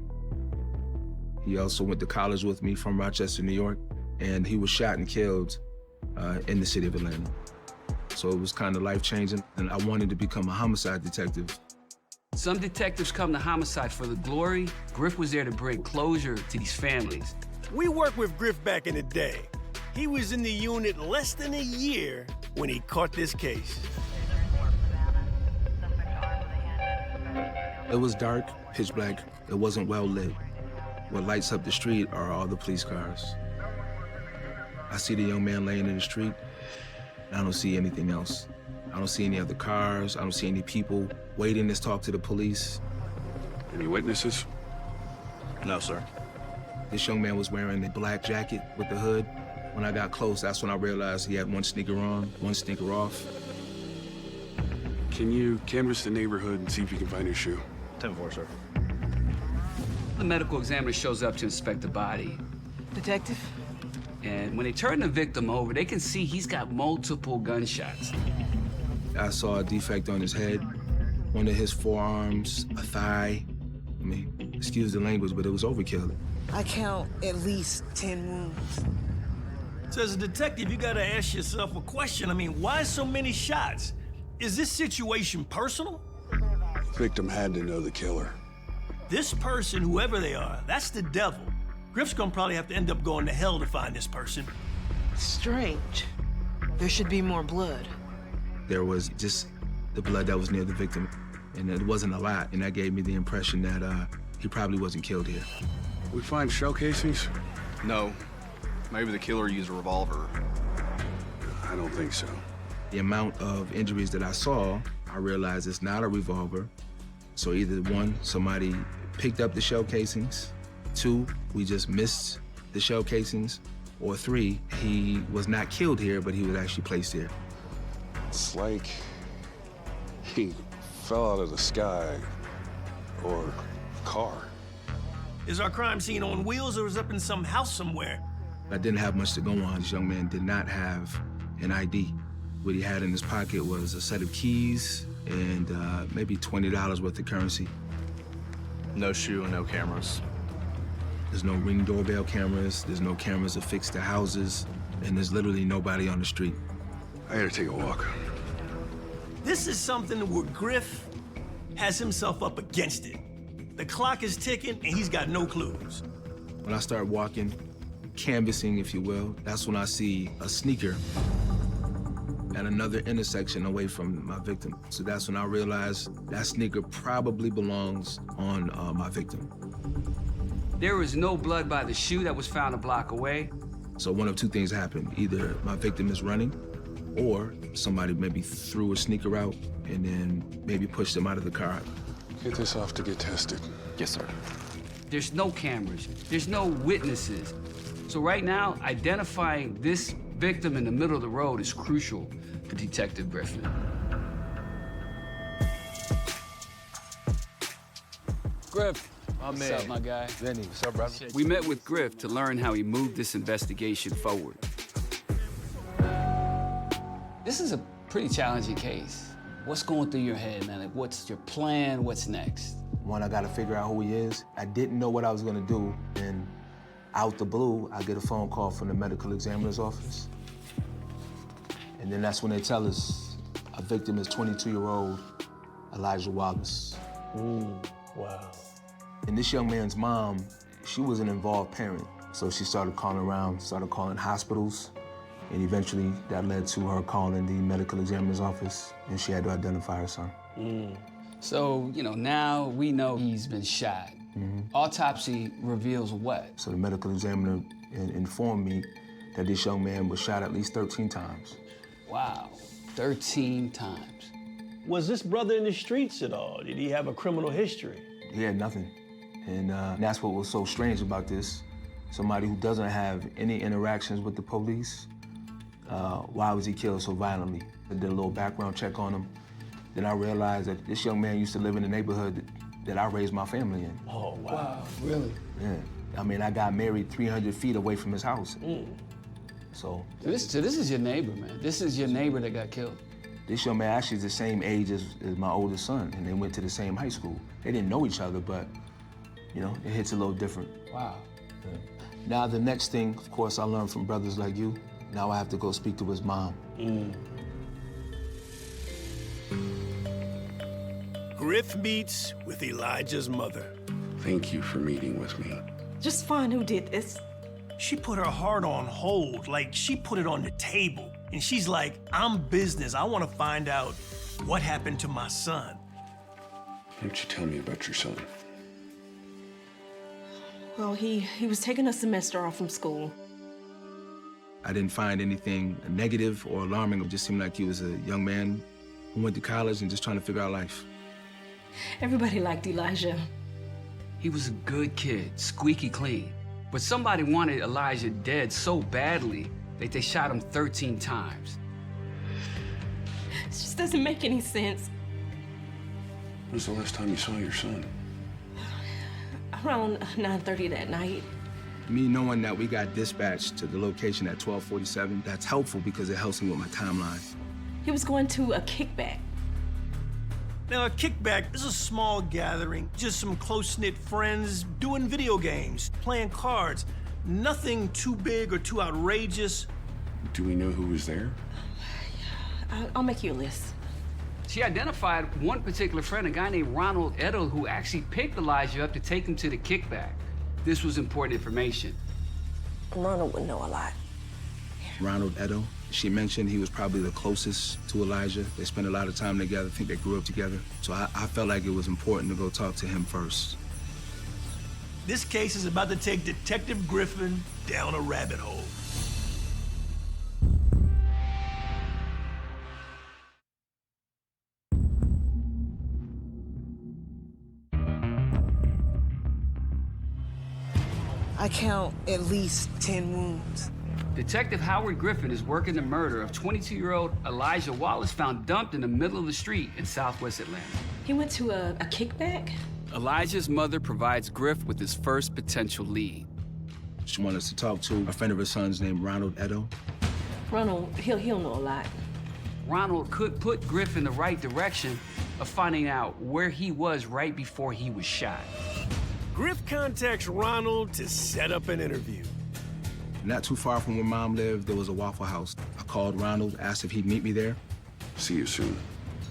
He also went to college with me from Rochester, New York, and he was shot and killed in the city of Atlanta. So it was kind of life-changing, and I wanted to become a homicide detective. Some detectives come to homicide for the glory. Griff was there to bring closure to these families. We worked with Griff back in the day. He was in the unit less than a year when he caught this case. It was dark, pitch black. It wasn't well lit. What lights up the street are all the police cars. I see the young man laying in the street, and I don't see anything else. I don't see any other cars. I don't see any people waiting to talk to the police. Any witnesses? No, sir. This young man was wearing a black jacket with the hood. When I got close, that's when I realized he had one sneaker on, one sneaker off. Can you canvass the neighborhood and see if you can find his shoe? 10-4, sir. The medical examiner shows up to inspect the body. Detective? And when they turn the victim over, they can see he's got multiple gunshots. I saw a defect on his head, one of his forearms, a thigh. I mean, excuse the language, but it was overkill. I count at least 10 wounds. So as a detective, you gotta ask yourself a question. I mean, why so many shots? Is this situation personal? Victim had to know the killer. This person, whoever they are, that's the devil. Griff's gonna probably have to end up going to hell to find this person. Strange. There should be more blood. There was just the blood that was near the victim, and it wasn't a lot, and that gave me the impression that he probably wasn't killed here. We find shell casings? No. Maybe the killer used a revolver. I don't think so. The amount of injuries that I saw, I realized it's not a revolver. So either one, somebody picked up the shell casings, 2, we just missed the shell casings, or 3, he was not killed here, but he was actually placed here. It's like he fell out of the sky or car. Is our crime scene on wheels or is it up in some house somewhere? I didn't have much to go on. This young man did not have an ID. What he had in his pocket was a set of keys and maybe $20 worth of currency. No shoe and no cameras. There's no Ring doorbell cameras, there's no cameras affixed to houses, and there's literally nobody on the street. I gotta take a walk. This is something where Griff has himself up against it. The clock is ticking and he's got no clues. When I start walking, canvassing, if you will, that's when I see a sneaker at another intersection away from my victim. So that's when I realize that sneaker probably belongs on my victim. There was no blood by the shoe that was found a block away. So one of 2 things happened. Either my victim is running, or somebody maybe threw a sneaker out and then maybe pushed him out of the car. Get this off to get tested. Yes, sir. There's no cameras. There's no witnesses. So right now, identifying this victim in the middle of the road is crucial for Detective Griffin. Griff, what's up, my guy? Vinny, what's up, brother? We met with Griff to learn how he moved this investigation forward. This is a pretty challenging case. What's going through your head, man? Like, what's your plan? What's next? One, I gotta figure out who he is. I didn't know what I was gonna do, and out the blue, I get a phone call from the medical examiner's office. And then that's when they tell us our victim is 22-year-old Elijah Wallace. Ooh, wow. And this young man's mom, she was an involved parent. So she started calling around, started calling hospitals, and eventually that led to her calling the medical examiner's office, and she had to identify her son. So, now we know he's been shot. Autopsy reveals what? So the medical examiner and informed me that this young man was shot at least 13 times. Wow, 13 times. Was this brother in the streets at all? Did he have a criminal history? He had nothing. And that's what was so strange about this. Somebody who doesn't have any interactions with the police, why was he killed so violently? I did a little background check on him. Then I realized that this young man used to live in the neighborhood that I raised my family in. Oh, wow, really? Yeah. I mean, I got married 300 feet away from his house. So this is your neighbor, man. This is your neighbor that got killed. This young man actually is the same age as my oldest son, and they went to the same high school. They didn't know each other, but, you know, it hits a little different. Wow. Yeah. Now, the next thing, of course, I learned from brothers like you. Now I have to go speak to his mom. Griff meets with Elijah's mother. Thank you for meeting with me. Just find who did this. She put her heart on hold, like she put it on the table. And she's like, I'm business. I want to find out what happened to my son. Why don't you tell me about your son? Well, he was taking a semester off from school. I didn't find anything negative or alarming. It just seemed like he was a young man who went to college and just trying to figure out life. Everybody liked Elijah. He was a good kid, squeaky clean. But somebody wanted Elijah dead so badly that they shot him 13 times. It just doesn't make any sense. When was the last time you saw your son? Around 9:30 that night. Me knowing that we got dispatched to the location at 12:47, that's helpful because it helps me with my timeline. He was going to a kickback. Now, a kickback is a small gathering, just some close-knit friends doing video games, playing cards. Nothing too big or too outrageous. Do we know who was there? I'll make you a list. She identified one particular friend, a guy named Ronald Edo, who actually picked Elijah up to take him to the kickback. This was important information. Ronald would know a lot. Ronald Edo, she mentioned he was probably the closest to Elijah. They spent a lot of time together. I think they grew up together. So I felt like it was important to go talk to him first. This case is about to take Detective Griffin down a rabbit hole. I count at least 10 wounds. Detective Howard Griffin is working the murder of 22-year-old Elijah Wallace, found dumped in the middle of the street in Southwest Atlanta. He went to a kickback? Elijah's mother provides Griff with his first potential lead. She wanted us to talk to a friend of her son's named Ronald Edo. Ronald, he'll know a lot. Ronald could put Griff in the right direction of finding out where he was right before he was shot. Griff contacts Ronald to set up an interview. Not too far from where Mom lived, there was a Waffle House. I called Ronald, asked if he'd meet me there. See you soon.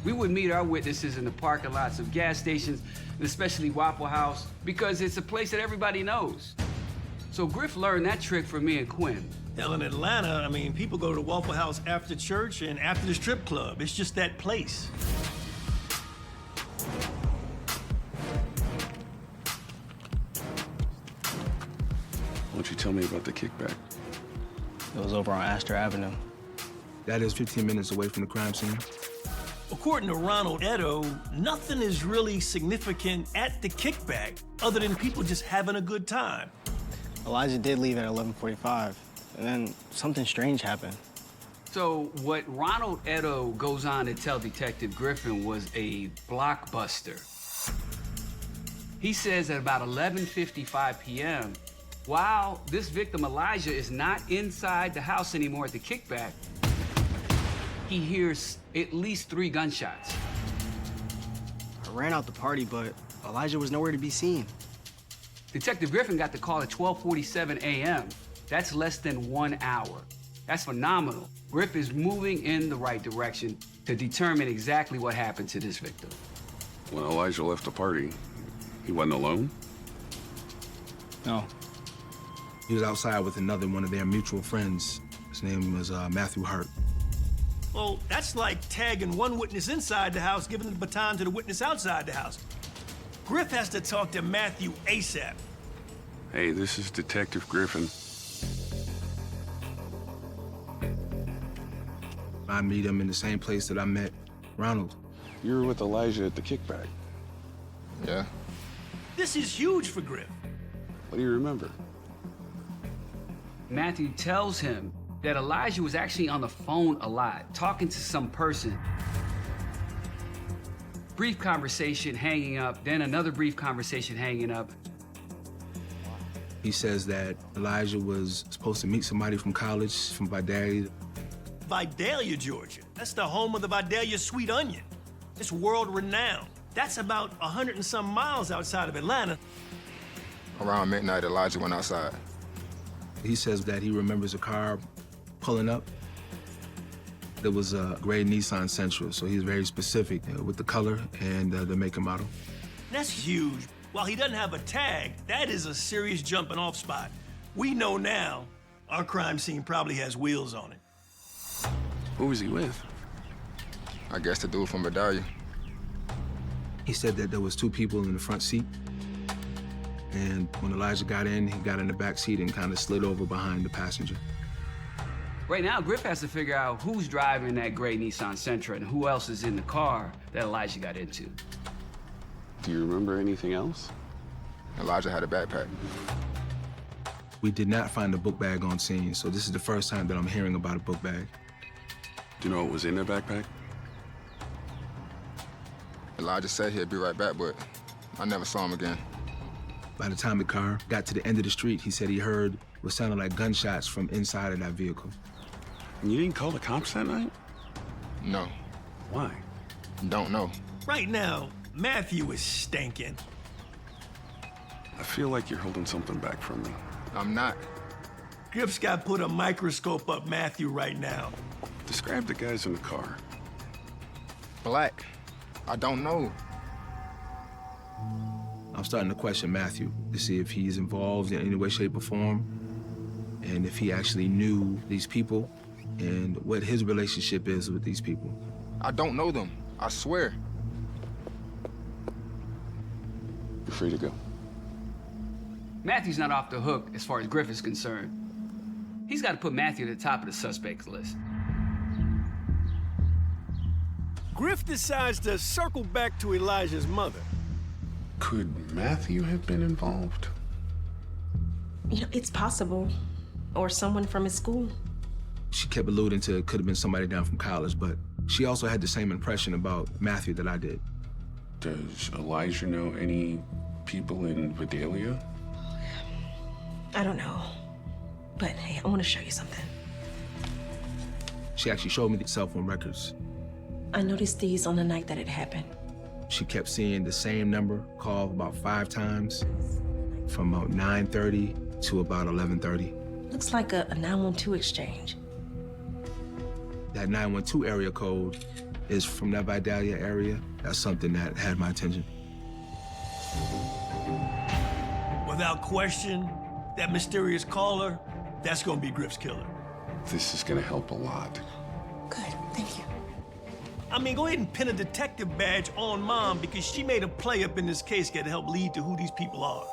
We would meet our witnesses in the parking lots of gas stations, and especially Waffle House, because it's a place that everybody knows. So Griff learned that trick from me and Quinn. Hell, in Atlanta, I mean, people go to Waffle House after church and after the strip club. It's just that place. Why don't you tell me about the kickback? It was over on Astor Avenue. That is 15 minutes away from the crime scene. According to Ronald Edo, nothing is really significant at the kickback other than people just having a good time. Elijah did leave at 11:45, and then something strange happened. So what Ronald Edo goes on to tell Detective Griffin was a blockbuster. He says at about 11:55 p.m., while this victim, Elijah, is not inside the house anymore at the kickback, he hears at least 3 gunshots. I ran out the party, but Elijah was nowhere to be seen. Detective Griffin got the call at 12:47 a.m. That's less than 1 hour. That's phenomenal. Griff is moving in the right direction to determine exactly what happened to this victim. When Elijah left the party, he wasn't alone? No. He was outside with another one of their mutual friends. His name was Matthew Hurt. Well, that's like tagging one witness inside the house, giving the baton to the witness outside the house. Griff has to talk to Matthew ASAP. Hey, this is Detective Griffin. I meet him in the same place that I met Ronald. You were with Elijah at the kickback. Yeah. This is huge for Griff. What do you remember? Matthew tells him that Elijah was actually on the phone a lot, talking to some person. Brief conversation, hanging up, then another brief conversation, hanging up. He says that Elijah was supposed to meet somebody from college, from Vidalia. Vidalia, Georgia. That's the home of the Vidalia Sweet Onion. It's world-renowned. That's about 100 and some miles outside of Atlanta. Around midnight, Elijah went outside. He says that he remembers a car pulling up. There was a gray Nissan Sentra, so he's very specific with the color and the make and model. That's huge. While he doesn't have a tag, that is a serious jumping off spot. We know now our crime scene probably has wheels on it. Who was he with? I guess the dude from Vidalia. He said that there was 2 people in the front seat. And when Elijah got in, he got in the back seat and kind of slid over behind the passenger. Right now, Griff has to figure out who's driving that gray Nissan Sentra and who else is in the car that Elijah got into. Do you remember anything else? Elijah had a backpack. We did not find a book bag on scene, so this is the first time that I'm hearing about a book bag. Do you know what was in that backpack? Elijah said he'd be right back, but I never saw him again. By the time the car got to the end of the street, he said he heard what sounded like gunshots from inside of that vehicle. And you didn't call the cops that night? No. Why? Don't know. Right now, Matthew is stinking. I feel like you're holding something back from me. I'm not. Griff's got put a microscope up Matthew right now. Describe the guys in the car. Black. I don't know. I'm starting to question Matthew to see if he's involved in any way, shape, or form, and if he actually knew these people and what his relationship is with these people. I don't know them. I swear. You're free to go. Matthew's not off the hook as far as Griff is concerned. He's got to put Matthew at the top of the suspects list. Griff decides to circle back to Elijah's mother. Could Matthew have been involved? You know, it's possible. Or someone from his school. She kept alluding to it could have been somebody down from college, but she also had the same impression about Matthew that I did. Does Elijah know any people in Vidalia? I don't know. But hey, I want to show you something. She actually showed me the cell phone records. I noticed these on the night that it happened. She kept seeing the same number called about 5 times from about 9:30 to about 11:30. Looks like a 912 exchange. That 912 area code is from that Vidalia area. That's something that had my attention. Without question, that mysterious caller, that's gonna be Griff's killer. This is gonna help a lot. Good, thank you. I mean, go ahead and pin a detective badge on Mom because she made a play up in this case that help lead to who these people are.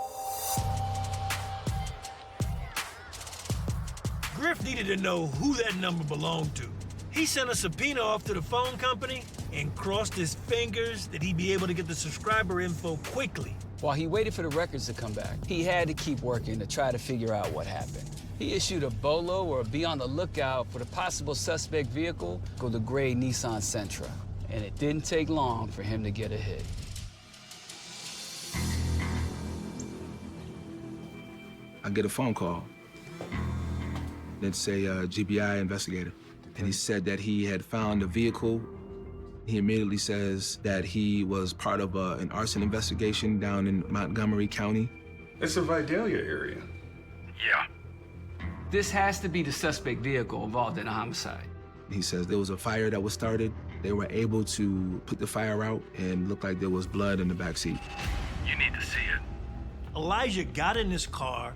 Griff needed to know who that number belonged to. He sent a subpoena off to the phone company and crossed his fingers that he'd be able to get the subscriber info quickly. While he waited for the records to come back, he had to keep working to try to figure out what happened. He issued a BOLO, or be on the lookout for the possible suspect vehicle, called the gray Nissan Sentra. And it didn't take long for him to get a hit. I get a phone call. It'd say GBI investigator. And he said that he had found a vehicle. He immediately says that he was part of an arson investigation down in Montgomery County. It's the Vidalia area. Yeah. This has to be the suspect vehicle involved in a homicide. He says there was a fire that was started. They were able to put the fire out and looked like there was blood in the backseat. You need to see it. Elijah got in his car.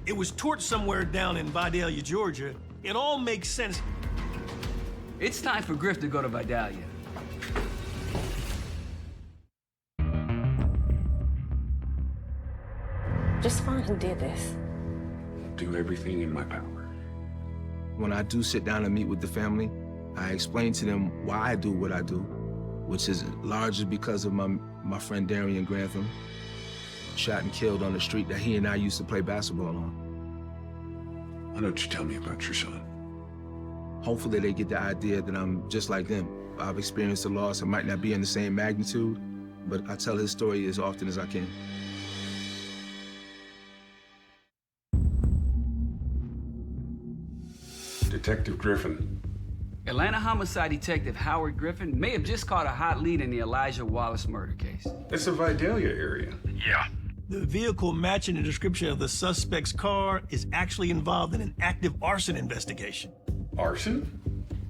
It was torched somewhere down in Vidalia, Georgia. It all makes sense. It's time for Griff to go to Vidalia. Just find who did this. Do everything in my power. When I do sit down and meet with the family, I explained to them why I do what I do, which is largely because of my friend Darian Grantham, shot and killed on the street that he and I used to play basketball on. Why don't you tell me about your son? Hopefully they get the idea that I'm just like them. I've experienced a loss. It might not be in the same magnitude, but I tell his story as often as I can. Detective Griffin. Atlanta homicide detective Howard Griffin may have just caught a hot lead in the Elijah Wallace murder case. It's the Vidalia area. Yeah. The vehicle matching the description of the suspect's car is actually involved in an active arson investigation. Arson?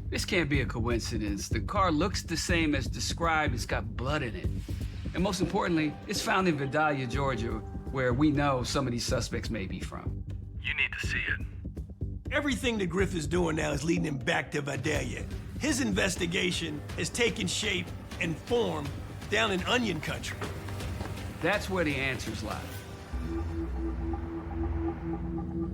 This can't be a coincidence. The car looks the same as described. It's got blood in it. And most importantly, it's found in Vidalia, Georgia, where we know some of these suspects may be from. You need to see it. Everything that Griff is doing now is leading him back to Vidalia. His investigation has taken shape and form down in Onion Country. That's where the answers lie.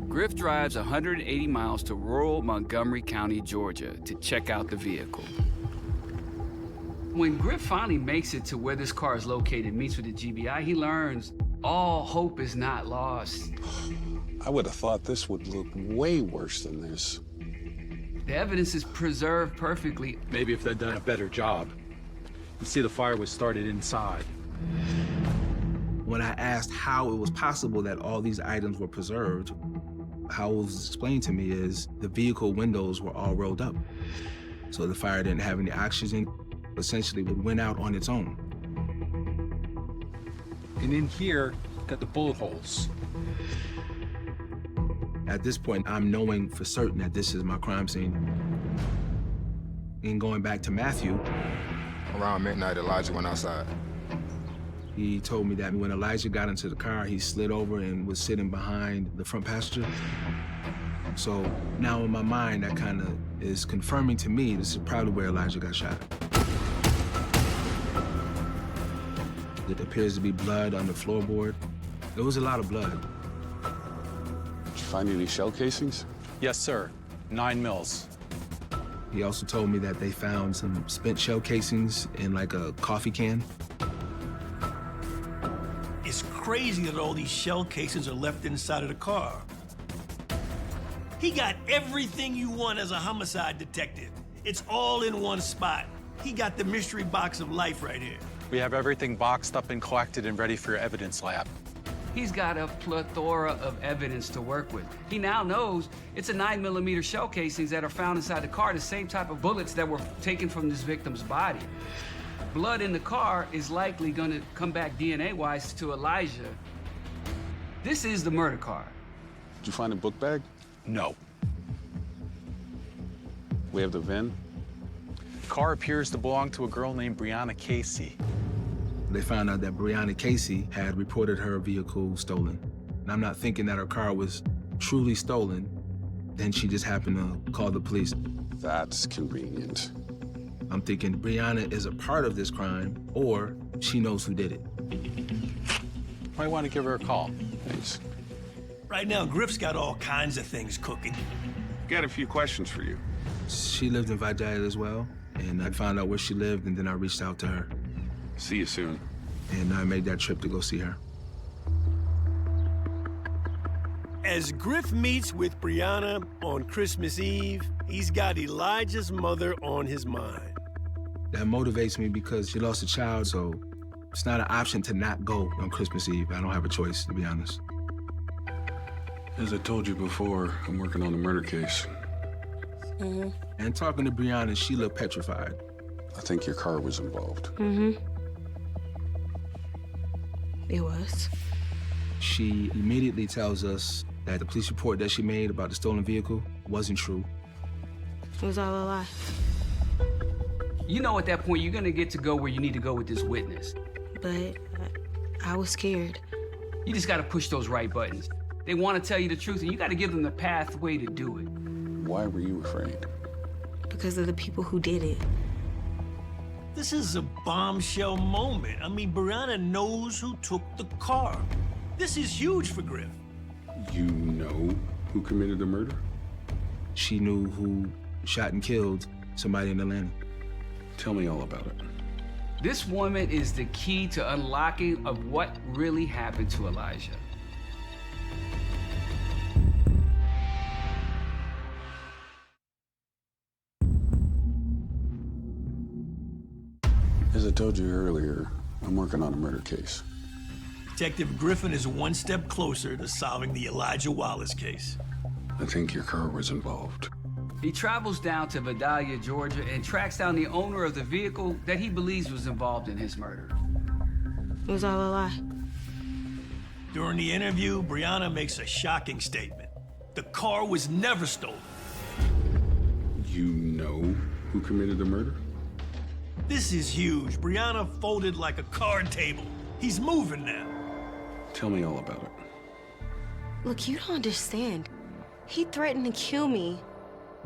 Griff drives 180 miles to rural Montgomery County, Georgia, to check out the vehicle. When Griff finally makes it to where this car is located, meets with the GBI, he learns all hope is not lost. I would have thought this would look way worse than this. The evidence is preserved perfectly. Maybe if they'd done a better job. You see the fire was started inside. When I asked how it was possible that all these items were preserved, how it was explained to me is the vehicle windows were all rolled up. So the fire didn't have any oxygen. Essentially, it went out on its own. And in here, got the bullet holes. At this point, I'm knowing for certain that this is my crime scene. And going back to Matthew. Around midnight, Elijah went outside. He told me that when Elijah got into the car, he slid over and was sitting behind the front passenger. So now in my mind, that kind of is confirming to me this is probably where Elijah got shot. It appears to be blood on the floorboard. There was a lot of blood. Did you find any shell casings? Yes, sir. 9 mils. He also told me that they found some spent shell casings in like a coffee can. It's crazy that all these shell casings are left inside of the car. He got everything you want as a homicide detective. It's all in one spot. He got the mystery box of life right here. We have everything boxed up and collected and ready for your evidence lab. He's got a plethora of evidence to work with. He now knows it's a 9mm shell casings that are found inside the car, the same type of bullets that were taken from this victim's body. Blood in the car is likely gonna come back DNA-wise to Elijah. This is the murder car. Did you find a book bag? No. We have the VIN? The car appears to belong to a girl named Brianna Casey. They found out that Brianna Casey had reported her vehicle stolen. And I'm not thinking that her car was truly stolen. Then she just happened to call the police. That's convenient. I'm thinking Brianna is a part of this crime, or she knows who did it. Might want to give her a call. Thanks. Right now, Griff's got all kinds of things cooking. Got a few questions for you. She lived in Vidalia as well, and I found out where she lived, and then I reached out to her. See you soon. And I made that trip to go see her. As Griff meets with Brianna on Christmas Eve, he's got Elijah's mother on his mind. That motivates me because she lost a child, so it's not an option to not go on Christmas Eve. I don't have a choice, to be honest. As I told you before, I'm working on a murder case. And talking to Brianna, she looked petrified. I think your car was involved. It was. She immediately tells us that the police report that she made about the stolen vehicle wasn't true. It was all a lie. You know at that point, you're gonna get to go where you need to go with this witness. But I was scared. You just gotta push those right buttons. They wanna tell you the truth, and you gotta give them the pathway to do it. Why were you afraid? Because of the people who did it. This is a bombshell moment. I mean, Brianna knows who took the car. This is huge for Griff. You know who committed the murder? She knew who shot and killed somebody in Atlanta. Tell me all about it. This woman is the key to unlocking of what really happened to Elijah. As I told you earlier, I'm working on a murder case. Detective Griffin is one step closer to solving the Elijah Wallace case. I think your car was involved. He travels down to Vidalia, Georgia, and tracks down the owner of the vehicle that he believes was involved in his murder. It was all a lie. During the interview, Brianna makes a shocking statement. The car was never stolen. You know who committed the murder? This is huge. Brianna folded like a card table. He's moving now. Tell me all about it. Look, you don't understand. He threatened to kill me.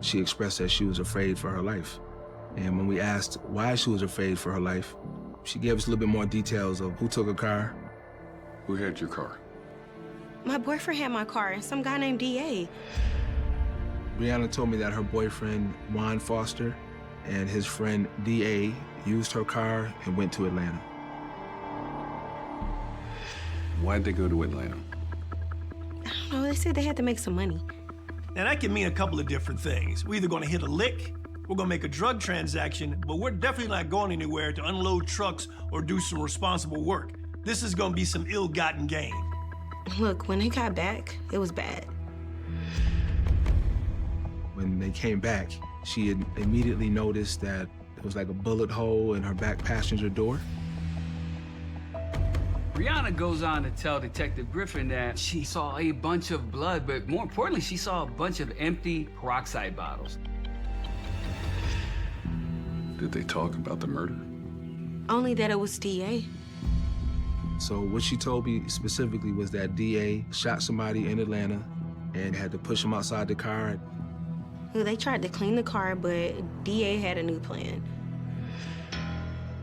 She expressed that she was afraid for her life. And when we asked why she was afraid for her life, she gave us a little bit more details of who took her car. Who had your car? My boyfriend had my car and some guy named D.A. Brianna told me that her boyfriend, Juan Foster, and his friend D.A. used her car and went to Atlanta. Why'd they go to Atlanta? I don't know, they said they had to make some money. Now, that can mean a couple of different things. We're either gonna hit a lick, we're gonna make a drug transaction, but we're definitely not going anywhere to unload trucks or do some responsible work. This is gonna be some ill-gotten gain. Look, when they got back, it was bad. When they came back, she had immediately noticed that there was like a bullet hole in her back passenger door. Brianna goes on to tell Detective Griffin that she saw a bunch of blood, but more importantly, she saw a bunch of empty peroxide bottles. Did they talk about the murder? Only that it was D.A. So what she told me specifically was that D.A. shot somebody in Atlanta and had to push him outside the car. Well, they tried to clean the car, but D.A. had a new plan.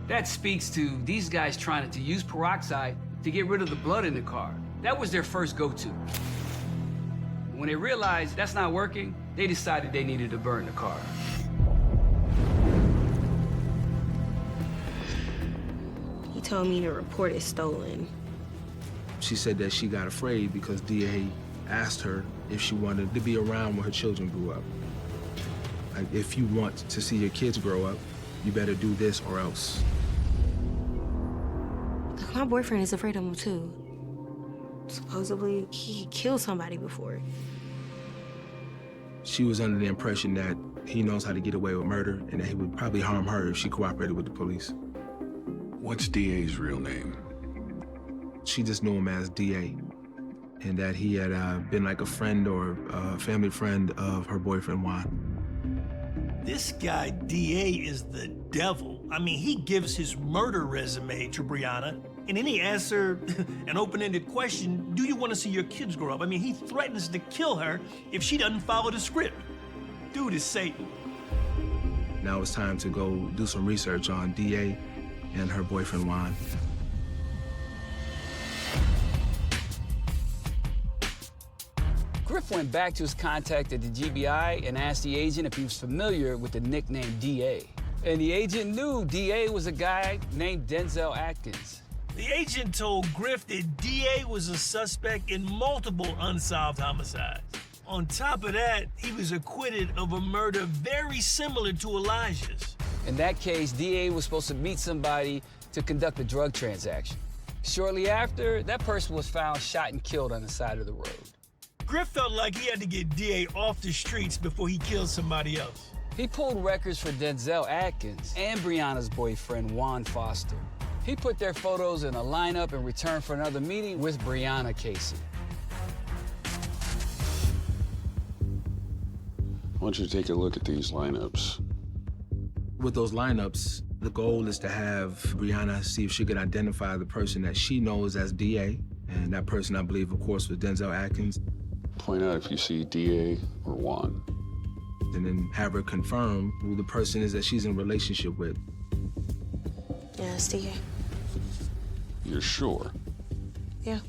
That speaks to these guys trying to use peroxide to get rid of the blood in the car. That was their first go-to. When they realized that's not working, they decided they needed to burn the car. He told me to report it stolen. She said that she got afraid because D.A. asked her if she wanted to be around when her children grew up. Like, if you want to see your kids grow up, you better do this or else. Look, my boyfriend is afraid of him too. Supposedly, he killed somebody before. She was under the impression that he knows how to get away with murder and that he would probably harm her if she cooperated with the police. What's D.A.'s real name? She just knew him as D.A. and that he had been like a friend or a family friend of her boyfriend, Juan. This guy, D.A., is the devil. I mean, he gives his murder resume to Brianna, and then he asks her an open-ended question, do you want to see your kids grow up? I mean, he threatens to kill her if she doesn't follow the script. Dude is Satan. Now it's time to go do some research on D.A. and her boyfriend, Juan. Griff went back to his contact at the GBI and asked the agent if he was familiar with the nickname D.A. And the agent knew D.A. was a guy named Denzel Atkins. The agent told Griff that D.A. was a suspect in multiple unsolved homicides. On top of that, he was acquitted of a murder very similar to Elijah's. In that case, D.A. was supposed to meet somebody to conduct a drug transaction. Shortly after, that person was found shot and killed on the side of the road. Griff felt like he had to get D.A. off the streets before he killed somebody else. He pulled records for Denzel Atkins and Brianna's boyfriend, Juan Foster. He put their photos in a lineup in return for another meeting with Brianna Casey. I want you to take a look at these lineups. With those lineups, the goal is to have Brianna see if she can identify the person that she knows as D.A. And that person, I believe, of course, was Denzel Atkins. Point out if you see D.A. or Juan. And then have her confirm who the person is that she's in a relationship with. Yeah, it's D.A. You're sure? Yeah.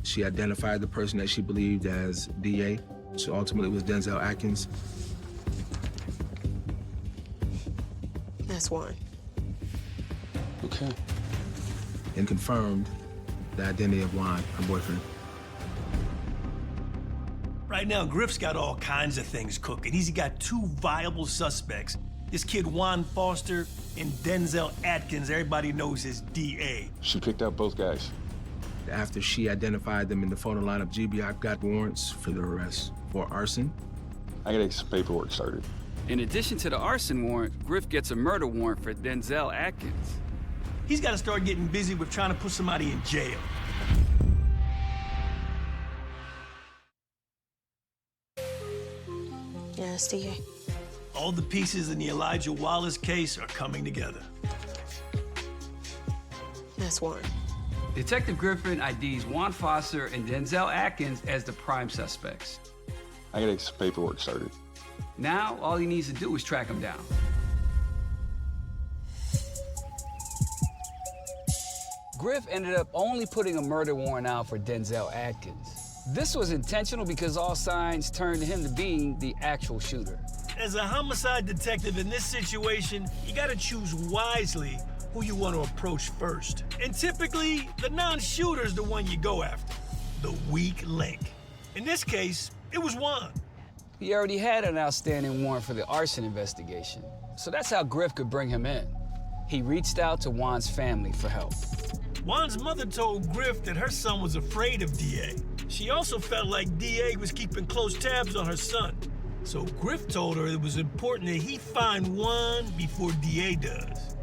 She identified the person that she believed as D.A. So ultimately it was Denzel Atkins. That's Juan. Okay. And confirmed the identity of Juan, her boyfriend. Right now, Griff's got all kinds of things cooking. He's got 2 viable suspects. This kid Juan Foster and Denzel Atkins, everybody knows as DA. She picked out both guys. After she identified them in the photo lineup, GBI got warrants for their arrest for arson. I gotta get some paperwork started. In addition to the arson warrant, Griff gets a murder warrant for Denzel Atkins. He's got to start getting busy with trying to put somebody in jail. Yeah, it's DA. All the pieces in the Elijah Wallace case are coming together. That's Juan. Detective Griffin IDs Juan Foster and Denzel Atkins as the prime suspects. I gotta get some paperwork started. Now, all he needs to do is track them down. Griff ended up only putting a murder warrant out for Denzel Atkins. This was intentional because all signs turned to him to being the actual shooter. As a homicide detective in this situation, you gotta choose wisely who you want to approach first. And typically, the non-shooter's the one you go after, the weak link. In this case, it was Juan. He already had an outstanding warrant for the arson investigation, so that's how Griff could bring him in. He reached out to Juan's family for help. Juan's mother told Griff that her son was afraid of DA. She also felt like DA was keeping close tabs on her son. So Griff told her it was important that he find Juan before DA does.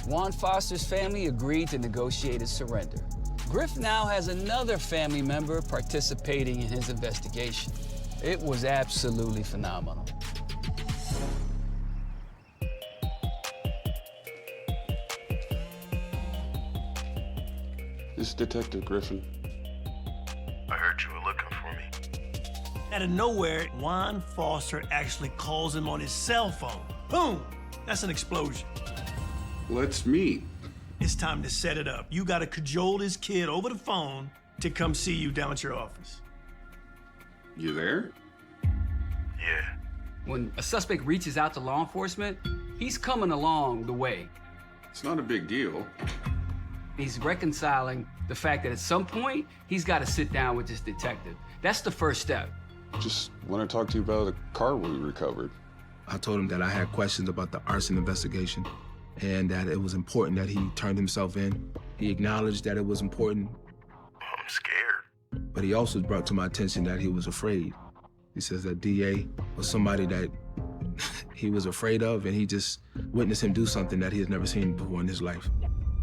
Juan Foster's family agreed to negotiate a surrender. Griff now has another family member participating in his investigation. It was absolutely phenomenal. This is Detective Griffin. I heard you were looking for me. Out of nowhere, Juan Foster actually calls him on his cell phone. Boom! That's an explosion. Let's meet. It's time to set it up. You gotta cajole this kid over the phone to come see you down at your office. You there? Yeah. When a suspect reaches out to law enforcement, he's coming along the way. It's not a big deal. He's reconciling the fact that at some point, he's got to sit down with this detective. That's the first step. Just want to talk to you about a car we recovered. I told him that I had questions about the arson investigation and that it was important that he turned himself in. He acknowledged that it was important. I'm scared. But he also brought to my attention that he was afraid. He says that DA was somebody that he was afraid of, and he just witnessed him do something that he has never seen before in his life.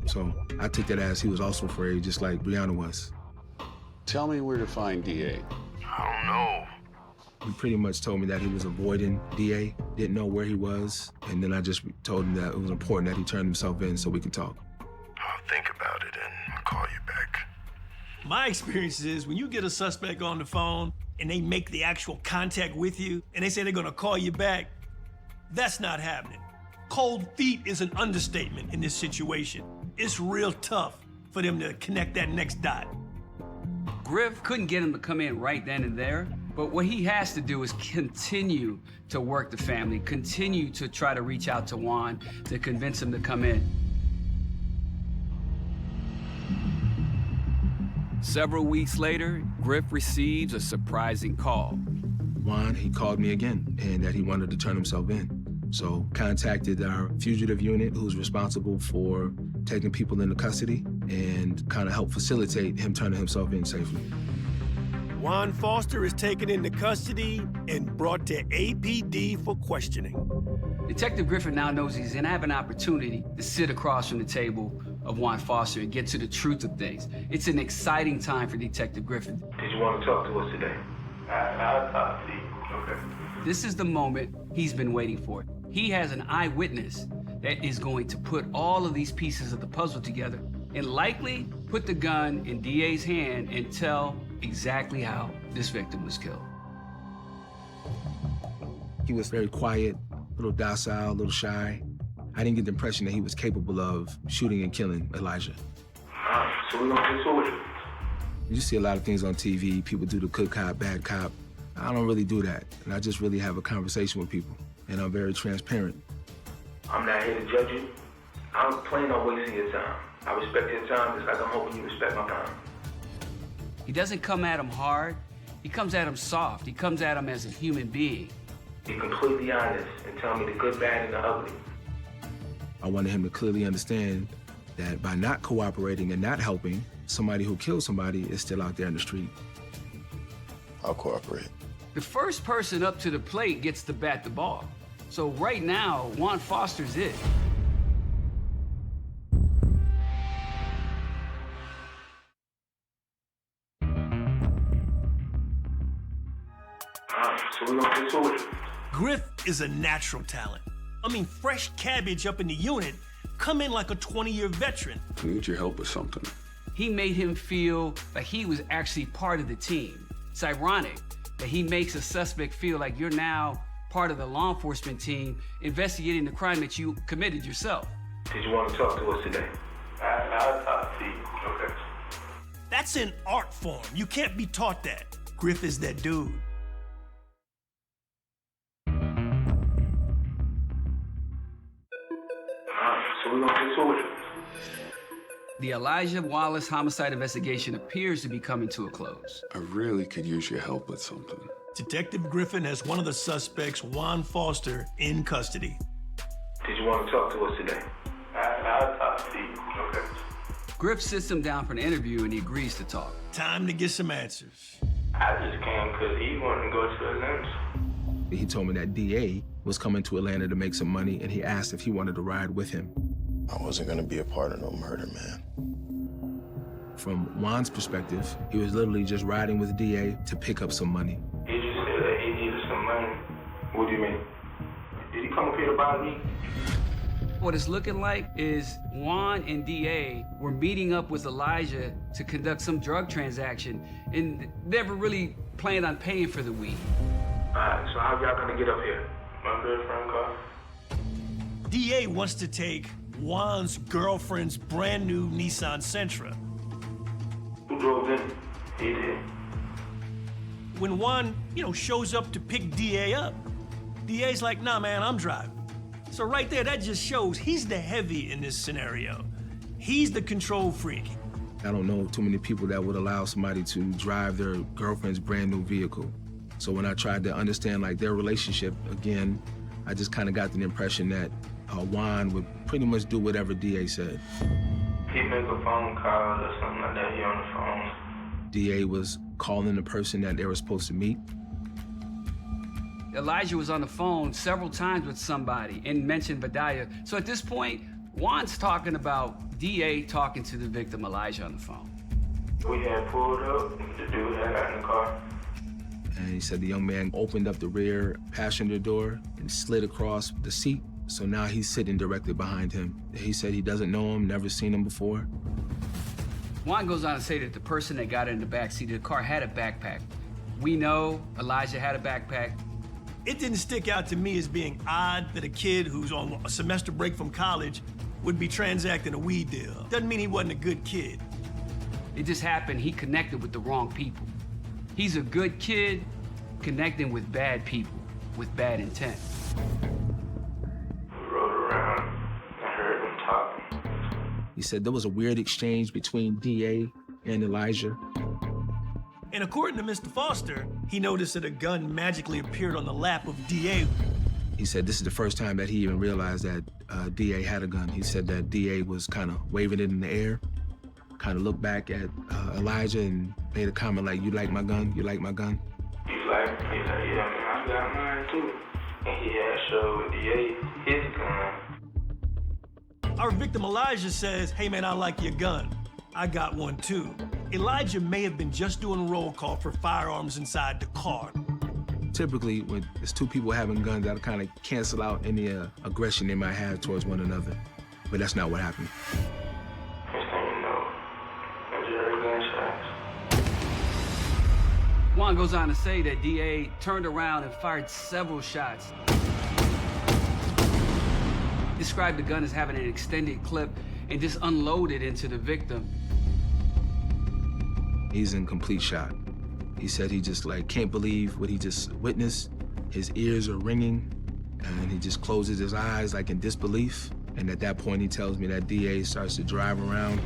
So I took that as he was also afraid, just like Brianna was. Tell me where to find DA. I don't know. He pretty much told me that he was avoiding DA, didn't know where he was, and then I just told him that it was important that he turned himself in so we could talk. I'll think about it and I'll call you back. My experience is when you get a suspect on the phone and they make the actual contact with you and they say they're gonna call you back, that's not happening. Cold feet is an understatement in this situation. It's real tough for them to connect that next dot. Griff couldn't get him to come in right then and there, but what he has to do is continue to work the family, continue to try to reach out to Juan to convince him to come in. Several weeks later, Griff receives a surprising call. Juan, he called me again, and that he wanted to turn himself in. So contacted our fugitive unit, who's responsible for taking people into custody and kind of help facilitate him turning himself in safely. Juan Foster is taken into custody and brought to APD for questioning. Detective Griffin now knows he's gonna have an opportunity to sit across from the table of Juan Foster and get to the truth of things. It's an exciting time for Detective Griffin. Did you want to talk to us today? I'll talk to you. Okay. This is the moment he's been waiting for. He has an eyewitness that is going to put all of these pieces of the puzzle together and likely put the gun in DA's hand and tell exactly how this victim was killed. He was very quiet, a little docile, a little shy. I didn't get the impression that he was capable of shooting and killing Elijah. So we're gonna do it. You see a lot of things on TV, people do the good cop, bad cop. I don't really do that, and I just really have a conversation with people, and I'm very transparent. I'm not here to judge you. I don't plan on wasting your time. I respect your time just like I'm hoping you respect my time. He doesn't come at him hard. He comes at him soft. He comes at him as a human being. Be completely honest and tell me the good, bad, and the ugly. I wanted him to clearly understand that by not cooperating and not helping, somebody who killed somebody is still out there in the street. I'll cooperate. The first person up to the plate gets to bat the ball. So right now, Juan Foster's it. So we're gonna get to it. Griff is a natural talent. I mean, fresh cabbage up in the unit, come in like a 20-year veteran. I need your help with something. He made him feel like he was actually part of the team. It's ironic that he makes a suspect feel like you're now part of the law enforcement team investigating the crime that you committed yourself. Did you want to talk to us today? I'll talk to you. Okay. That's an art form. You can't be taught that. Griff is that dude. So we're gonna get to it. The Elijah Wallace homicide investigation appears to be coming to a close. I really could use your help with something. Detective Griffin has one of the suspects, Juan Foster, in custody. Did you want to talk to us today? I'll talk to you. Okay. Griff sits him down for an interview and he agrees to talk. Time to get some answers. I just came because he wanted to go to Atlanta. He told me that DA was coming to Atlanta to make some money, and he asked if he wanted to ride with him. I wasn't gonna be a part of no murder, man. From Juan's perspective, he was literally just riding with DA to pick up some money. He just said that he needed some money. What do you mean? Did he come up here to buy me? What it's looking like is Juan and DA were meeting up with Elijah to conduct some drug transaction and never really planned on paying for the weed. Alright, so how y'all gonna get up here? My girlfriend car? DA wants to take Juan's girlfriend's brand new Nissan Sentra. Who drove in? He did. When Juan, shows up to pick DA up, DA's like, nah, man, I'm driving. So right there, that just shows he's the heavy in this scenario. He's the control freak. I don't know too many people that would allow somebody to drive their girlfriend's brand new vehicle. So when I tried to understand their relationship again, I just kind of got the impression that Juan would pretty much do whatever DA said. He make a phone call or something like that, he on the phone. DA was calling the person that they were supposed to meet. Elijah was on the phone several times with somebody and mentioned Badaya. So at this point, Juan's talking about DA talking to the victim, Elijah, on the phone. We had pulled up, the dude had got in the car. And he said the young man opened up the rear passenger door and slid across the seat. So now he's sitting directly behind him. He said he doesn't know him, never seen him before. Juan goes on to say that the person that got in the back seat of the car had a backpack. We know Elijah had a backpack. It didn't stick out to me as being odd that a kid who's on a semester break from college would be transacting a weed deal. Doesn't mean he wasn't a good kid. It just happened he connected with the wrong people. He's a good kid connecting with bad people with bad intent. We rode around. I heard them talking. He said there was a weird exchange between DA and Elijah. And according to Mr. Foster, he noticed that a gun magically appeared on the lap of DA. He said this is the first time that he even realized that DA had a gun. He said that DA was kind of waving it in the air, kind of looked back at Elijah and made a comment like, "You like my gun? You like my gun?" He's like, yeah, man, I got mine too. And he had showed DA his gun. Our victim Elijah says, hey man, I like your gun. I got one too. Elijah may have been just doing roll call for firearms inside the car. Typically, when there's two people having guns, that'll kind of cancel out any aggression they might have towards one another. But that's not what happened. First thing you know, I just heard gunshots. Juan goes on to say that DA turned around and fired several shots. Described the gun as having an extended clip and just unloaded into the victim. He's in complete shock. He said he just can't believe what he just witnessed. His ears are ringing. And he just closes his eyes like in disbelief. And at that point, he tells me that DA starts to drive around.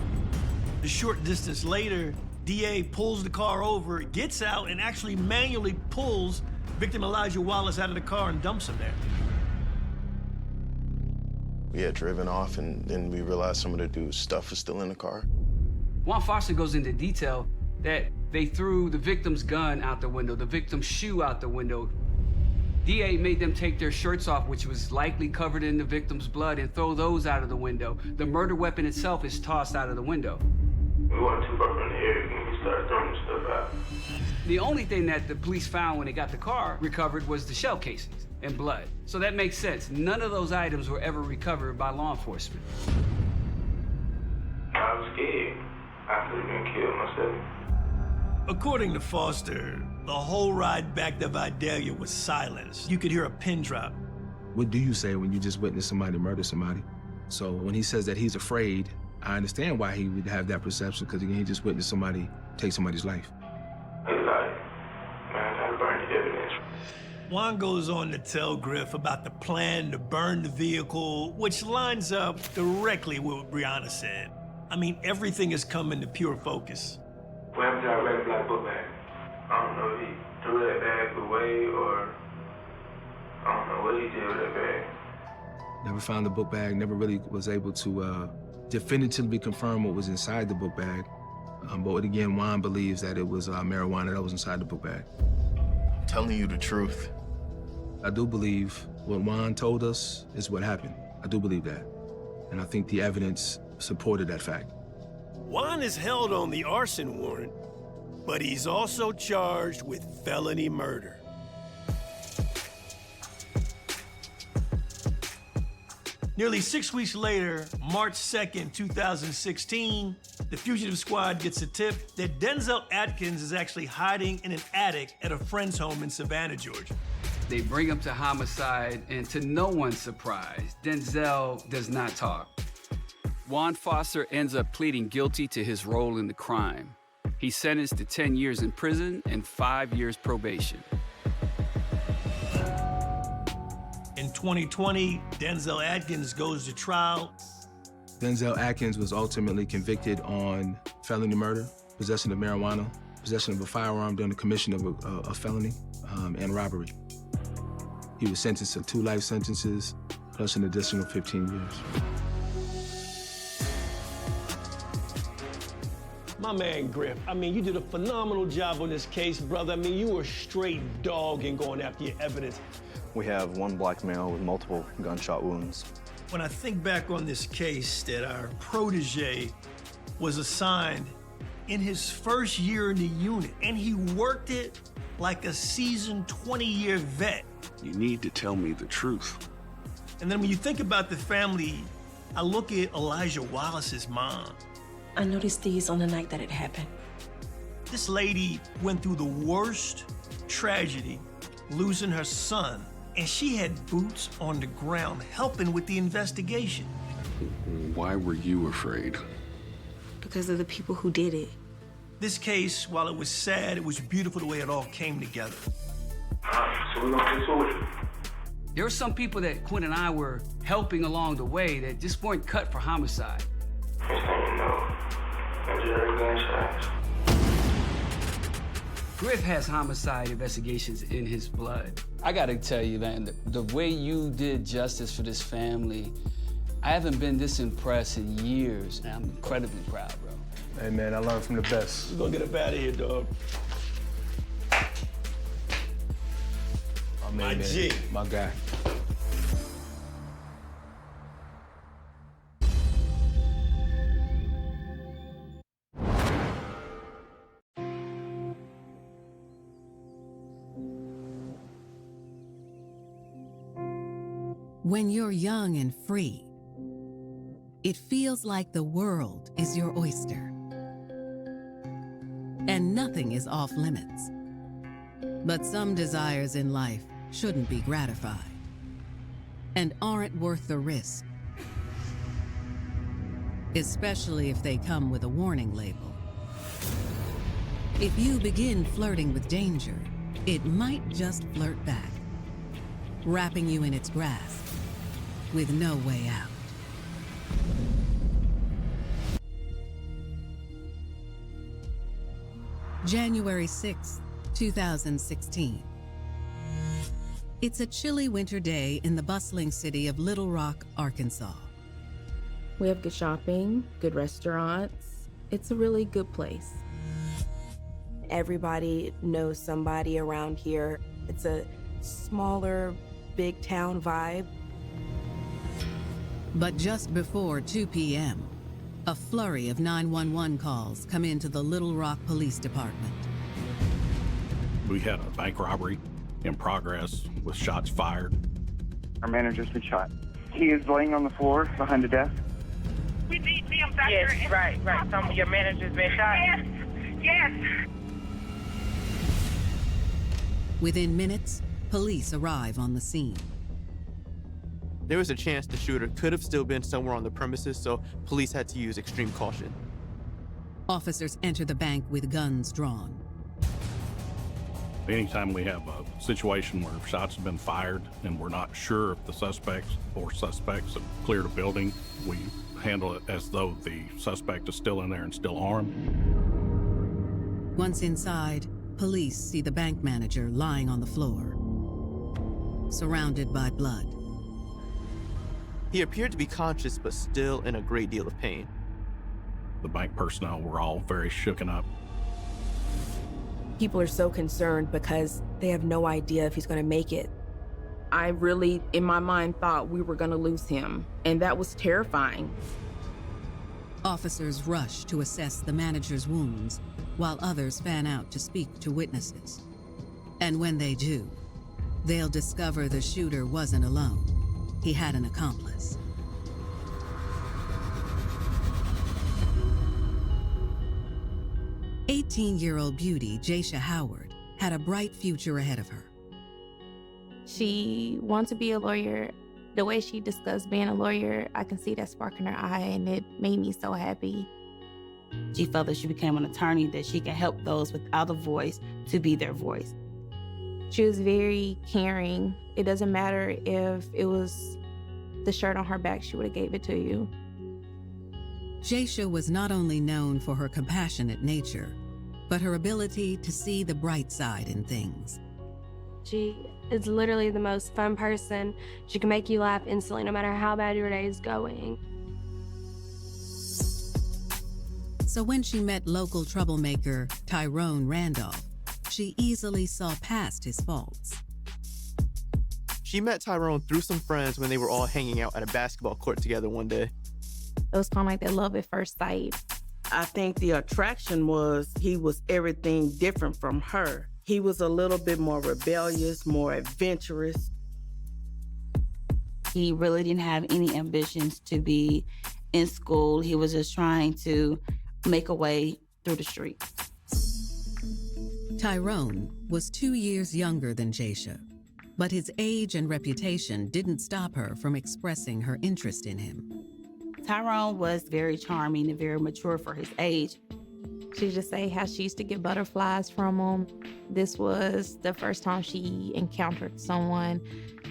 A short distance later, DA pulls the car over, gets out, and actually manually pulls victim Elijah Wallace out of the car and dumps him there. We had driven off, and then we realized some of the dude's stuff was still in the car. Juan Foster goes into detail that they threw the victim's gun out the window, the victim's shoe out the window. DA made them take their shirts off, which was likely covered in the victim's blood, and throw those out of the window. The murder weapon itself is tossed out of the window. We weren't too far from the area when we started throwing stuff out. The only thing that the police found when they got the car recovered was the shell casings and blood. So that makes sense. None of those items were ever recovered by law enforcement. I was scared. I could have been killed myself. According to Foster, the whole ride back to Vidalia was silence. You could hear a pin drop. What do you say when you just witness somebody murder somebody? So when he says that he's afraid, I understand why he would have that perception, because again, he just witnessed somebody take somebody's life. He's like, man, I burned the evidence. Juan goes on to tell Griff about the plan to burn the vehicle, which lines up directly with what Brianna said. I mean, everything has come into pure focus. What happened to our red black book bag? I don't know if he threw that bag away or I don't know what he did with that bag. Never found the book bag, never really was able to definitively confirm what was inside the book bag. But again, Juan believes that it was marijuana that was inside the book bag. I'm telling you the truth. I do believe what Juan told us is what happened. I do believe that. And I think the evidence supported that fact. Juan is held on the arson warrant, but he's also charged with felony murder. Nearly 6 weeks later, March 2nd, 2016, the fugitive squad gets a tip that Denzel Atkins is actually hiding in an attic at a friend's home in Savannah, Georgia. They bring him to homicide, and to no one's surprise, Denzel does not talk. Juan Foster ends up pleading guilty to his role in the crime. He's sentenced to 10 years in prison and 5 years probation. In 2020, Denzel Atkins goes to trial. Denzel Atkins was ultimately convicted on felony murder, possession of marijuana, possession of a firearm during the commission of a felony, and robbery. He was sentenced to 2 life sentences, plus an additional 15 years. My man Griff, I mean, you did a phenomenal job on this case, brother. I mean, you were a straight dog in going after your evidence. We have one black male with multiple gunshot wounds. When I think back on this case that our protege was assigned in his first year in the unit, and he worked it like a seasoned 20-year vet. You need to tell me the truth. And then when you think about the family, I look at Elijah Wallace's mom. I noticed these on the night that it happened. This lady went through the worst tragedy, losing her son, and she had boots on the ground helping with the investigation. Why were you afraid? Because of the people who did it. This case, while it was sad, it was beautiful the way it all came together. So we're gonna get to it. There were some people that Quinn and I were helping along the way that just weren't cut for homicide. Next thing you know, I just heard gunshots. Griff has homicide investigations in his blood. I gotta tell you, man, the way you did justice for this family, I haven't been this impressed in years, and I'm incredibly proud, bro. Hey, man, I learned from the best. We're gonna get up out of here, dog. My G. My guy. When you're young and free, it feels like the world is your oyster. And nothing is off limits. But some desires in life shouldn't be gratified and aren't worth the risk, especially if they come with a warning label. If you begin flirting with danger, it might just flirt back. wrapping you in its grasp, with no way out. January 6, 2016. It's a chilly winter day in the bustling city of Little Rock, Arkansas. We have good shopping, good restaurants. It's a really good place. Everybody knows somebody around here. It's a smaller, big town vibe. But just before 2 p.m., a flurry of 911 calls come into the Little Rock Police Department. We had a bank robbery in progress with shots fired. Our manager's been shot. He is laying on the floor behind the desk. We need them, doctor. Yes, right. Some of your manager's been shot. Yes. Within minutes, police arrive on the scene. There was a chance the shooter could have still been somewhere on the premises, so police had to use extreme caution. Officers enter the bank with guns drawn. Anytime we have a situation where shots have been fired and we're not sure if the suspects have cleared a building, we handle it as though the suspect is still in there and still armed. Once inside, police see the bank manager lying on the floor, surrounded by blood. He appeared to be conscious, but still in a great deal of pain. The bank personnel were all very shooken up. People are so concerned because they have no idea if he's going to make it. I really, in my mind, thought we were going to lose him, and that was terrifying. Officers rush to assess the manager's wounds, while others fan out to speak to witnesses. And when they do, they'll discover the shooter wasn't alone. He had an accomplice. "18-year-old beauty Jaisha Howard had a bright future ahead of her. She wants to be a lawyer. The way she discussed being a lawyer, I can see that spark in her eye, and it made me so happy. She felt that she became an attorney, that she can help those without a voice to be their voice. She was very caring. It doesn't matter if it was the shirt on her back, she would have gave it to you. Jaisha was not only known for her compassionate nature, but her ability to see the bright side in things. She is literally the most fun person. She can make you laugh instantly no matter how bad your day is going. So when she met local troublemaker Tyrone Randolph, she easily saw past his faults. She met Tyrone through some friends when they were all hanging out at a basketball court together one day. It was kind of like that love at first sight. I think the attraction was he was everything different from her. He was a little bit more rebellious, more adventurous. He really didn't have any ambitions to be in school. He was just trying to make a way through the streets. Tyrone was 2 years younger than Jaisha, but his age and reputation didn't stop her from expressing her interest in him. Tyrone was very charming and very mature for his age. She just say how she used to get butterflies from him. This was the first time she encountered someone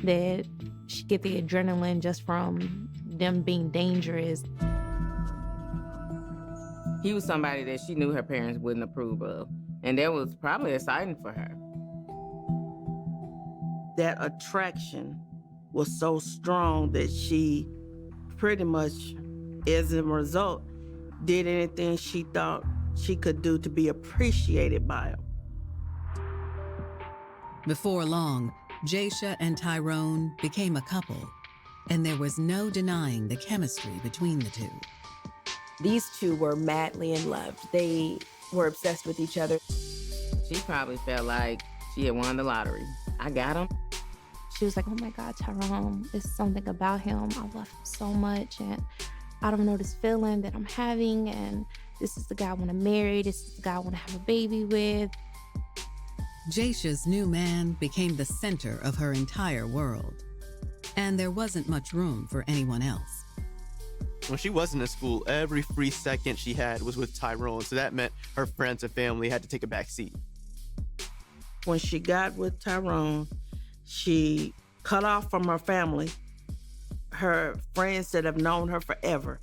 that she get the adrenaline just from them being dangerous. He was somebody that she knew her parents wouldn't approve of, and that was probably exciting for her. That attraction was so strong that she pretty much, as a result, did anything she thought she could do to be appreciated by him. Before long, Jaisha and Tyrone became a couple, and there was no denying the chemistry between the two. These two were madly in love. They were obsessed with each other. She probably felt like she had won the lottery. I got him. She was like, oh my God, Tyrone, there's something about him. I love him so much, and I don't know this feeling that I'm having, and this is the guy I want to marry. This is the guy I want to have a baby with. Jaisha's new man became the center of her entire world, and there wasn't much room for anyone else. When she wasn't in school, every free second she had was with Tyrone, so that meant her friends and family had to take a back seat. When she got with Tyrone, she cut off from her family, her friends that have known her forever.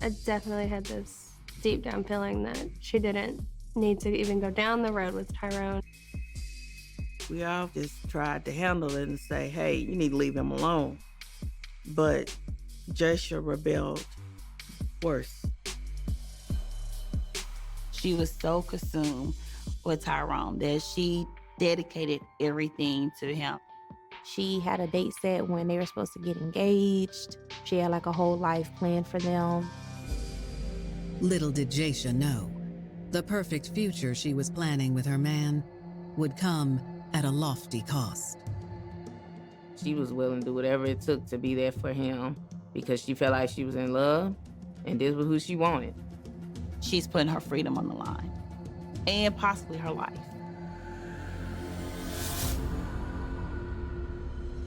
I definitely had this deep down feeling that she didn't need to even go down the road with Tyrone. We all just tried to handle it and say, hey, you need to leave him alone. But Jaisha rebelled worse. She was so consumed with Tyrone that she dedicated everything to him. She had a date set when they were supposed to get engaged. She had like a whole life planned for them. Little did Jaisha know, the perfect future she was planning with her man would come at a lofty cost. She was willing to do whatever it took to be there for him because she felt like she was in love and this was who she wanted. She's putting her freedom on the line and possibly her life.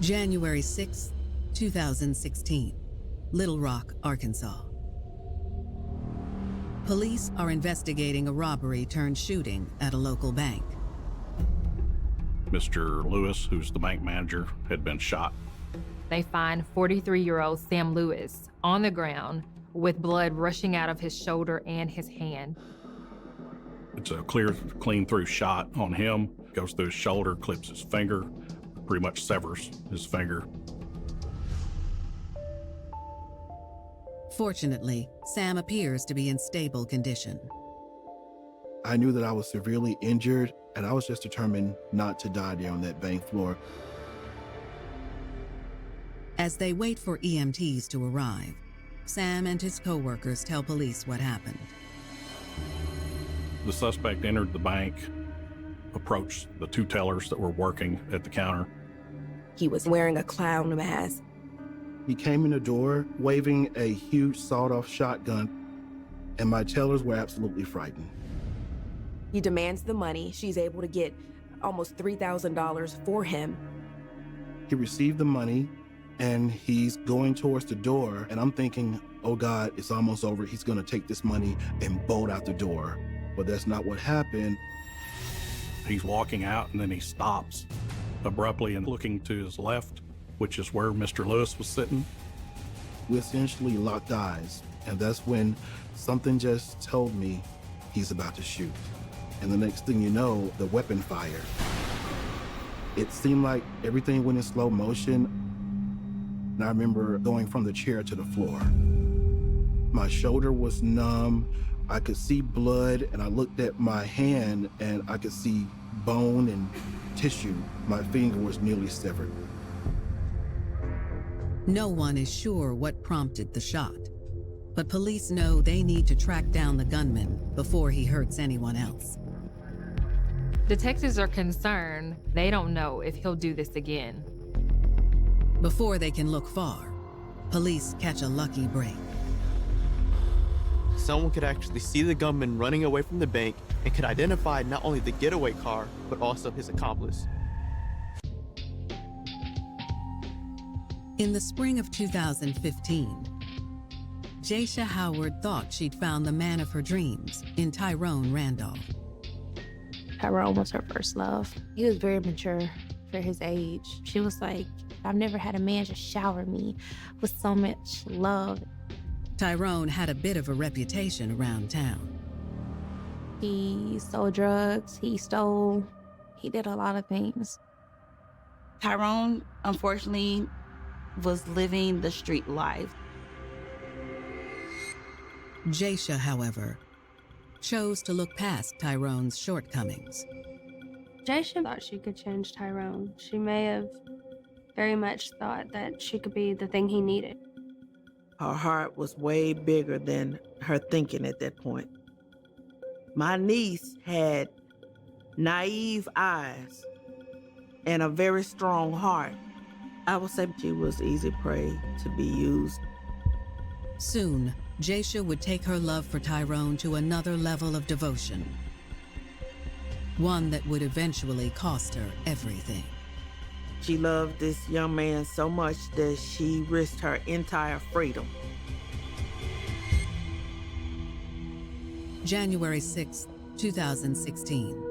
January 6, 2016, Little Rock, Arkansas. Police are investigating a robbery turned shooting at a local bank. Mr. Lewis, who's the bank manager, had been shot. They find 43-year-old Sam Lewis on the ground with blood rushing out of his shoulder and his hand. It's a clear, clean through shot on him. Goes through his shoulder, clips his finger, pretty much severs his finger. Fortunately, Sam appears to be in stable condition. I knew that I was severely injured, and I was just determined not to die there on that bank floor. As they wait for EMTs to arrive, Sam and his co-workers tell police what happened. The suspect entered the bank, approached the two tellers that were working at the counter. He was wearing a clown mask. He came in the door waving a huge sawed-off shotgun, and my tellers were absolutely frightened. He demands the money. She's able to get almost $3,000 for him. He received the money, and he's going towards the door, and I'm thinking, oh God, it's almost over. He's gonna take this money and bolt out the door. But that's not what happened. He's walking out, and then he stops abruptly and looking to his left, which is where Mr. Lewis was sitting. We essentially locked eyes, and that's when something just told me he's about to shoot. And the next thing you know, the weapon fired. It seemed like everything went in slow motion, and I remember going from the chair to the floor. My shoulder was numb, I could see blood, and I looked at my hand and I could see bone and tissue. My finger was nearly severed. No one is sure what prompted the shot, but police know they need to track down the gunman before he hurts anyone else. Detectives are concerned. They don't know if he'll do this again. Before they can look far, police catch a lucky break. Someone could actually see the gunman running away from the bank and could identify not only the getaway car, but also his accomplice. In the spring of 2015, Jaisha Howard thought she'd found the man of her dreams in Tyrone Randolph. Tyrone was her first love. He was very mature for his age. She was like, I've never had a man just shower me with so much love. Tyrone had a bit of a reputation around town. He stole drugs, he did a lot of things. Tyrone, unfortunately, was living the street life. Jaisha, however, chose to look past Tyrone's shortcomings. Jaisha thought she could change Tyrone. She may have very much thought that she could be the thing he needed. Her heart was way bigger than her thinking at that point. My niece had naive eyes and a very strong heart. I would say she was easy prey to be used. Soon, Jaisha would take her love for Tyrone to another level of devotion. One that would eventually cost her everything. She loved this young man so much that she risked her entire freedom. January 6, 2016.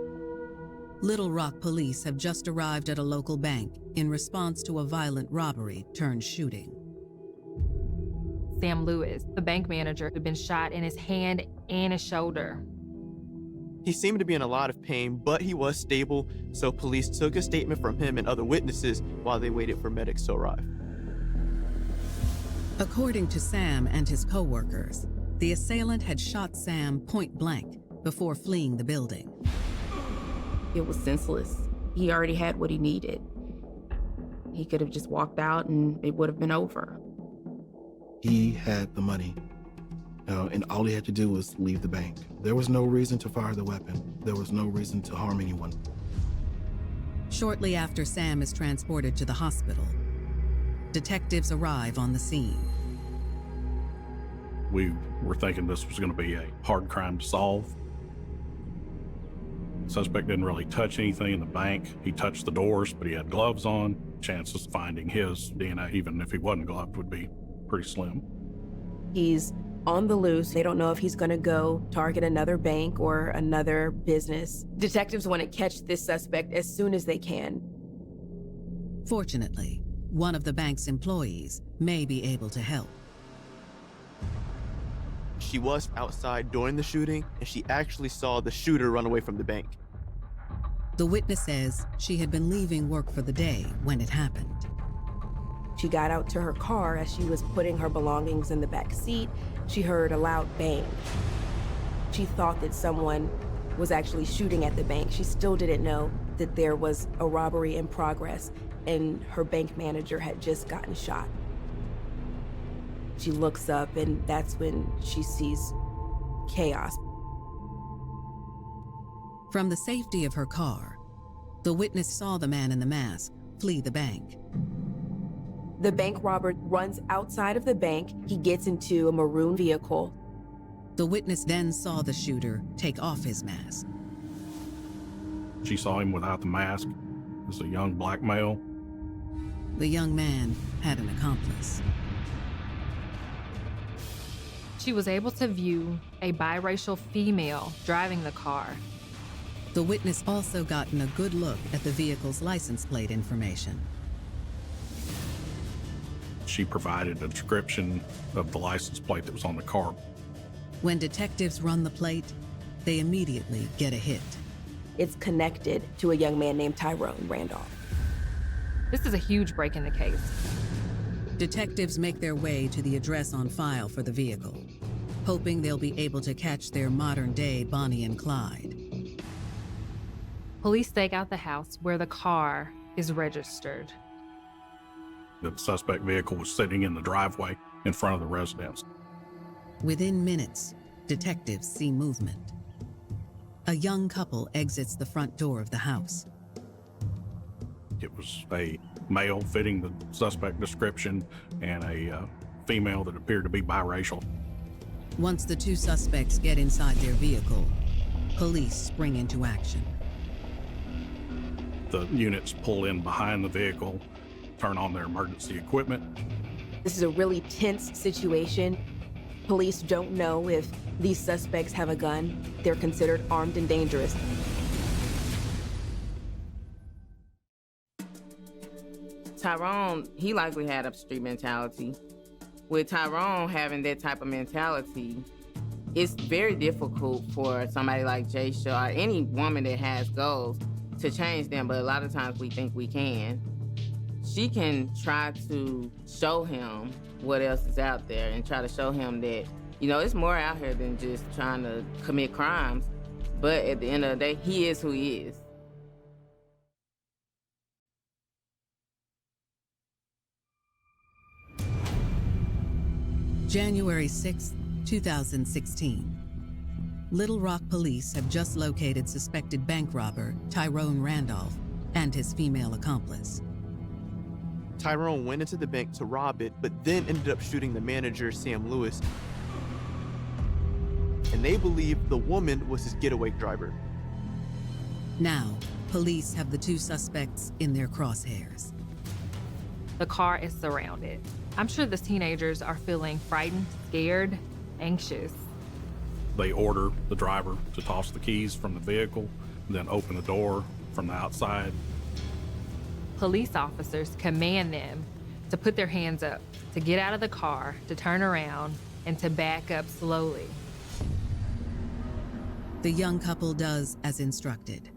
Little Rock police have just arrived at a local bank in response to a violent robbery turned shooting. Sam Lewis, the bank manager, had been shot in his hand and his shoulder. He seemed to be in a lot of pain, but he was stable, so police took a statement from him and other witnesses while they waited for medics to arrive. According to Sam and his co-workers, the assailant had shot Sam point blank before fleeing the building. It was senseless. He already had what he needed. He could have just walked out and it would have been over. He had the money, and all he had to do was leave the bank. There was no reason to fire the weapon. There was no reason to harm anyone. Shortly after Sam is transported to the hospital, detectives arrive on the scene. We were thinking this was going to be a hard crime to solve. The suspect didn't really touch anything in the bank. He touched the doors, but he had gloves on. Chances of finding his DNA, even if he wasn't gloved, would be pretty slim. He's on the loose. They don't know if he's going to go target another bank or another business. Detectives want to catch this suspect as soon as they can. Fortunately, one of the bank's employees may be able to help. She was outside during the shooting, and she actually saw the shooter run away from the bank. The witness says she had been leaving work for the day when it happened. She got out to her car. As she was putting her belongings in the back seat, she heard a loud bang. She thought that someone was actually shooting at the bank. She still didn't know that there was a robbery in progress and her bank manager had just gotten shot. She looks up and that's when she sees chaos. From the safety of her car, the witness saw the man in the mask flee the bank. The bank robber runs outside of the bank. He gets into a maroon vehicle. The witness then saw the shooter take off his mask. She saw him without the mask. It was a young black male. The young man had an accomplice. She was able to view a biracial female driving the car. The witness also gotten a good look at the vehicle's license plate information. She provided a description of the license plate that was on the car. When detectives run the plate, they immediately get a hit. It's connected to a young man named Tyrone Randolph. This is a huge break in the case. Detectives make their way to the address on file for the vehicle, hoping they'll be able to catch their modern-day Bonnie and Clyde. Police stake out the house where the car is registered. The suspect vehicle was sitting in the driveway in front of the residence. Within minutes, detectives see movement. A young couple exits the front door of the house. It was a male fitting the suspect description and a female that appeared to be biracial. Once the two suspects get inside their vehicle, police spring into action. The units pull in behind the vehicle, turn on their emergency equipment. This is a really tense situation. Police don't know if these suspects have a gun. They're considered armed and dangerous. Tyrone, he likely had a street mentality. With Tyrone having that type of mentality, it's very difficult for somebody like Jaysha or any woman that has goals to change them, but a lot of times we think we can. She can try to show him what else is out there and try to show him that, you know, it's more out here than just trying to commit crimes. But at the end of the day, he is who he is. January 6, 2016. Little Rock police have just located suspected bank robber Tyrone Randolph and his female accomplice. Tyrone went into the bank to rob it, but then ended up shooting the manager, Sam Lewis. And they believe the woman was his getaway driver. Now, police have the two suspects in their crosshairs. The car is surrounded. I'm sure the teenagers are feeling frightened, scared, anxious. They order the driver to toss the keys from the vehicle, then open the door from the outside. Police officers command them to put their hands up, to get out of the car, to turn around, and to back up slowly. The young couple does as instructed.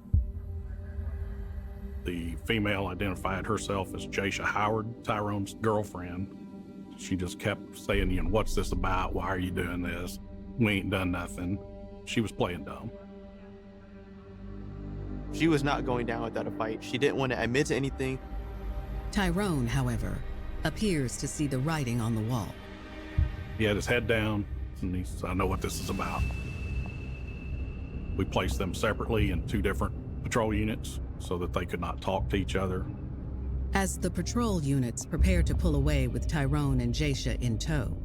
The female identified herself as Jaisha Howard, Tyrone's girlfriend. She just kept saying, you know, what's this about? Why are you doing this? We ain't done nothing. She was playing dumb. She was not going down without a fight. She didn't want to admit to anything. Tyrone, however, appears to see the writing on the wall. He had his head down, and he said, I know what this is about. We placed them separately in 2 different patrol units so that they could not talk to each other. As the patrol units prepare to pull away with Tyrone and Jaisha in tow,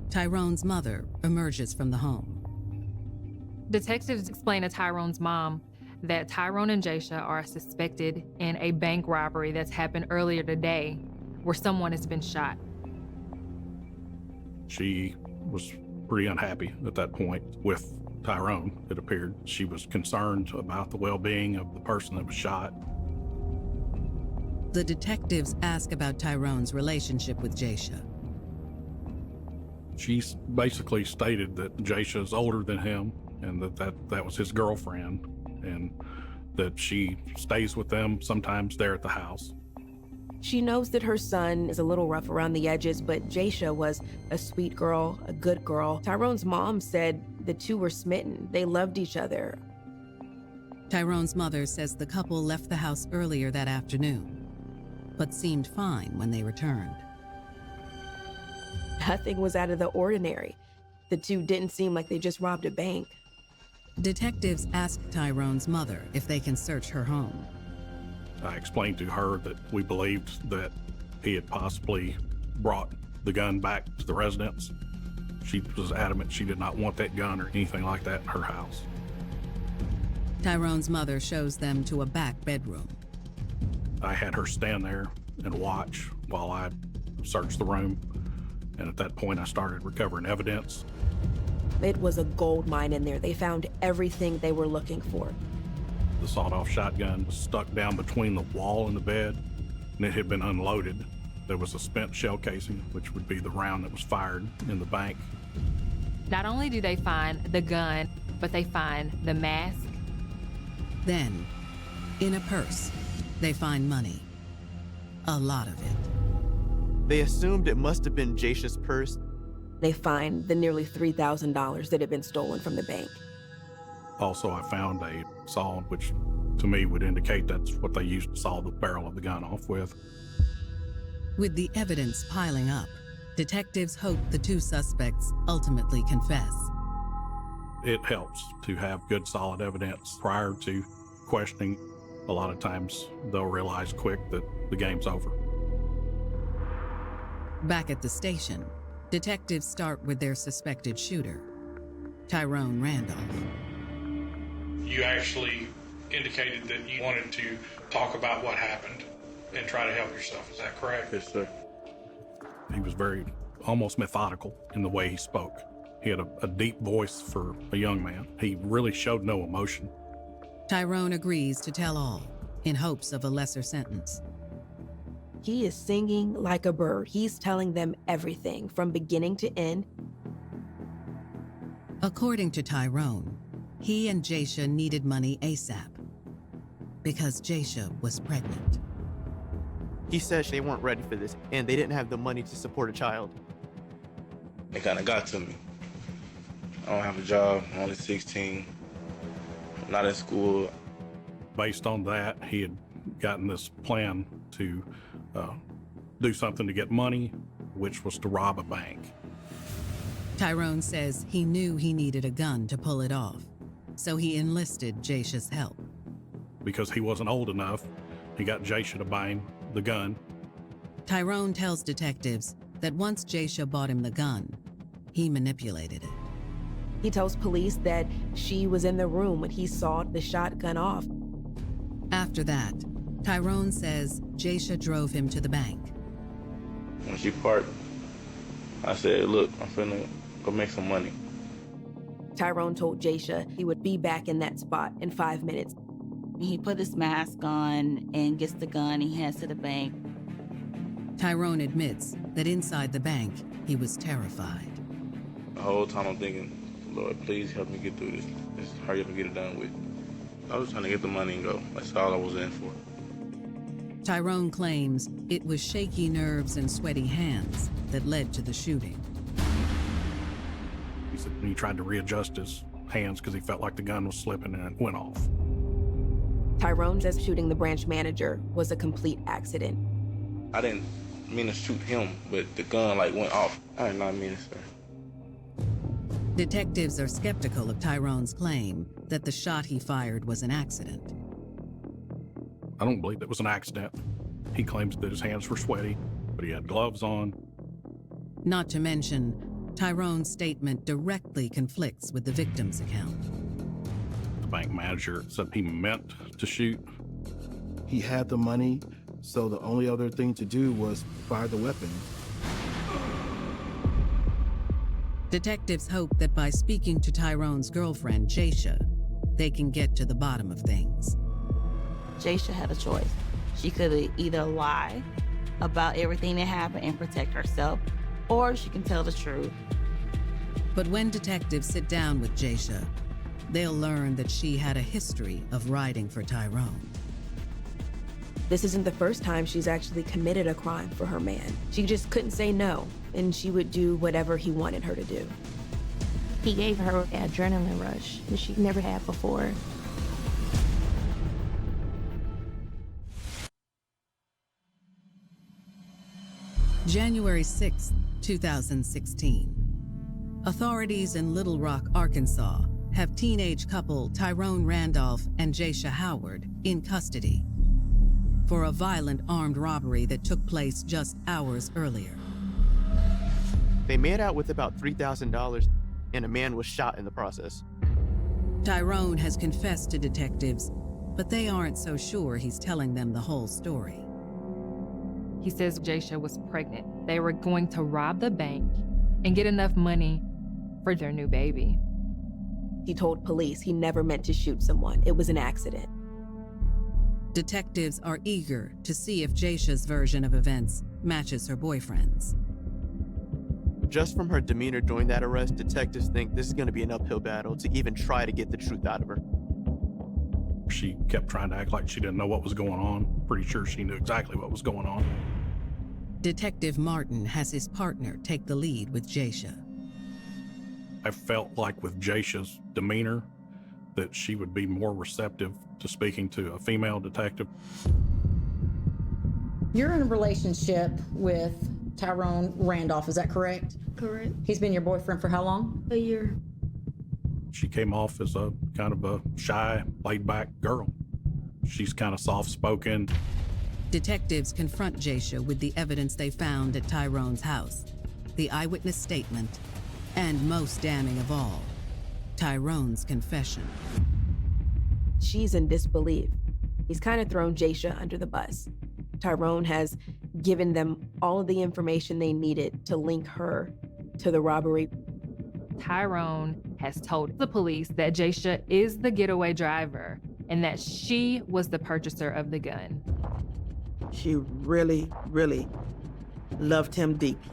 Tyrone's mother emerges from the home. Detectives explain to Tyrone's mom that Tyrone and Jaisha are suspected in a bank robbery that's happened earlier today where someone has been shot. She was pretty unhappy at that point with Tyrone, it appeared. She was concerned about the well-being of the person that was shot. The detectives ask about Tyrone's relationship with Jaisha. She basically stated that Jaisha is older than him and that was his girlfriend, and that she stays with them sometimes there at the house. She knows that her son is a little rough around the edges, but Jaisha was a sweet girl, a good girl. Tyrone's mom said the 2 were smitten. They loved each other. Tyrone's mother says the couple left the house earlier that afternoon, but seemed fine when they returned. Nothing was out of the ordinary. The 2 didn't seem like they just robbed a bank. Detectives asked Tyrone's mother if they can search her home. I explained to her that we believed that he had possibly brought the gun back to the residence. She was adamant she did not want that gun or anything like that in her house. Tyrone's mother shows them to a back bedroom. I had her stand there and watch while I searched the room. And at that point, I started recovering evidence. It was a gold mine in there. They found everything they were looking for. The sawed-off shotgun was stuck down between the wall and the bed, and it had been unloaded. There was a spent shell casing, which would be the round that was fired in the bank. Not only do they find the gun, but they find the mask. Then, in a purse, they find money. A lot of it. They assumed it must have been Jaisha's purse. They find the nearly $3,000 that had been stolen from the bank. Also, I found a saw, which to me would indicate that's what they used to saw the barrel of the gun off with. With the evidence piling up, detectives hope the 2 suspects ultimately confess. It helps to have good, solid evidence prior to questioning. A lot of times they'll realize quick that the game's over. Back at the station, detectives start with their suspected shooter, Tyrone Randolph. You actually indicated that you wanted to talk about what happened and try to help yourself. Is that correct? Yes, sir. He was very, almost methodical in the way he spoke. He had a deep voice for a young man. He really showed no emotion. Tyrone agrees to tell all, in hopes of a lesser sentence. He is singing like a bird. He's telling them everything from beginning to end. According to Tyrone, he and Jaisha needed money ASAP because Jaisha was pregnant. He said they weren't ready for this and they didn't have the money to support a child. It kind of got to me. I don't have a job, I'm only 16, I'm not in school. Based on that, he had gotten this plan to do something to get money, which was to rob a bank. Tyrone says he knew he needed a gun to pull it off, so he enlisted Jaisha's help. Because he wasn't old enough, he got Jaisha to buy him the gun. Tyrone tells detectives that once Jaisha bought him the gun, he manipulated it. He tells police that she was in the room when he sawed the shotgun off. After that, Tyrone says Jaisha drove him to the bank. When she parked, I said, look, I'm finna go make some money. Tyrone told Jaisha he would be back in that spot in 5 minutes. He put his mask on and gets the gun. He heads to the bank. Tyrone admits that inside the bank, he was terrified. The whole time I'm thinking, Lord, please help me get through this. Just hurry up and get it done with. I was trying to get the money and go. That's all I was in for. Tyrone claims it was shaky nerves and sweaty hands that led to the shooting. He said he tried to readjust his hands because he felt like the gun was slipping and it went off. Tyrone says shooting the branch manager was a complete accident. I didn't mean to shoot him, but the gun went off. I did not mean it, sir. Detectives are skeptical of Tyrone's claim that the shot he fired was an accident. I don't believe it was an accident. He claims that his hands were sweaty, but he had gloves on. Not to mention, Tyrone's statement directly conflicts with the victim's account. The bank manager said he meant to shoot. He had the money, so the only other thing to do was fire the weapon. Detectives hope that by speaking to Tyrone's girlfriend, Jaisha, they can get to the bottom of things. Jaisha had a choice. She could either lie about everything that happened and protect herself, or she can tell the truth. But when detectives sit down with Jaisha, they'll learn that she had a history of riding for Tyrone. This isn't the first time she's actually committed a crime for her man. She just couldn't say no, and she would do whatever he wanted her to do. He gave her an adrenaline rush that she'd never had before. January 6, 2016. Authorities in Little Rock, Arkansas, have teenage couple Tyrone Randolph and Jaisha Howard in custody for a violent armed robbery that took place just hours earlier. They made out with about $3,000, and a man was shot in the process. Tyrone has confessed to detectives, but they aren't so sure he's telling them the whole story. He says Jaisha was pregnant. They were going to rob the bank and get enough money for their new baby. He told police he never meant to shoot someone. It was an accident. Detectives are eager to see if Jaisha's version of events matches her boyfriend's. Just from her demeanor during that arrest, detectives think this is going to be an uphill battle to even try to get the truth out of her. She kept trying to act like she didn't know what was going on. Pretty sure she knew exactly what was going on. Detective Martin has his partner take the lead with Jaisha. I felt like with Jaisha's demeanor that she would be more receptive to speaking to a female detective. You're in a relationship with Tyrone Randolph, is that correct? Correct. He's been your boyfriend for how long? A year. She came off as a kind of a shy, laid-back girl. She's kind of soft-spoken. Detectives confront Jaisha with the evidence they found at Tyrone's house, the eyewitness statement, and most damning of all, Tyrone's confession. She's in disbelief. He's kind of thrown Jaisha under the bus. Tyrone has given them all of the information they needed to link her to the robbery. Tyrone has told the police that Jaisha is the getaway driver and that she was the purchaser of the gun. She really, really loved him deeply.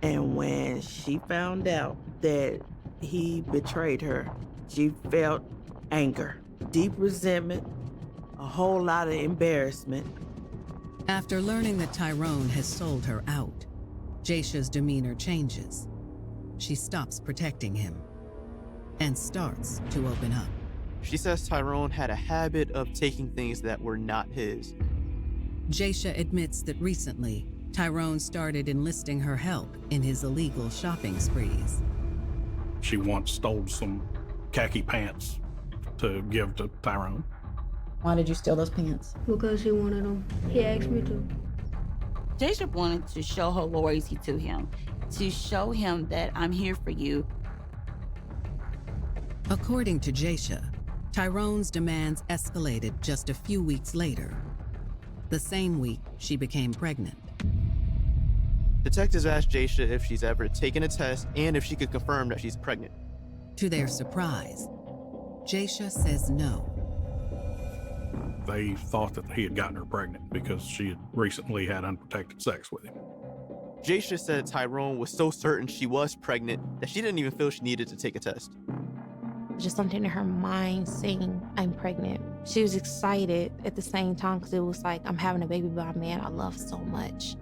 And when she found out that he betrayed her, she felt anger, deep resentment, a whole lot of embarrassment. After learning that Tyrone has sold her out, Jaisha's demeanor changes. She stops protecting him and starts to open up. She says Tyrone had a habit of taking things that were not his. Jaisha admits that recently, Tyrone started enlisting her help in his illegal shopping sprees. She once stole some khaki pants to give to Tyrone. Why did you steal those pants? Because he wanted them. He asked me to. Jaisha wanted to show her loyalty to him, to show him that I'm here for you. According to Jaisha, Tyrone's demands escalated just a few weeks later. The same week, she became pregnant. Detectives asked Jaisha if she's ever taken a test and if she could confirm that she's pregnant. To their surprise, Jaisha says no. They thought that he had gotten her pregnant because she had recently had unprotected sex with him. Jaisha said Tyrone was so certain she was pregnant that she didn't even feel she needed to take a test. Just something in her mind saying, I'm pregnant. She was excited at the same time because it was like, I'm having a baby by a man I love so much.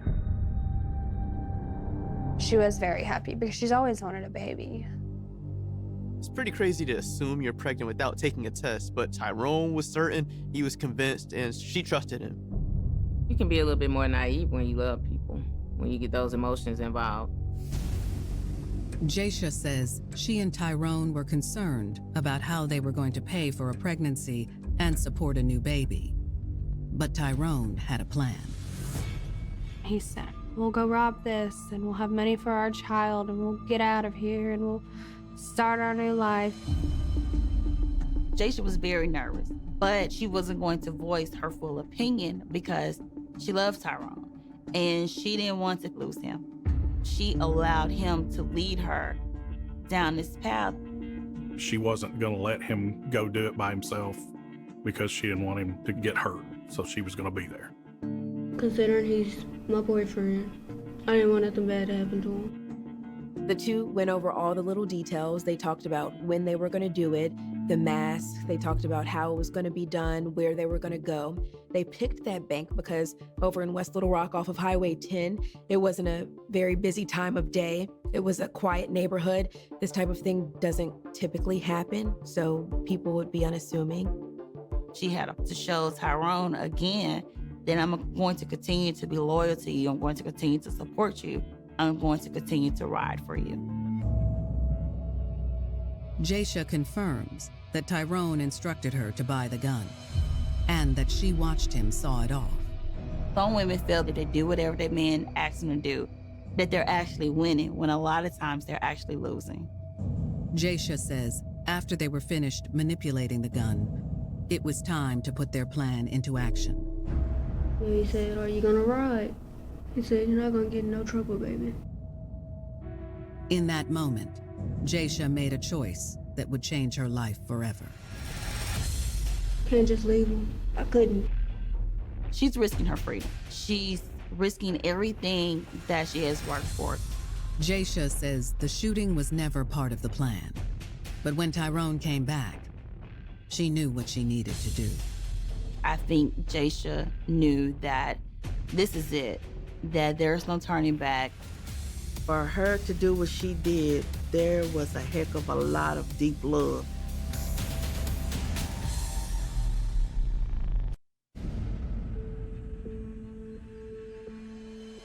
She was very happy because she's always wanted a baby. It's pretty crazy to assume you're pregnant without taking a test, but Tyrone was certain, he was convinced, and she trusted him. You can be a little bit more naive when you love people, when you get those emotions involved. Jaisha says she and Tyrone were concerned about how they were going to pay for a pregnancy and support a new baby. But Tyrone had a plan. He said, we'll go rob this and we'll have money for our child and we'll get out of here and we'll start our new life. Jaisha was very nervous, but she wasn't going to voice her full opinion because she loved Tyrone and she didn't want to lose him. She allowed him to lead her down this path. She wasn't going to let him go do it by himself because she didn't want him to get hurt, so she was going to be there. Considering he's my boyfriend, I didn't want nothing bad to happen to him. The two went over all the little details. They talked about when they were going to do it, the mask. They talked about how it was going to be done, where they were going to go. They picked that bank because over in West Little Rock off of Highway 10, it wasn't a very busy time of day. It was a quiet neighborhood. This type of thing doesn't typically happen, so people would be unassuming. She had to show Tyrone again that I'm going to continue to be loyal to you. I'm going to continue to support you. I'm going to continue to ride for you. Jaisha confirms that Tyrone instructed her to buy the gun and that she watched him saw it off. Some women feel that they do whatever their man asks them to do, that they're actually winning, when a lot of times they're actually losing. Jaisha says after they were finished manipulating the gun, it was time to put their plan into action. He said, are you gonna ride? He said, you're not gonna get in no trouble, baby. In that moment, Jaisha made a choice that would change her life forever. Can't just leave him. I couldn't. She's risking her freedom. She's risking everything that she has worked for. Jaisha says the shooting was never part of the plan. But when Tyrone came back, she knew what she needed to do. I think Jaisha knew that this is it, that there's no turning back. For her to do what she did, there was a heck of a lot of deep love.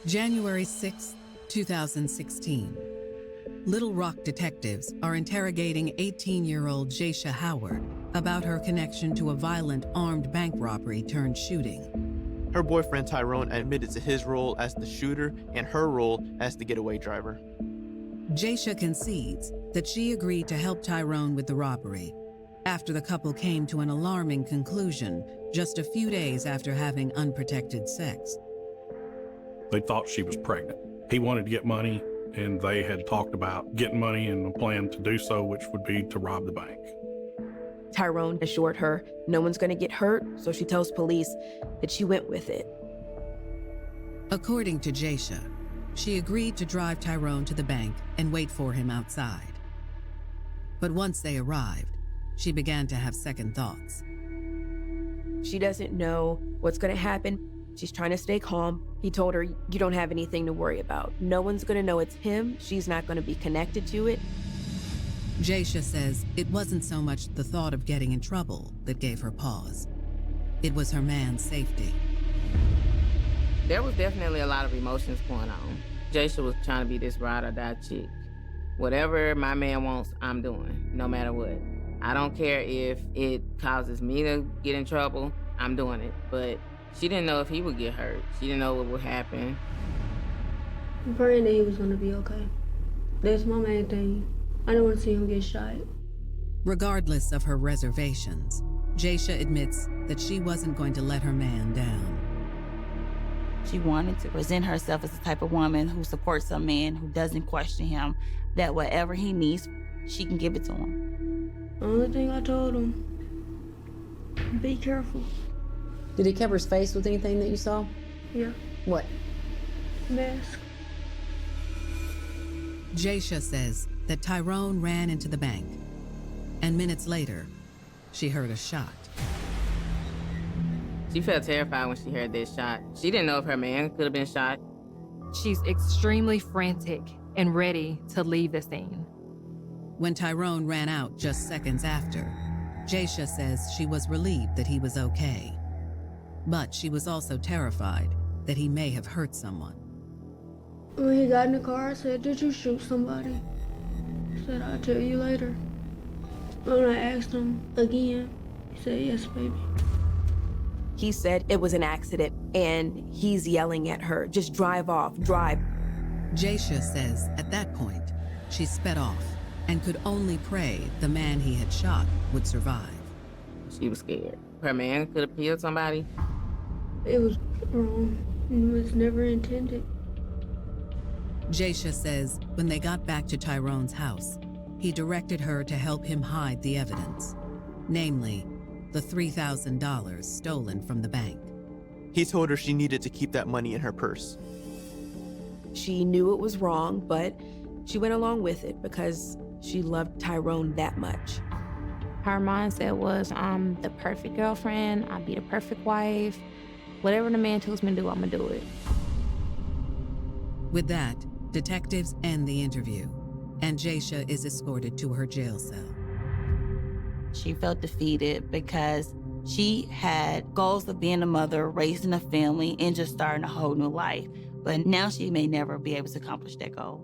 January 6, 2016. Little Rock detectives are interrogating 18-year-old Jaisha Howard about her connection to a violent armed bank robbery turned shooting. Her boyfriend Tyrone admitted to his role as the shooter and her role as the getaway driver. Jaisha concedes that she agreed to help Tyrone with the robbery after the couple came to an alarming conclusion just a few days after having unprotected sex. They thought she was pregnant. He wanted to get money, and they had talked about getting money and a plan to do so, which would be to rob the bank. Tyrone assured her no one's going to get hurt, so she tells police that she went with it. According to Jaisha, she agreed to drive Tyrone to the bank and wait for him outside. But once they arrived, she began to have second thoughts. She doesn't know what's going to happen. She's trying to stay calm. He told her, you don't have anything to worry about. No one's going to know it's him. She's not going to be connected to it. Jaisha says it wasn't so much the thought of getting in trouble that gave her pause. It was her man's safety. There was definitely a lot of emotions going on. Jaisha was trying to be this ride or die chick. Whatever my man wants, I'm doing, no matter what. I don't care if it causes me to get in trouble, I'm doing it. But she didn't know if he would get hurt. She didn't know what would happen. I'm praying that he was gonna be okay. That's my main thing. I don't want to see him get shot. Regardless of her reservations, Jaisha admits that she wasn't going to let her man down. She wanted to present herself as the type of woman who supports a man, who doesn't question him, that whatever he needs, she can give it to him. The only thing I told him, be careful. Did he cover his face with anything that you saw? Yeah. What? Mask. Jaisha says that Tyrone ran into the bank, and minutes later, she heard a shot. She felt terrified when she heard that shot. She didn't know if her man could have been shot. She's extremely frantic and ready to leave the scene. When Tyrone ran out just seconds after, Jaisha says she was relieved that he was okay. But she was also terrified that he may have hurt someone. When he got in the car, I said, "Did you shoot somebody?" He said, "I'll tell you later." When I asked him again, he said, "Yes, baby." He said it was an accident, and he's yelling at her, "Just drive off, drive." Jaisha says at that point, she sped off and could only pray the man he had shot would survive. She was scared. Her man could have killed somebody. It was wrong. It was never intended. Jaisha says when they got back to Tyrone's house, he directed her to help him hide the evidence, namely, the $3,000 stolen from the bank. He told her she needed to keep that money in her purse. She knew it was wrong, but she went along with it because she loved Tyrone that much. Her mindset was, I'm the perfect girlfriend, I'll be the perfect wife. Whatever the man tells me to do, I'm gonna do it. With that, detectives end the interview, and Jaisha is escorted to her jail cell. She felt defeated because she had goals of being a mother, raising a family, and just starting a whole new life. But now she may never be able to accomplish that goal.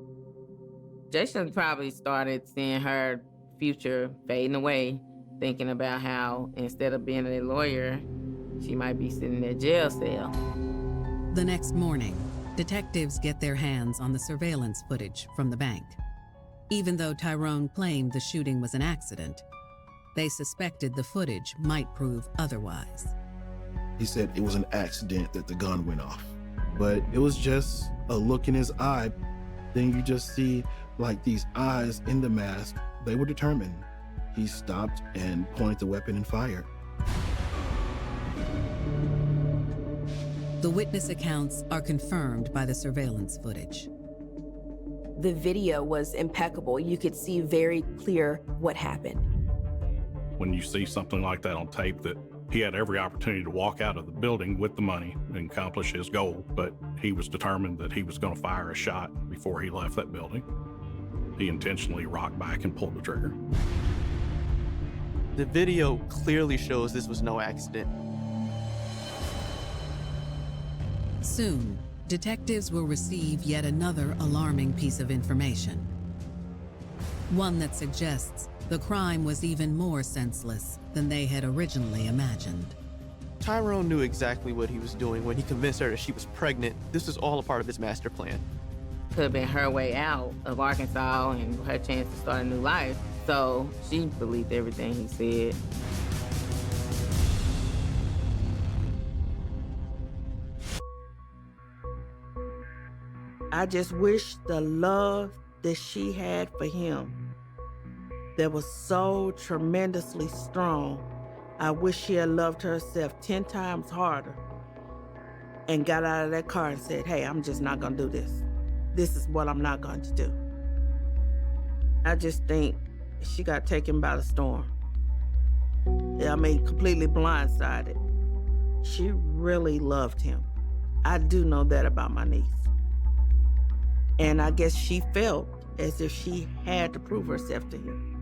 Jaisha probably started seeing her future fading away, thinking about how instead of being a lawyer, she might be sitting in a jail cell. The next morning, detectives get their hands on the surveillance footage from the bank. Even though Tyrone claimed the shooting was an accident, they suspected the footage might prove otherwise. He said it was an accident that the gun went off, but it was just a look in his eye. Then you just see like these eyes in the mask. They were determined. He stopped and pointed the weapon and fired. The witness accounts are confirmed by the surveillance footage. The video was impeccable. You could see very clear what happened. When you see something like that on tape, that he had every opportunity to walk out of the building with the money and accomplish his goal, but he was determined that he was going to fire a shot before he left that building. He intentionally rocked back and pulled the trigger. The video clearly shows this was no accident. Soon, detectives will receive yet another alarming piece of information. One that suggests the crime was even more senseless than they had originally imagined. Tyrone knew exactly what he was doing when he convinced her that she was pregnant. This was all a part of his master plan. Could have been her way out of Arkansas and her chance to start a new life. So she believed everything he said. I just wish the love that she had for him that was so tremendously strong. I wish she had loved herself 10 times harder and got out of that car and said, hey, I'm just not gonna do this. This is what I'm not going to do. I just think she got taken by the storm. I mean, completely blindsided. She really loved him. I do know that about my niece. And I guess she felt as if she had to prove herself to him.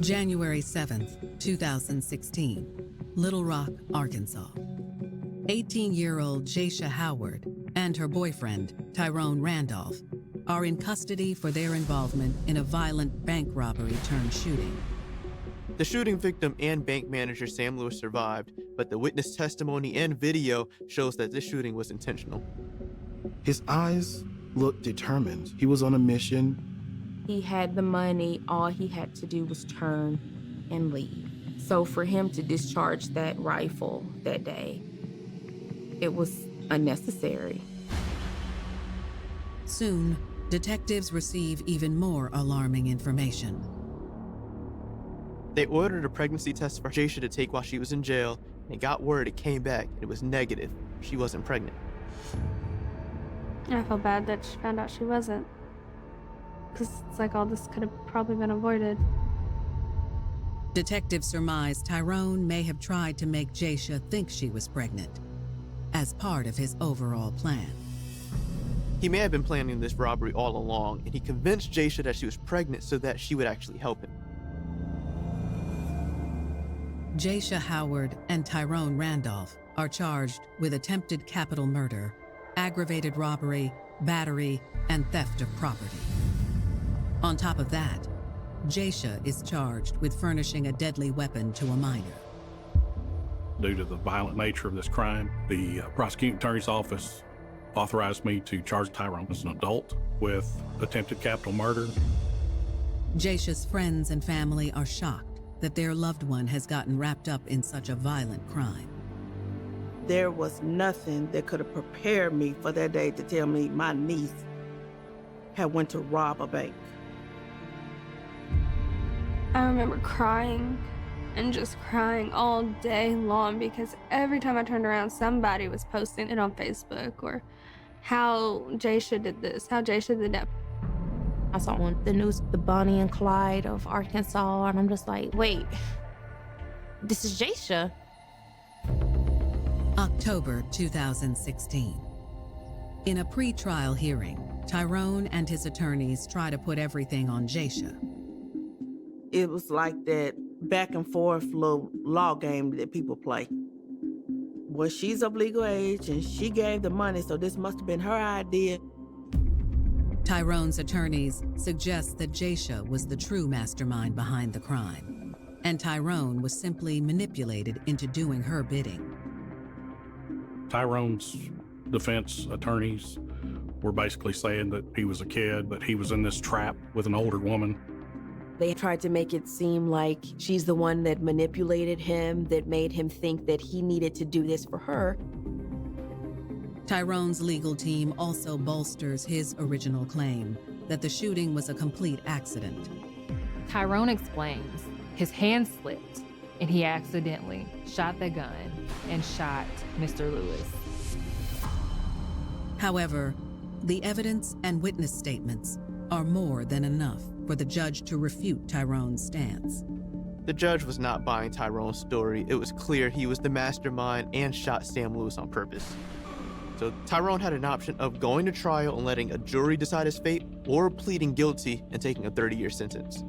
January 7th, 2016, Little Rock, Arkansas. 18-year-old Jaisha Howard and her boyfriend, Tyrone Randolph, are in custody for their involvement in a violent bank robbery turned shooting. The shooting victim and bank manager Sam Lewis survived, but the witness testimony and video shows that this shooting was intentional. His eyes looked determined. He was on a mission. He had the money. All he had to do was turn and leave. So for him to discharge that rifle that day, it was unnecessary. Soon, detectives receive even more alarming information. They ordered a pregnancy test for Jaisha to take while she was in jail, and got word it came back and it was negative. She wasn't pregnant. I feel bad that she found out she wasn't. Because it's like all this could have probably been avoided. Detectives surmise Tyrone may have tried to make Jaisha think she was pregnant as part of his overall plan. He may have been planning this robbery all along, and he convinced Jaisha that she was pregnant so that she would actually help him. Jaisha Howard and Tyrone Randolph are charged with attempted capital murder, aggravated robbery, battery, and theft of property. On top of that, Jaisha is charged with furnishing a deadly weapon to a minor. Due to the violent nature of this crime, the prosecuting attorney's office authorized me to charge Tyrone as an adult with attempted capital murder. Jaisha's friends and family are shocked that their loved one has gotten wrapped up in such a violent crime. There was nothing that could have prepared me for that day to tell me my niece had went to rob a bank. I remember crying and just crying all day long because every time I turned around, somebody was posting it on Facebook or how Jaisha did this, how Jaisha did that. I saw on the news the Bonnie and Clyde of Arkansas, and I'm just like, wait, this is Jaisha. October 2016. In a pre-trial hearing, Tyrone and his attorneys try to put everything on Jaisha. It was like that back and forth little law game that people play. Well, she's of legal age and she gave the money, so this must have been her idea. Tyrone's attorneys suggest that Jaisha was the true mastermind behind the crime, and Tyrone was simply manipulated into doing her bidding. Tyrone's defense attorneys were basically saying that he was a kid, but he was in this trap with an older woman. They tried to make it seem like she's the one that manipulated him, that made him think that he needed to do this for her. Tyrone's legal team also bolsters his original claim that the shooting was a complete accident. Tyrone explains his hand slipped and he accidentally shot the gun and shot Mr. Lewis. However, the evidence and witness statements are more than enough for the judge to refute Tyrone's stance. The judge was not buying Tyrone's story. It was clear he was the mastermind and shot Sam Lewis on purpose. So Tyrone had an option of going to trial and letting a jury decide his fate, or pleading guilty and taking a 30-year sentence.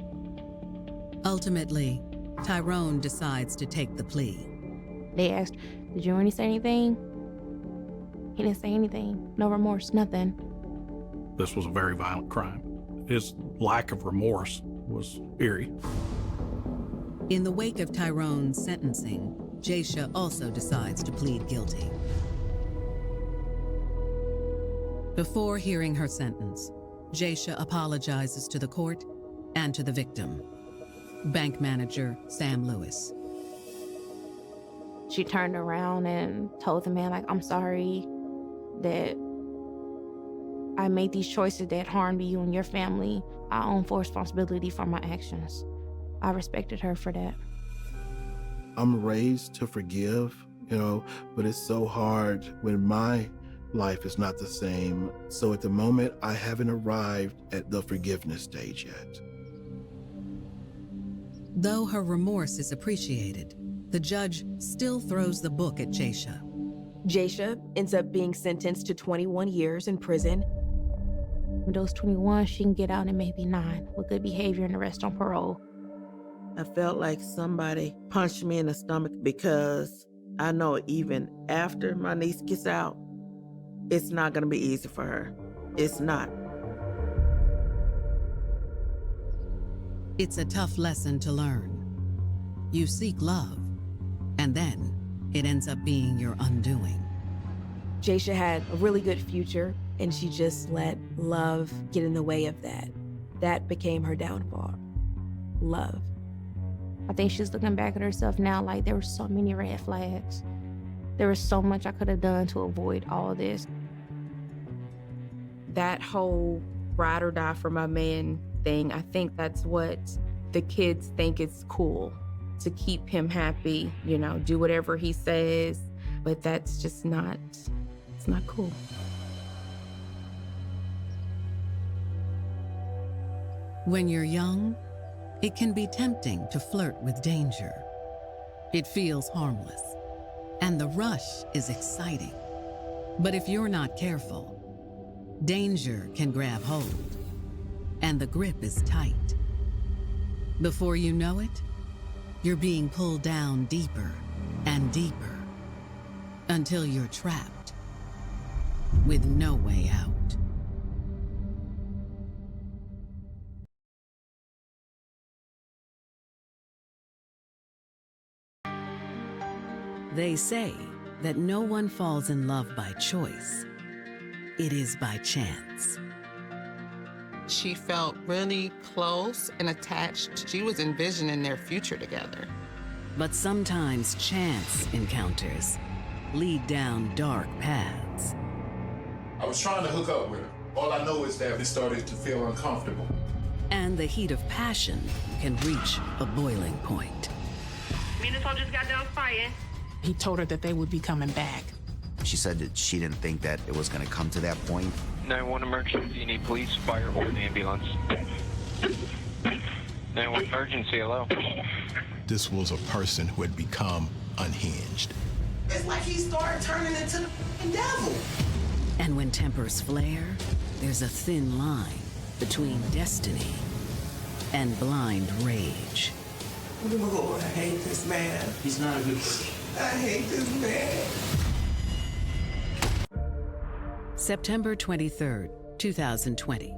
Ultimately, Tyrone decides to take the plea. They asked, did you really say anything? He didn't say anything. No remorse, nothing. This was a very violent crime. His lack of remorse was eerie. In the wake of Tyrone's sentencing, Jaisha also decides to plead guilty. Before hearing her sentence, Jaisha apologizes to the court and to the victim, bank manager Sam Lewis. She turned around and told the man, like, I'm sorry that I made these choices that harmed you and your family. I own full responsibility for my actions. I respected her for that. I'm raised to forgive, but it's so hard when my life is not the same. So at the moment, I haven't arrived at the forgiveness stage yet. Though her remorse is appreciated, the judge still throws the book at Jaisha. Jaisha ends up being sentenced to 21 years in prison. When those 21, she can get out in maybe 9 with good behavior and the rest on parole. I felt like somebody punched me in the stomach because I know even after my niece gets out, it's not going to be easy for her. It's not. It's a tough lesson to learn. You seek love, and then it ends up being your undoing. Jaisha had a really good future, and she just let love get in the way of that. That became her downfall. Love. I think she's looking back at herself now like there were so many red flags. There was so much I could have done to avoid all this. That whole ride or die for my man thing, I think that's what the kids think it's cool to keep him happy, you know, do whatever he says, but that's just not, it's not cool. When you're young, it can be tempting to flirt with danger. It feels harmless, and the rush is exciting. But if you're not careful, danger can grab hold, and the grip is tight. Before you know it, you're being pulled down deeper and deeper until you're trapped with no way out. They say that no one falls in love by choice. It is by chance. She felt really close and attached. She was envisioning their future together. But sometimes chance encounters lead down dark paths. I was trying to hook up with her. All I know is that it started to feel uncomfortable. And the heat of passion can reach a boiling point. Me and this one just got done fighting. He told her that they would be coming back. She said that she didn't think that it was going to come to that point. 911 emergency, you need police, fire, or an ambulance. 911 emergency, hello. This was a person who had become unhinged. It's like he started turning into the devil. And when tempers flare, there's a thin line between destiny and blind rage. Lord, I hate this man. He's not a good person. I hate this man. September 23rd, 2020.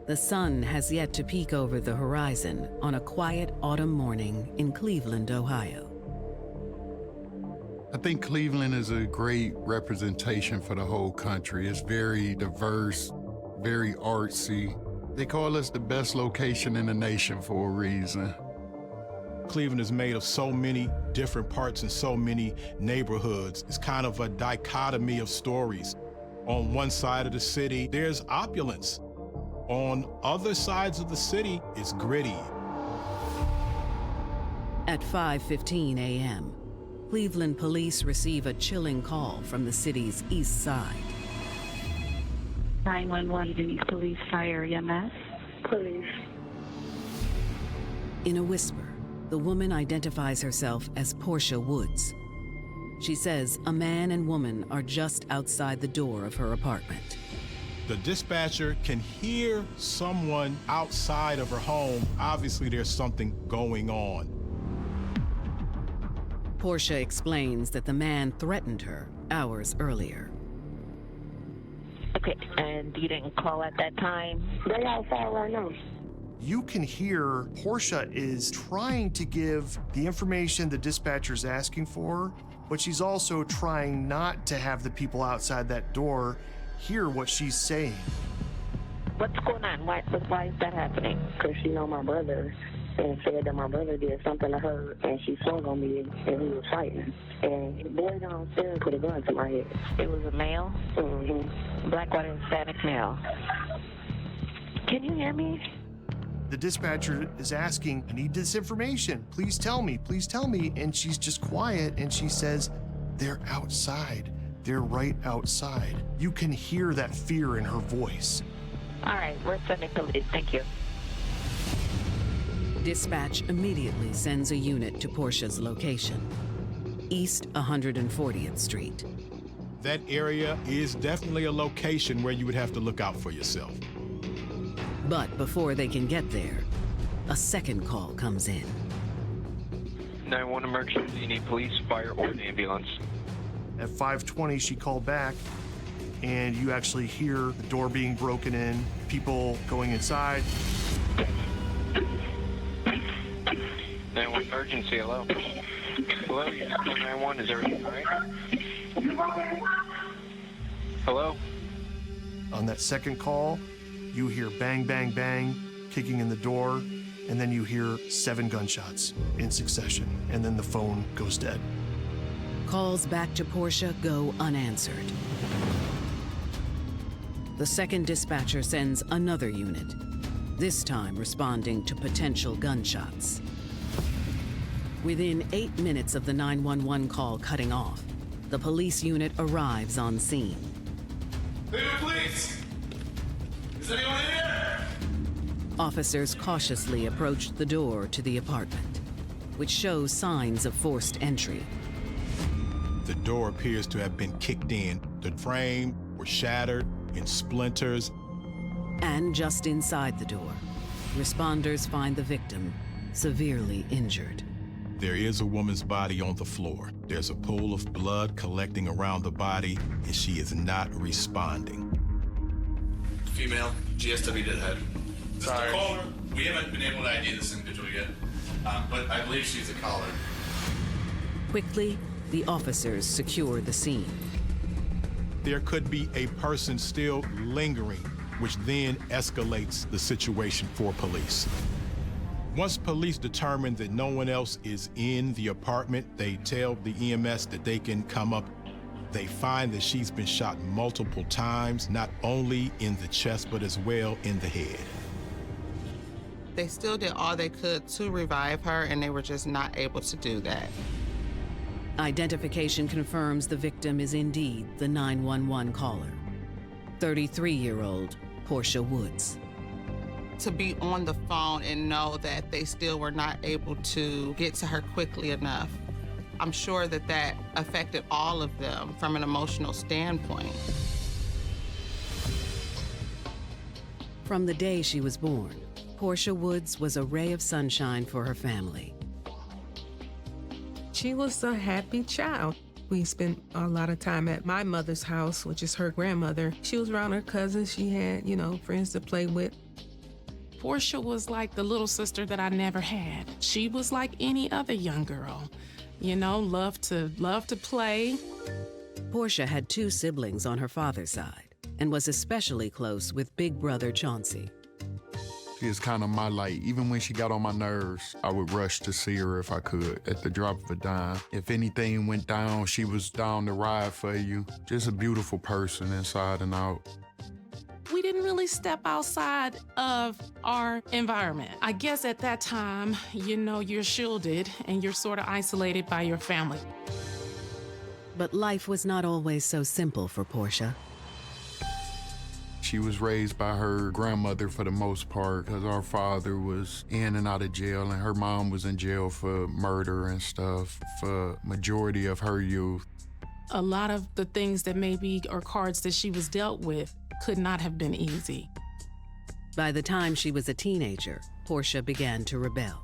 The sun has yet to peek over the horizon on a quiet autumn morning in Cleveland, Ohio. I think Cleveland is a great representation for the whole country. It's very diverse, very artsy. They call us the best location in the nation for a reason. Cleveland is made of so many different parts and so many neighborhoods. It's kind of a dichotomy of stories. On one side of the city, there's opulence. On other sides of the city, it's gritty. At 5:15 a.m., Cleveland police receive a chilling call from the city's east side. 911, Denise Police, Fire, EMS. Police. In a whisper, the woman identifies herself as Portia Woods. She says a man and woman are just outside the door of her apartment. The dispatcher can hear someone outside of her home. Obviously, there's something going on. Portia explains that the man threatened her hours earlier. Okay, and you didn't call at that time? They outside right now. You can hear Portia is trying to give the information the dispatcher's asking for, but she's also trying not to have the people outside that door hear what she's saying. What's going on? Why is that happening? Because she know my brother and said that my brother did something to her and she swung on me and we were fighting. And the boy downstairs put a gun to my head. It was a male? Mm-hmm. Blackwater Hispanic male. Can you hear me? The dispatcher is asking, I need this information. Please tell me, please tell me. And she's just quiet and she says, they're outside. They're right outside. You can hear that fear in her voice. All right, we're sending police. Thank you. Dispatch immediately sends a unit to Portia's location, East 140th Street. That area is definitely a location where you would have to look out for yourself. But before they can get there, a second call comes in. 911 emergency, you need police, fire, or an ambulance. At 5:20, she called back, and you actually hear the door being broken in, people going inside. 911 emergency, hello. Hello, 911, is everything all right? Hello? On that second call, you hear bang, bang, bang, kicking in the door, and then you hear 7 gunshots in succession, and then the phone goes dead. Calls back to Portia go unanswered. The second dispatcher sends another unit, this time responding to potential gunshots. Within 8 minutes of the 911 call cutting off, the police unit arrives on scene. Cleveland Police! Is anyone in here? Officers cautiously approached the door to the apartment, which shows signs of forced entry. The door appears to have been kicked in. The frame was shattered in splinters. And just inside the door, responders find the victim severely injured. There is a woman's body on the floor. There's a pool of blood collecting around the body, and she is not responding. Female, GSW deadhead. Sorry. Mr. Caller, we haven't been able to ID this individual yet, but I believe she's a caller. Quickly, the officers secure the scene. There could be a person still lingering, which then escalates the situation for police. Once police determine that no one else is in the apartment, they tell the EMS that they can come up. They find that she's been shot multiple times, not only in the chest, but as well in the head. They still did all they could to revive her, and they were just not able to do that. Identification confirms the victim is indeed the 911 caller, 33-year-old Portia Woods. To be on the phone and know that they still were not able to get to her quickly enough, I'm sure that that affected all of them from an emotional standpoint. From the day she was born, Portia Woods was a ray of sunshine for her family. She was a happy child. We spent a lot of time at my mother's house, which is her grandmother. She was around her cousins. She had, friends to play with. Portia was like the little sister that I never had. She was like any other young girl. Loved to play. Portia had 2 siblings on her father's side and was especially close with big brother Chauncey. She is kind of my light. Even when she got on my nerves, I would rush to see her if I could, at the drop of a dime. If anything went down, she was down to ride for you. Just a beautiful person inside and out. We didn't really step outside of our environment. I guess at that time, you're shielded and you're sort of isolated by your family. But life was not always so simple for Portia. She was raised by her grandmother for the most part because our father was in and out of jail and her mom was in jail for murder and stuff for majority of her youth. A lot of the things that or cards that she was dealt with could not have been easy. By the time she was a teenager, Portia began to rebel.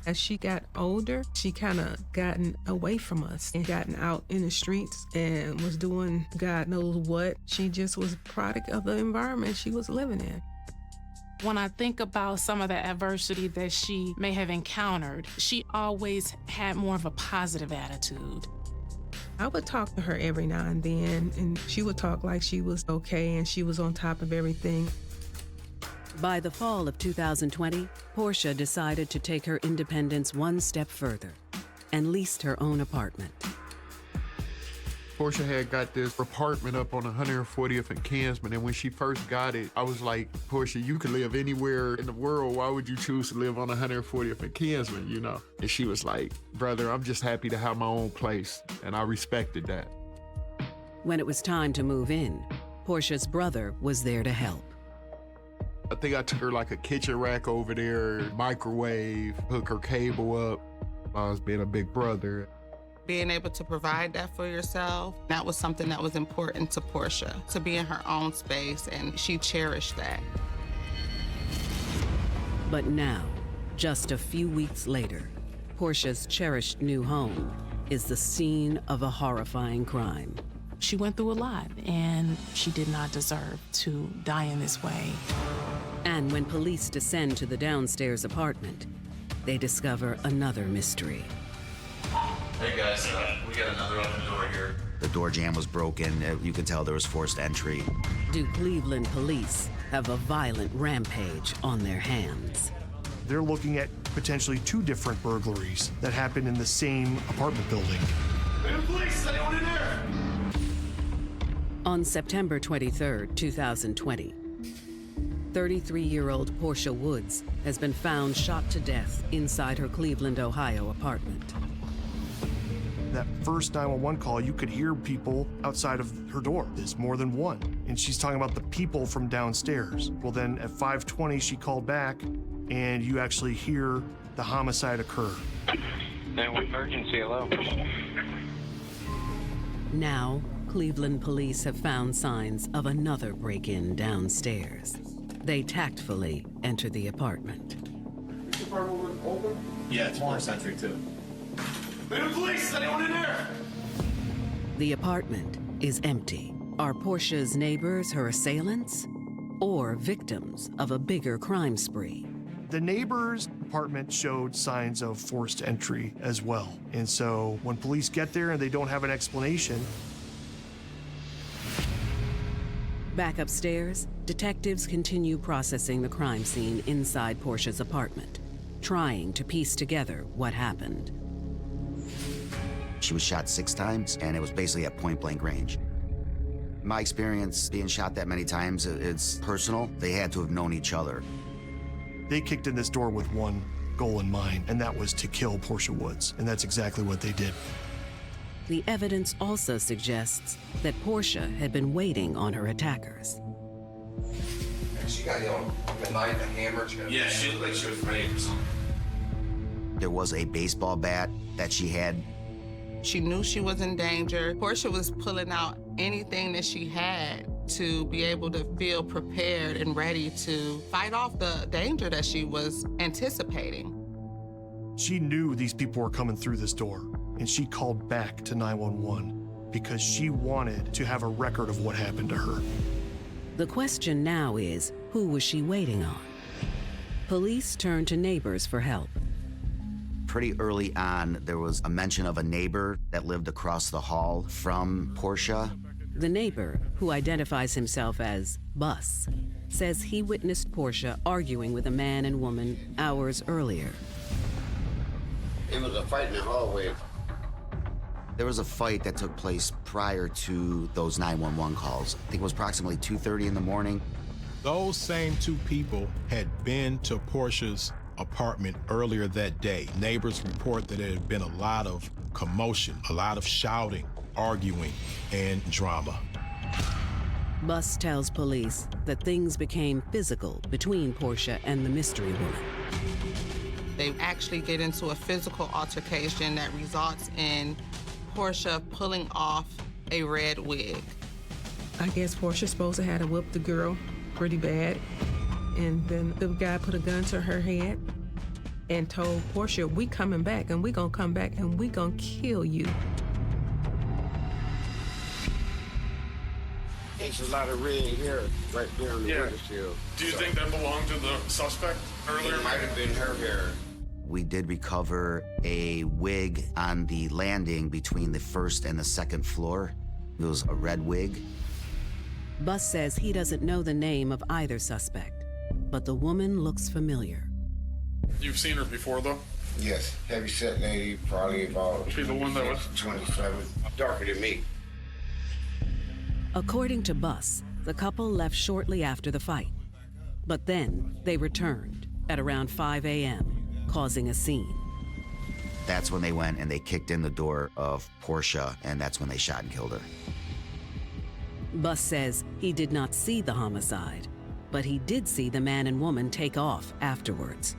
As she got older, she kind of gotten away from us and gotten out in the streets and was doing God knows what. She just was a product of the environment she was living in. When I think about some of the adversity that she may have encountered, she always had more of a positive attitude. I would talk to her every now and then, and she would talk like she was okay and she was on top of everything. By the fall of 2020, Portia decided to take her independence one step further and leased her own apartment. Portia had got this apartment up on 140th and Kinsman, and when she first got it, I was like, Portia, you could live anywhere in the world. Why would you choose to live on 140th and Kinsman, And she was like, brother, I'm just happy to have my own place, and I respected that. When it was time to move in, Portia's brother was there to help. I think I took her like a kitchen rack over there, microwave, hook her cable up. I was being a big brother. Being able to provide that for yourself, that was something that was important to Portia, to be in her own space, and she cherished that. But now, just a few weeks later, Portia's cherished new home is the scene of a horrifying crime. She went through a lot, and she did not deserve to die in this way. And when police descend to the downstairs apartment, they discover another mystery. Hey guys, we got another open door here. The door jamb was broken. You could tell there was forced entry. Do Cleveland police have a violent rampage on their hands? They're looking at potentially 2 different burglaries that happened in the same apartment building. Cleveland Police, anyone in there? On September 23, 2020, 33-year-old Portia Woods has been found shot to death inside her Cleveland, Ohio apartment. That first 911 call, you could hear people outside of her door. There's more than one. And she's talking about the people from downstairs. Well, then at 5:20, she called back, and you actually hear the homicide occur. 911 emergency, hello. Now, Cleveland police have found signs of another break-in downstairs. They tactfully enter the apartment. Is the apartment open? Yeah, it's more centric too. Man, police! Anyone in there? The apartment is empty. Are Portia's neighbors her assailants or victims of a bigger crime spree? The neighbor's apartment showed signs of forced entry as well. And so when police get there and they don't have an explanation. Back upstairs, detectives continue processing the crime scene inside Portia's apartment, trying to piece together what happened. She was shot 6 times, and it was basically at point-blank range. My experience being shot that many times, it's personal. They had to have known each other. They kicked in this door with one goal in mind, and that was to kill Portia Woods, and that's exactly what they did. The evidence also suggests that Portia had been waiting on her attackers. She got a knife, a hammer. Yeah, she looked like she was ready for something. There was a baseball bat that she had. She knew she was in danger. Portia was pulling out anything that she had to be able to feel prepared and ready to fight off the danger that she was anticipating. She knew these people were coming through this door, and she called back to 911 because she wanted to have a record of what happened to her. The question now is, who was she waiting on? Police turned to neighbors for help. Pretty early on, there was a mention of a neighbor that lived across the hall from Portia. The neighbor, who identifies himself as Bus, says he witnessed Portia arguing with a man and woman hours earlier. It was a fight in the hallway. There was a fight that took place prior to those 911 calls. I think it was approximately 2:30 in the morning. Those same 2 people had been to Portia's apartment earlier that day. Neighbors report that there had been a lot of commotion, a lot of shouting, arguing, and drama. Bus tells police that things became physical between Portia and the mystery woman. They actually get into a physical altercation that results in Portia pulling off a red wig. I guess Portia's supposed to have whipped the girl pretty bad. And then the guy put a gun to her head and told Portia, we coming back, and we gonna come back, and we gonna kill you. There's a lot of red hair right there on the windowsill. Do you think that belonged to the suspect earlier? It might have been her hair. We did recover a wig on the landing between the first and the second floor. It was a red wig. Bus says he doesn't know the name of either suspect, but the woman looks familiar. You've seen her before, though? Yes, heavy set lady, probably about. She the one that was 27, darker than me. According to Bus, the couple left shortly after the fight, but then they returned at around 5 a.m., causing a scene. That's when they went and they kicked in the door of Portia, and that's when they shot and killed her. Bus says he did not see the homicide, but he did see the man and woman take off afterwards.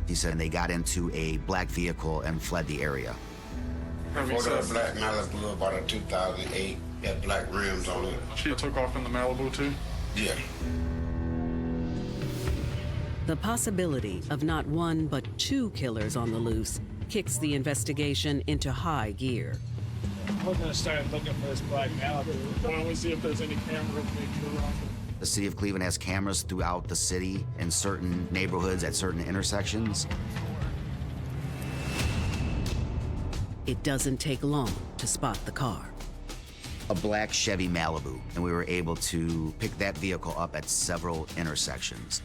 He said they got into a black vehicle and fled the area. Before the black Malibu, about a 2008, had black rims on it. She took off in the Malibu, too? Yeah. The possibility of not one but 2 killers on the loose kicks the investigation into high gear. We're gonna start looking for this black Malibu. Why don't we see if there's any camera picture around it? The city of Cleveland has cameras throughout the city in certain neighborhoods at certain intersections. It doesn't take long to spot the car. A black Chevy Malibu, and we were able to pick that vehicle up at several intersections.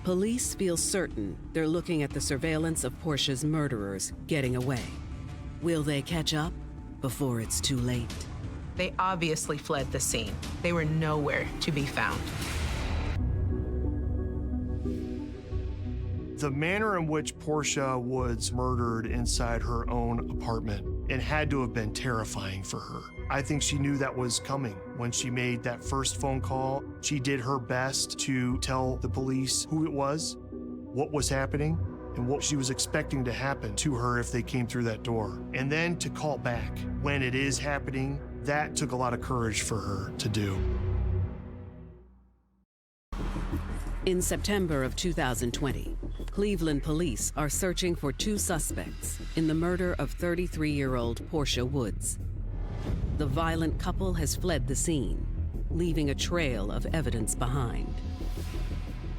Police feel certain they're looking at the surveillance of Portia's murderers getting away. Will they catch up before it's too late? They obviously fled the scene. They were nowhere to be found. The manner in which Portia was murdered inside her own apartment, it had to have been terrifying for her. I think she knew that was coming. When she made that first phone call, she did her best to tell the police who it was, what was happening, and what she was expecting to happen to her if they came through that door. And then to call back when it is happening, that took a lot of courage for her to do. In September of 2020, Cleveland police are searching for 2 suspects in the murder of 33-year-old Portia Woods. The violent couple has fled the scene, leaving a trail of evidence behind.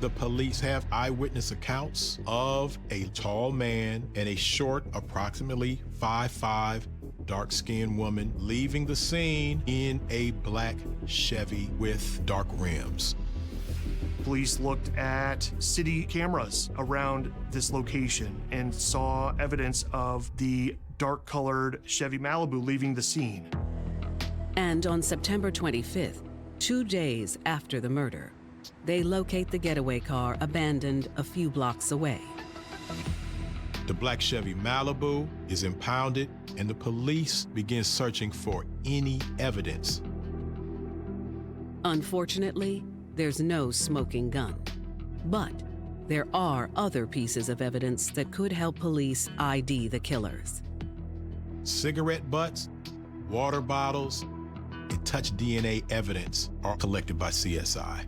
The police have eyewitness accounts of a tall man and a short, approximately 5'5", dark-skinned woman leaving the scene in a black Chevy with dark rims. Police looked at city cameras around this location and saw evidence of the dark-colored Chevy Malibu leaving the scene. And on September 25th, 2 days after the murder, they locate the getaway car abandoned a few blocks away. The black Chevy Malibu is impounded, and the police begin searching for any evidence. Unfortunately, there's no smoking gun. But there are other pieces of evidence that could help police ID the killers. Cigarette butts, water bottles, and touch DNA evidence are collected by CSI.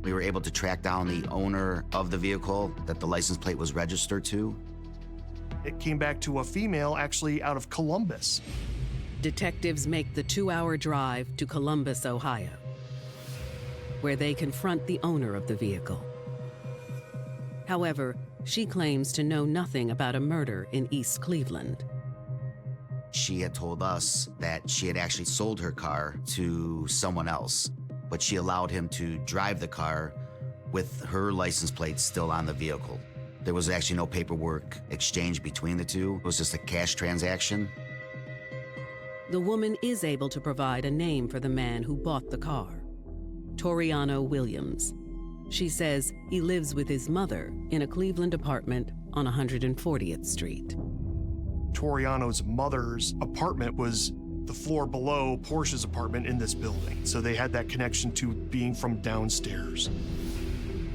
We were able to track down the owner of the vehicle that the license plate was registered to. It came back to a female actually out of Columbus. Detectives make the 2-hour drive to Columbus, Ohio, where they confront the owner of the vehicle. However, she claims to know nothing about a murder in East Cleveland. She had told us that she had actually sold her car to someone else, but she allowed him to drive the car with her license plate still on the vehicle. There was actually no paperwork exchange between the two. It was just a cash transaction. The woman is able to provide a name for the man who bought the car, Toriano Williams. She says he lives with his mother in a Cleveland apartment on 140th Street. Toriano's mother's apartment was the floor below Portia's apartment in this building, so they had that connection to being from downstairs.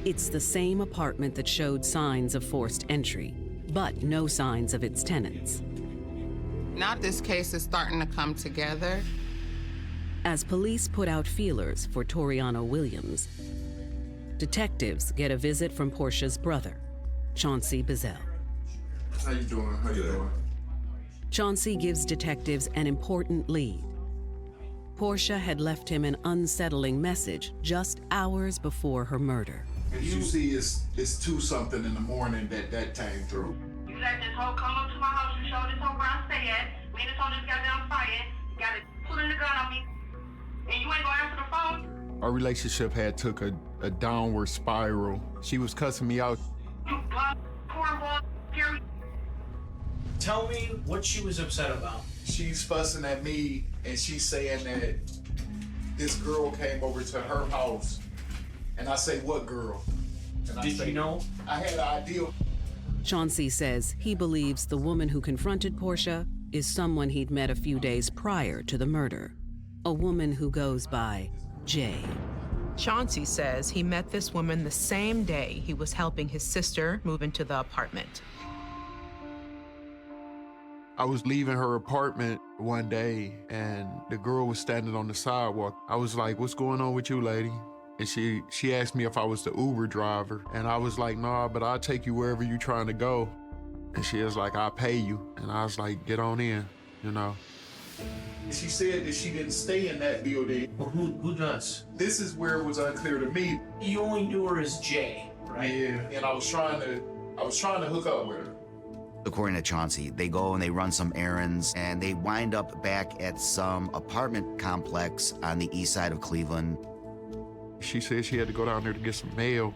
It's the same apartment that showed signs of forced entry, but no signs of its tenants. Now this case is starting to come together. As police put out feelers for Toriano Williams, detectives get a visit from Portia's brother, Chauncey Bizzell. How you doing? How you doing? Chauncey gives detectives an important lead. Portia had left him an unsettling message just hours before her murder. And you see it's 2-something in the morning that came through. You let this hoe come up to my house and show this hoe where I stay at. Me and this hoe just got done fighting. You got it pulling the gun on me. And you ain't gonna answer the phone? Our relationship had took a downward spiral. She was cussing me out. You bum, cornball, Gary. Tell me what she was upset about. She's fussing at me, and she's saying that this girl came over to her house. And I say, what girl? And Did you know? I had an idea. Chauncey says he believes the woman who confronted Portia is someone he'd met a few days prior to the murder, a woman who goes by Jay. Chauncey says he met this woman the same day he was helping his sister move into the apartment. I was leaving her apartment one day, and the girl was standing on the sidewalk. I was like, what's going on with you, lady? And she asked me if I was the Uber driver. And I was like, nah, but I'll take you wherever you're trying to go. And she was like, I'll pay you. And I was like, get on in, you know. She said that she didn't stay in that building. Well, who does? This is where it was unclear to me. You only knew her as Jay, right? Yeah, and I was trying to hook up with her. According to Chauncey, they go and they run some errands, and they wind up back at some apartment complex on the east side of Cleveland. She said she had to go down there to get some mail.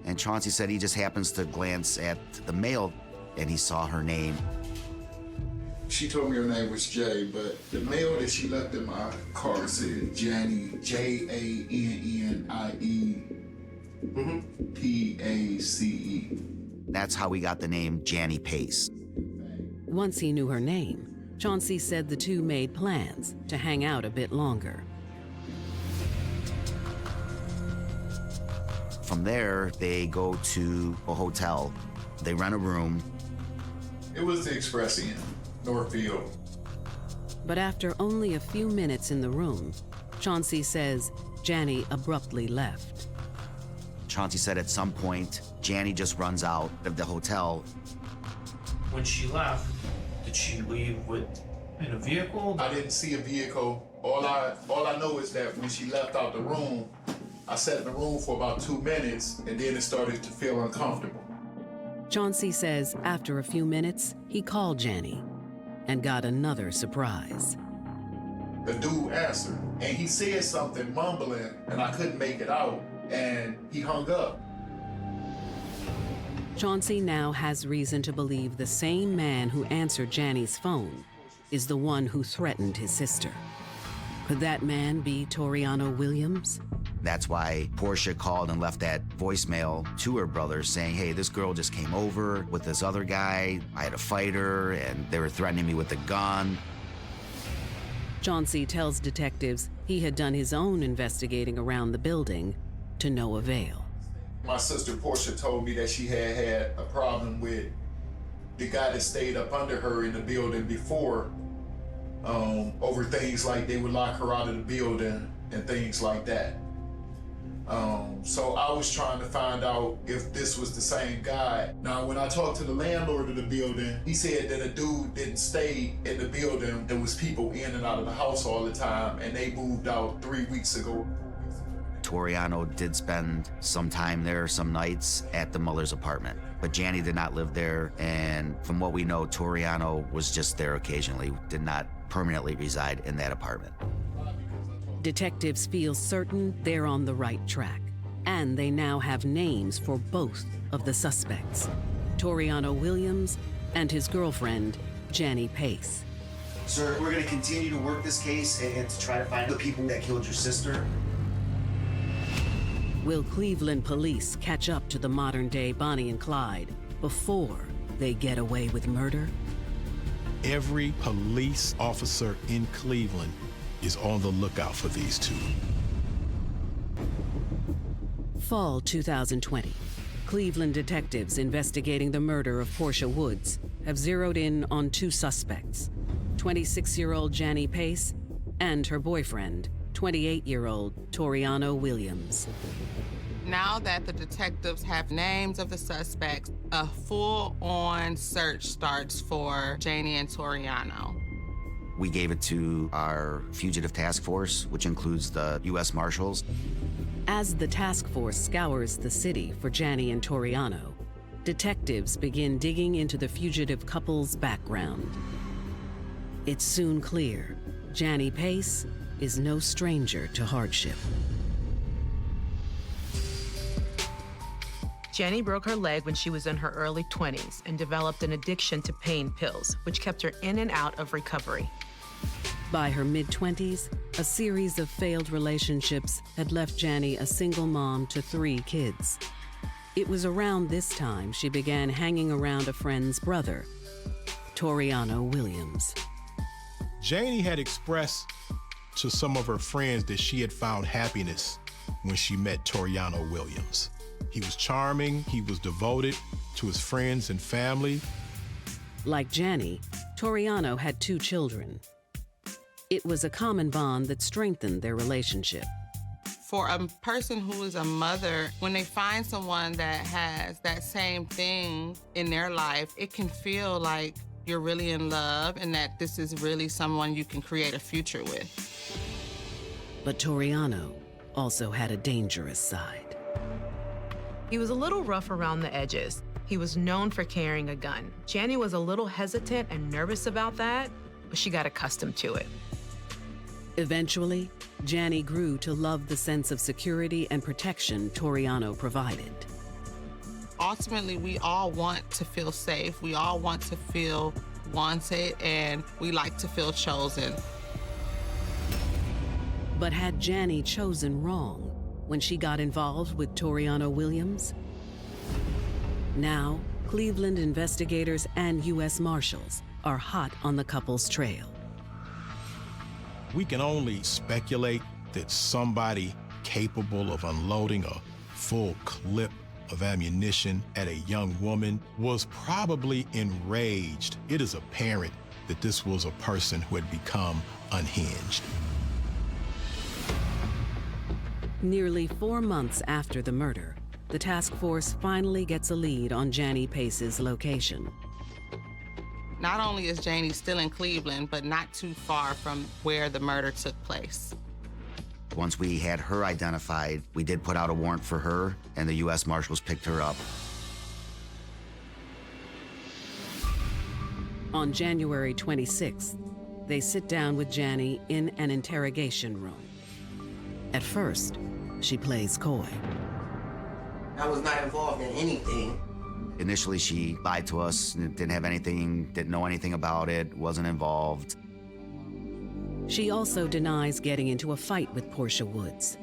And Chauncey said he just happens to glance at the mail, and he saw her name. She told me her name was Jay, but the mail that she left in my car said Jannie, Jannie, P-A-C-E. That's how we got the name Janny Pace. Once he knew her name, Chauncey said the two made plans to hang out a bit longer. From there, they go to a hotel. They rent a room. It was the Express Inn, Northfield. But after only a few minutes in the room, Chauncey says Janny abruptly left. Chauncey said at some point, Janny just runs out of the hotel. When she left, did she leave in a vehicle? I didn't see a vehicle. All I know is that when she left out the room, I sat in the room for about 2 minutes, and then it started to feel uncomfortable. Chauncey says after a few minutes, he called Janny and got another surprise. The dude answered, and he said something mumbling, and I couldn't make it out, and he hung up. Chauncey now has reason to believe the same man who answered Janny's phone is the one who threatened his sister. Could that man be Toriano Williams? That's why Portia called and left that voicemail to her brother saying, hey, this girl just came over with this other guy. I had to fight her, and they were threatening me with a gun. Chauncey tells detectives he had done his own investigating around the building to no avail. My sister Portia told me that she had a problem with the guy that stayed up under her in the building before, over things like they would lock her out of the building and things like that. So I was trying to find out if this was the same guy. Now, when I talked to the landlord of the building, he said that a dude didn't stay in the building. There was people in and out of the house all the time, and they moved out 3 weeks ago. Toriano did spend some time there, some nights, at the Muller's apartment. But Janny did not live there, and from what we know, Toriano was just there occasionally, did not permanently reside in that apartment. Detectives feel certain they're on the right track, and they now have names for both of the suspects, Toriano Williams and his girlfriend, Janny Pace. Sir, we're going to continue to work this case and to try to find the people that killed your sister. Will Cleveland police catch up to the modern-day Bonnie and Clyde before they get away with murder? Every police officer in Cleveland is on the lookout for these two. Fall 2020. Cleveland detectives investigating the murder of Portia Woods have zeroed in on two suspects, 26-year-old Janny Pace and her boyfriend, 28-year-old Toriano Williams. Now that the detectives have names of the suspects, a full-on search starts for Janny and Toriano. We gave it to our fugitive task force, which includes the U.S. Marshals. As the task force scours the city for Janny and Toriano, detectives begin digging into the fugitive couple's background. It's soon clear Janny Pace is no stranger to hardship. Janny broke her leg when she was in her early 20s and developed an addiction to pain pills, which kept her in and out of recovery. By her mid-20s, a series of failed relationships had left Janny a single mom to 3 kids. It was around this time she began hanging around a friend's brother, Toriano Williams. Janny had expressed to some of her friends that she had found happiness when she met Toriano Williams. He was charming, he was devoted to his friends and family. Like Janny, Toriano had 2 children. It was a common bond that strengthened their relationship. For a person who is a mother, when they find someone that has that same thing in their life, it can feel like you're really in love and that this is really someone you can create a future with. But Toriano also had a dangerous side. He was a little rough around the edges. He was known for carrying a gun. Janny was a little hesitant and nervous about that, but she got accustomed to it. Eventually, Janny grew to love the sense of security and protection Toriano provided. Ultimately, we all want to feel safe. We all want to feel wanted, and we like to feel chosen. But had Janny chosen wrong when she got involved with Toriano Williams? Now, Cleveland investigators and U.S. Marshals are hot on the couple's trail. We can only speculate that somebody capable of unloading a full clip of ammunition at a young woman was probably enraged. It is apparent that this was a person who had become unhinged. Nearly 4 months after the murder, the task force finally gets a lead on Janie Pace's location. Not only is Janie still in Cleveland, but not too far from where the murder took place. Once we had her identified, we did put out a warrant for her, and the U.S. Marshals picked her up. On January 26th, they sit down with Janie in an interrogation room. At first, she plays coy. I was not involved in anything. Initially, she lied to us, didn't have anything, didn't know anything about it, wasn't involved. She also denies getting into a fight with Portia Woods.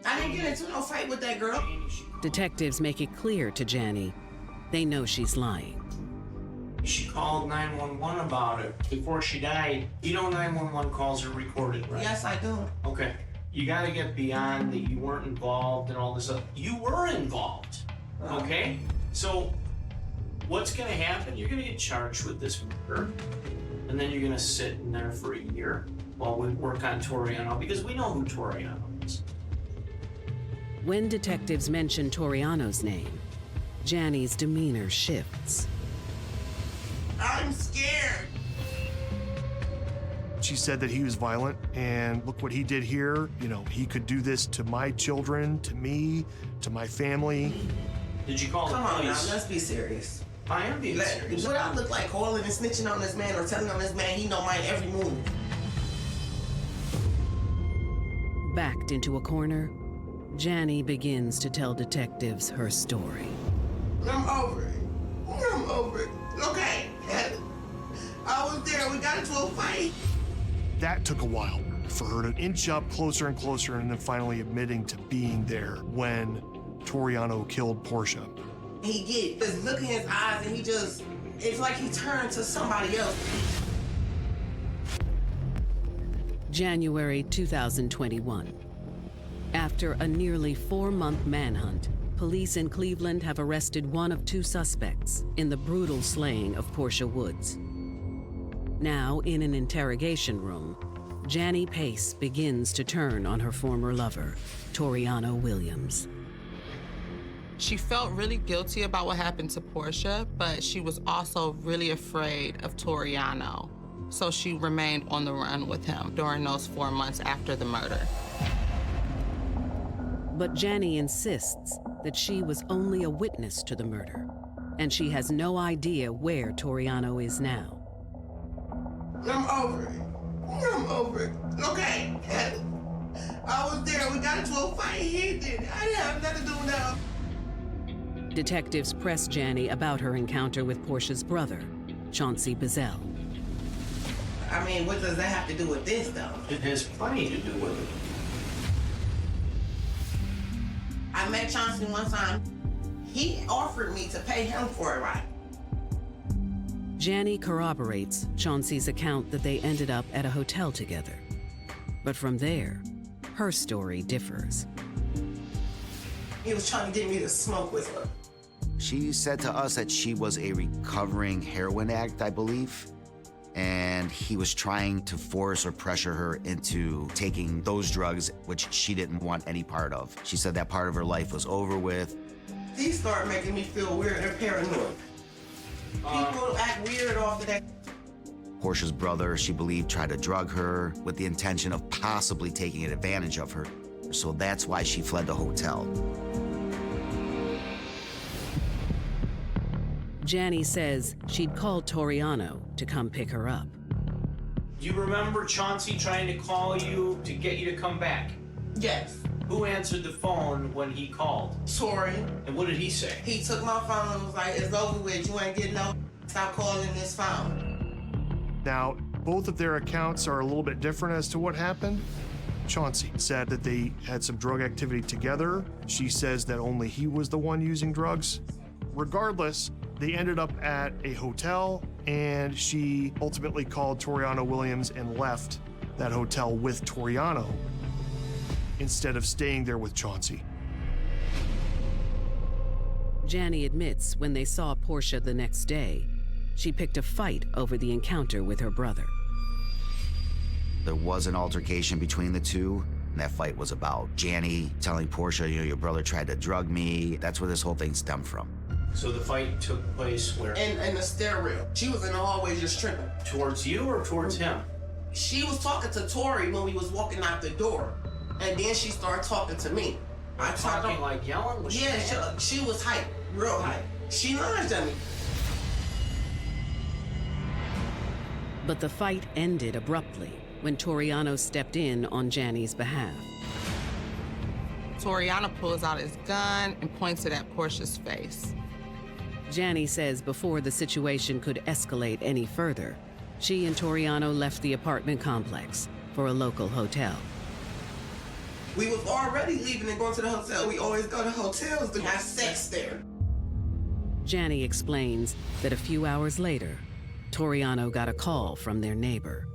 I didn't get into no fight with that girl. Detectives make it clear to Janie they know she's lying. She called 911 about it before she died. You know 911 calls are recorded, right? Yes, I do. Okay. You gotta get beyond that you weren't involved and all this stuff. You were involved, okay? So what's gonna happen? You're gonna get charged with this murder, and then you're gonna sit in there for a year while we work on Toriano, because we know who Toriano is. When detectives mention Toriano's name, Janie's demeanor shifts. I'm scared. She said that he was violent, and look what he did here. You know, he could do this to my children, to me, to my family. Did you call the police? Come on now, let's be serious. I am being serious. Would I look like calling and snitching on this man or telling on this man he know my every move? Backed into a corner, Janie begins to tell detectives her story. I'm over it. I'm over it. Okay. I was there. We got into a fight. That took a while for her to inch up closer and closer, and then finally admitting to being there when Toriano killed Portia. He get this look in his eyes, and it's like he turned to somebody else. January 2021. After a nearly 4-month manhunt, police in Cleveland have arrested one of 2 suspects in the brutal slaying of Portia Woods. Now, in an interrogation room, Janie Pace begins to turn on her former lover, Toriano Williams. She felt really guilty about what happened to Portia, but she was also really afraid of Toriano. So she remained on the run with him during those 4 months after the murder. But Janie insists that she was only a witness to the murder, and she has no idea where Toriano is now. I'm over it. I'm over it. Okay. I was there. We got into a fight. He did. I didn't have nothing to do now. Detectives press Janie about her encounter with Portia's brother, Chauncey Bizzell. I mean, what does that have to do with this, though? It has plenty to do with it. I met Chauncey one time. He offered me to pay him for a ride. Janie corroborates Chauncey's account that they ended up at a hotel together. But from there, her story differs. He was trying to get me to smoke with her. She said to us that she was a recovering heroin addict, I believe, and he was trying to force or pressure her into taking those drugs, which she didn't want any part of. She said that part of her life was over with. These started making me feel weird and paranoid. People act weird after that. Portia's brother, she believed, tried to drug her with the intention of possibly taking advantage of her. So that's why she fled the hotel. Janie says she'd called Toriano to come pick her up. Do you remember Chauncey trying to call you to get you to come back? Yes. Who answered the phone when he called? Tori. And what did he say? He took my phone and was like, it's over with. You ain't getting no. Stop calling this phone. Now, both of their accounts are a little bit different as to what happened. Chauncey said that they had some drug activity together. She says that only he was the one using drugs. Regardless, they ended up at a hotel, and she ultimately called Toriano Williams and left that hotel with Toriano instead of staying there with Chauncey. Janny admits when they saw Portia the next day, she picked a fight over the encounter with her brother. There was an altercation between the two, and that fight was about Janny telling Portia, your brother tried to drug me. That's where this whole thing stemmed from. So the fight took place where? In the stairwell. She was in the hallway just tripping. Towards you or towards him? She was talking to Tori when we was walking out the door, and then she started talking to me. Talking like yelling? She was hype, real hype. She lunged at me. But the fight ended abruptly when Toriano stepped in on Janny's behalf. Toriano pulls out his gun and points it at Portia's face. Janny says before the situation could escalate any further, she and Toriano left the apartment complex for a local hotel. We was already leaving and going to the hotel. We always go to hotels to have sex there. Janny explains that a few hours later, Toriano got a call from their neighbor.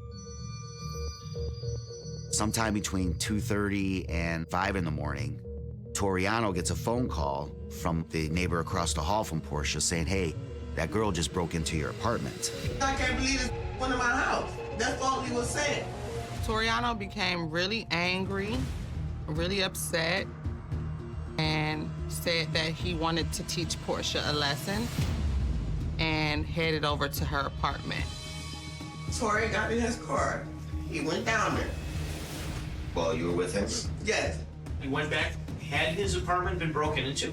Sometime between 2:30 and 5 in the morning, Toriano gets a phone call from the neighbor across the hall from Portia saying, hey, that girl just broke into your apartment. I can't believe this went to my house. That's all he was saying. Toriano became really angry, really upset, and said that he wanted to teach Portia a lesson and headed over to her apartment. Tori got in his car. He went down there. While you were with him? Yes. He went back. Had his apartment been broken into?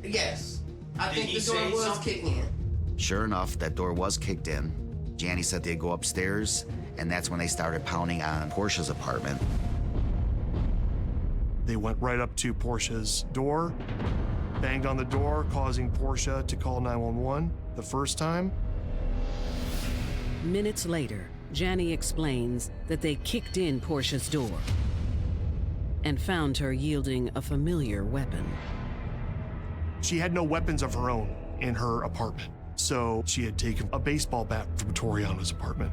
Yes. I Did think he the door say was something? kicked in. Sure enough, that door was kicked in. Janny said they'd go upstairs, and that's when they started pounding on Portia's apartment. They went right up to Portia's door, banged on the door, causing Portia to call 911 the first time. Minutes later, Janny explains that they kicked in Portia's door and found her yielding a familiar weapon. She had no weapons of her own in her apartment, so she had taken a baseball bat from Toriano's apartment.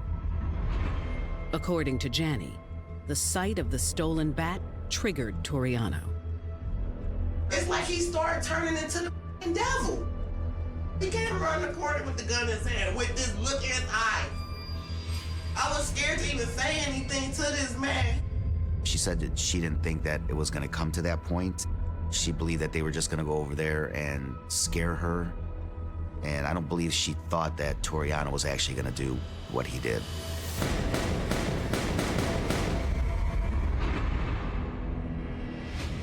According to Janny, the sight of the stolen bat triggered Toriano. It's like he started turning into the f***ing devil. He came around the corner with the gun in his hand with this look in his eye. I was scared to even say anything to this man. She said that she didn't think that it was gonna come to that point. She believed that they were just gonna go over there and scare her. And I don't believe she thought that Toriano was actually gonna do what he did.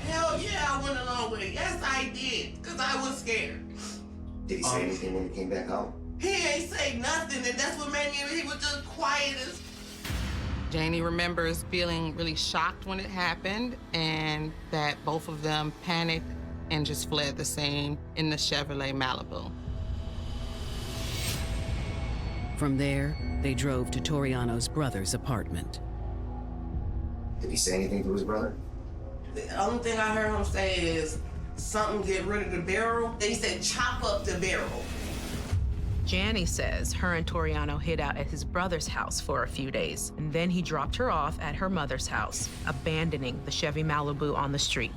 Hell yeah, I went along with it. Yes, I did, because I was scared. Did he say anything when he came back out? He ain't say nothing, and that's what made me, he was just quiet as... Janny remembers feeling really shocked when it happened and that both of them panicked and just fled the scene in the Chevrolet Malibu. From there, they drove to Toriano's brother's apartment. Did he say anything to his brother? The only thing I heard him say is something get rid of the barrel. They said chop up the barrel. Janny says her and Toriano hid out at his brother's house for a few days, and then he dropped her off at her mother's house, abandoning the Chevy Malibu on the street.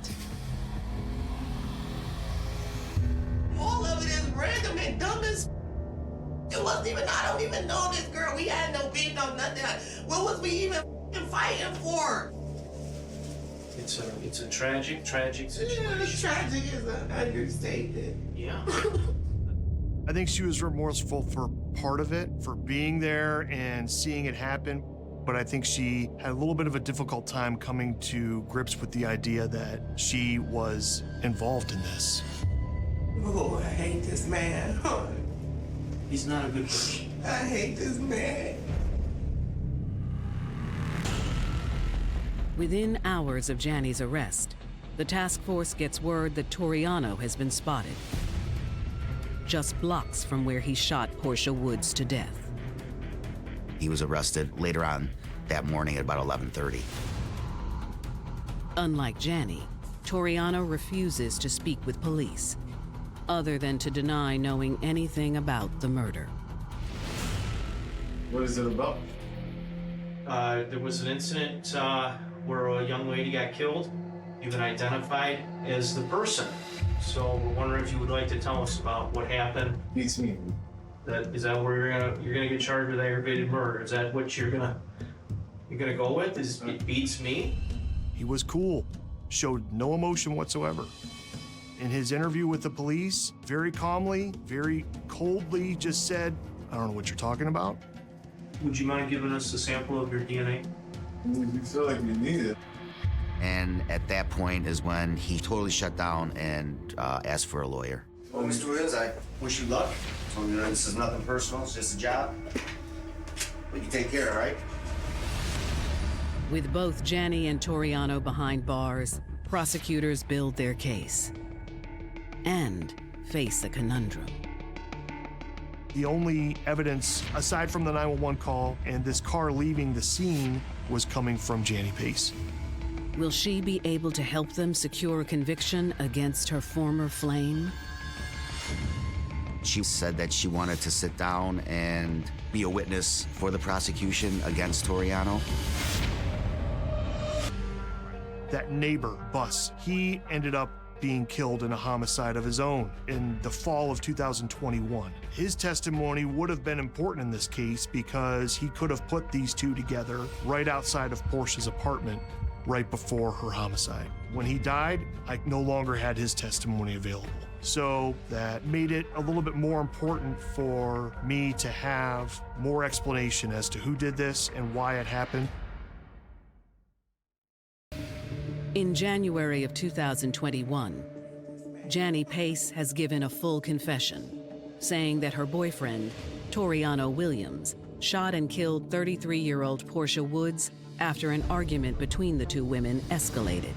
All of it is random and dumb as... It wasn't even, I don't even know this girl. We had no beef, no nothing. What was we even fighting for? It's a tragic situation. Yeah, tragic is an understatement. Yeah. I think she was remorseful for part of it, for being there and seeing it happen, but I think she had a little bit of a difficult time coming to grips with the idea that she was involved in this. Oh, I hate this man. He's not a good person. I hate this man. Within hours of Janny's arrest, the task force gets word that Toriano has been spotted, just blocks from where he shot Portia Woods to death. He was arrested later on that morning at about 11:30. Unlike Jani, Toriano refuses to speak with police, other than to deny knowing anything about the murder. What is it about? There was an incident where a young lady got killed. You've been identified as the person. So we're wondering if you would like to tell us about what happened. Beats me. Is that where you're gonna get charged with aggravated murder? Is that what you're gonna go with? Is it beats me? He was cool, showed no emotion whatsoever. In his interview with the police, very calmly, very coldly just said, I don't know what you're talking about. Would you mind giving us a sample of your DNA? You feel like you need it. And at that point is when he totally shut down and asked for a lawyer. Well, Mr. Williams, I wish you luck. So, you know, this is nothing personal, it's just a job. But you take care, all right? With both Jani and Toriano behind bars, prosecutors build their case and face a conundrum. The only evidence, aside from the 911 call and this car leaving the scene, was coming from Jani Pace. Will she be able to help them secure a conviction against her former flame? She said that she wanted to sit down and be a witness for the prosecution against Toriano. That neighbor, Bus, he ended up being killed in a homicide of his own in the fall of 2021. His testimony would have been important in this case because he could have put these two together right outside of Portia's apartment right before her homicide. When he died, I no longer had his testimony available. So that made it a little bit more important for me to have more explanation as to who did this and why it happened. In January of 2021, Jani Pace has given a full confession, saying that her boyfriend, Toriano Williams, shot and killed 33-year-old Portia Woods after an argument between the two women escalated.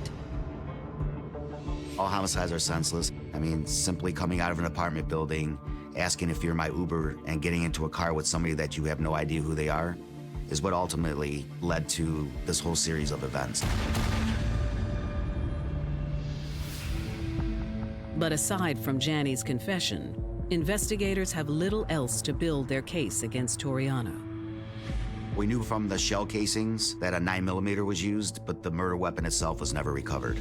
All homicides are senseless. I mean, simply coming out of an apartment building, asking if you're my Uber, and getting into a car with somebody that you have no idea who they are is what ultimately led to this whole series of events. But aside from Jani's confession, investigators have little else to build their case against Toriano. We knew from the shell casings that a 9mm was used, but the murder weapon itself was never recovered.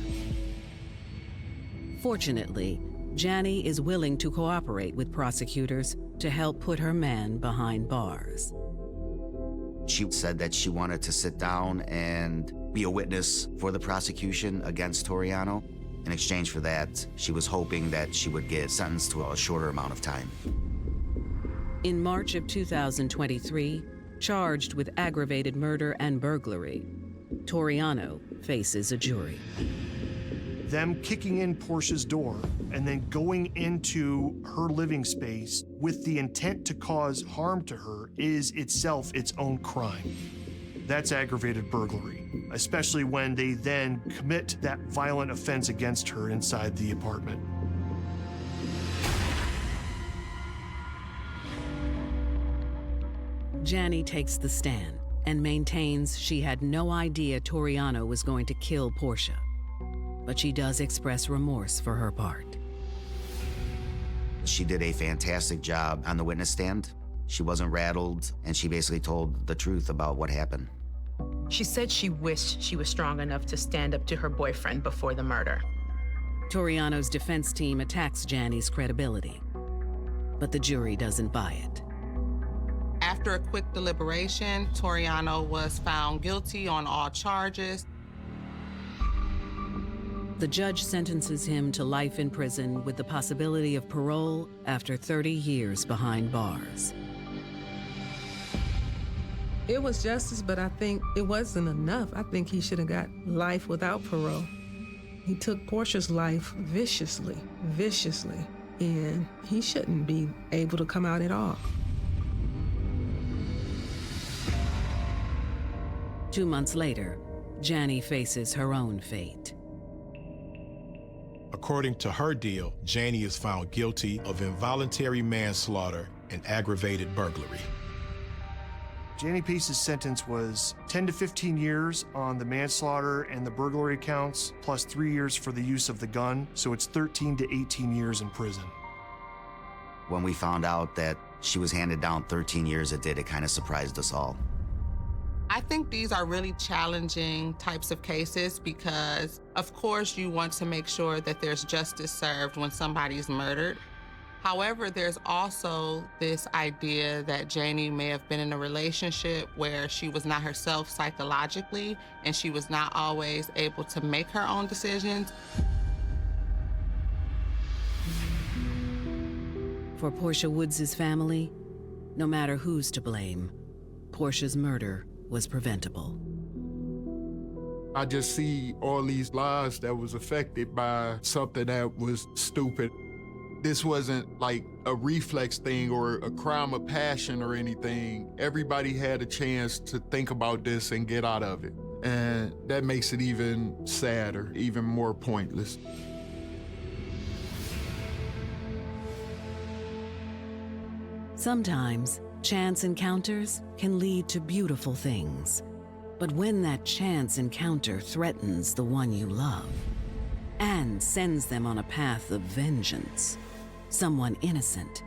Fortunately, Jani is willing to cooperate with prosecutors to help put her man behind bars. She said that she wanted to sit down and be a witness for the prosecution against Toriano. In exchange for that, she was hoping that she would get sentenced to a shorter amount of time. In March of 2023, charged with aggravated murder and burglary, Toriano faces a jury. Them kicking in Portia's door and then going into her living space with the intent to cause harm to her is itself its own crime. That's aggravated burglary, especially when they then commit that violent offense against her inside the apartment. Jani takes the stand and maintains she had no idea Toriano was going to kill Portia, but she does express remorse for her part. She did a fantastic job on the witness stand. She wasn't rattled, and she basically told the truth about what happened. She said she wished she was strong enough to stand up to her boyfriend before the murder. Toriano's defense team attacks Jani's credibility, but the jury doesn't buy it. After a quick deliberation, Toriano was found guilty on all charges. The judge sentences him to life in prison with the possibility of parole after 30 years behind bars. It was justice, but I think it wasn't enough. I think he should have got life without parole. He took Portia's life viciously, and he shouldn't be able to come out at all. 2 months later, Jani faces her own fate. According to her deal, Jani is found guilty of involuntary manslaughter and aggravated burglary. Janie Pace's sentence was 10 to 15 years on the manslaughter and the burglary counts, plus 3 years for the use of the gun, so it's 13 to 18 years in prison. When we found out that she was handed down 13 years, it kind of surprised us all. I think these are really challenging types of cases because, of course, you want to make sure that there's justice served when somebody's murdered. However, there's also this idea that Janie may have been in a relationship where she was not herself psychologically and she was not always able to make her own decisions. For Portia Woods' family, no matter who's to blame, Portia's murder was preventable. I just see all these lives that was affected by something that was stupid. This wasn't like a reflex thing or a crime of passion or anything. Everybody had a chance to think about this and get out of it. And that makes it even sadder, even more pointless. Sometimes, chance encounters can lead to beautiful things. But when that chance encounter threatens the one you love and sends them on a path of vengeance, someone innocent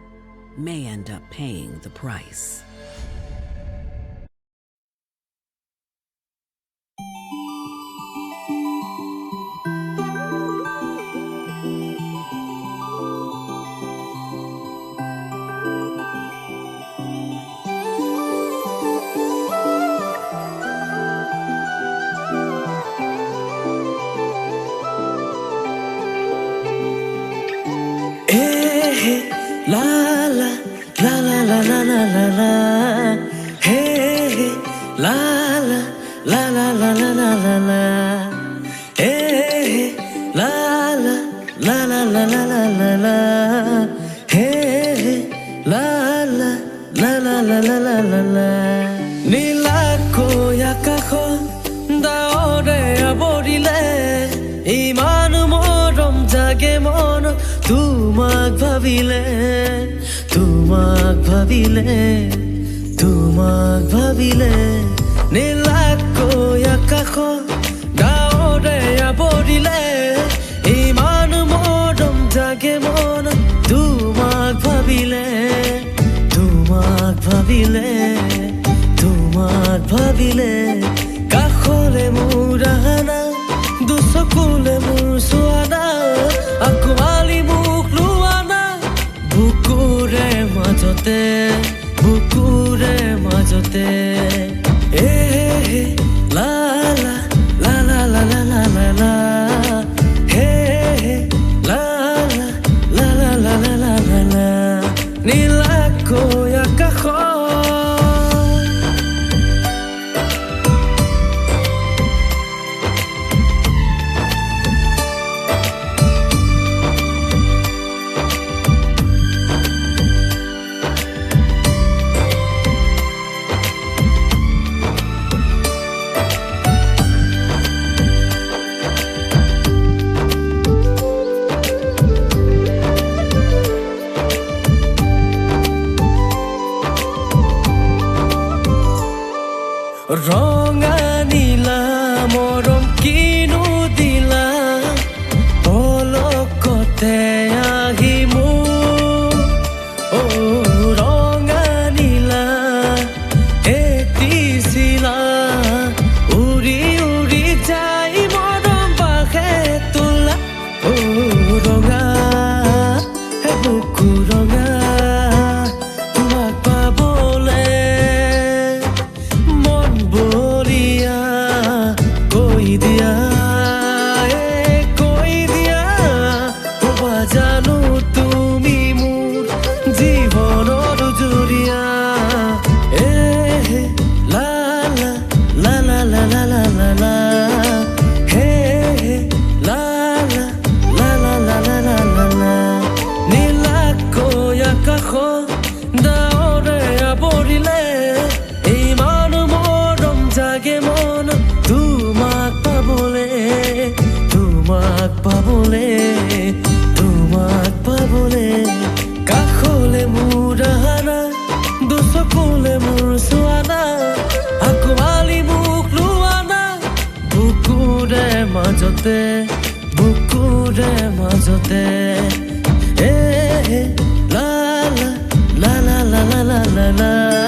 may end up paying the price. La la la la la la la la la. Hey, la la la la la la la la la. Hey, la la la la la la la la la. Hey, la la la la la la la la la. Nilako yakako daore aborile imanu morom jage mono. Tumak bhabile, tumak bhabile, tumak bhabile. Nilako yakako daore aborile imanu modom jage mon. Tumak bhabile, tumak bhabile, tumak bhabile. Kakhole murahana, dusokule mursuana. Akwali mukluana, bukure majote, bukure majote. Eh, la la la la la la la la la. Hey, la la la la la la la la la. Nilako yakako. Ronga nila morom kinu dila polokote ahimu. Oh, ronga nila etisila uri uri jai morom bakhetula. Oh, ronga buku ronga tumak pabole. জানো তুমি মোর জীবনৰ জুৰিয়া এ লা লা লা লা লা লা লা লা লা হে লা লা লা লা লা লা লা লা লা নীলাকৈ আকাশ ডাৱৰে আৱৰিলে ইমান মৰম জাগে মন তোমাক পাবলে তোমাক পাবলে তোমাক পাবলে কাষলে মোৰ আহানা দুচকুলে মোৰ চোৱানা মাজতে বুকুৰে মাজতে লা লা লা লা লা লা লা লা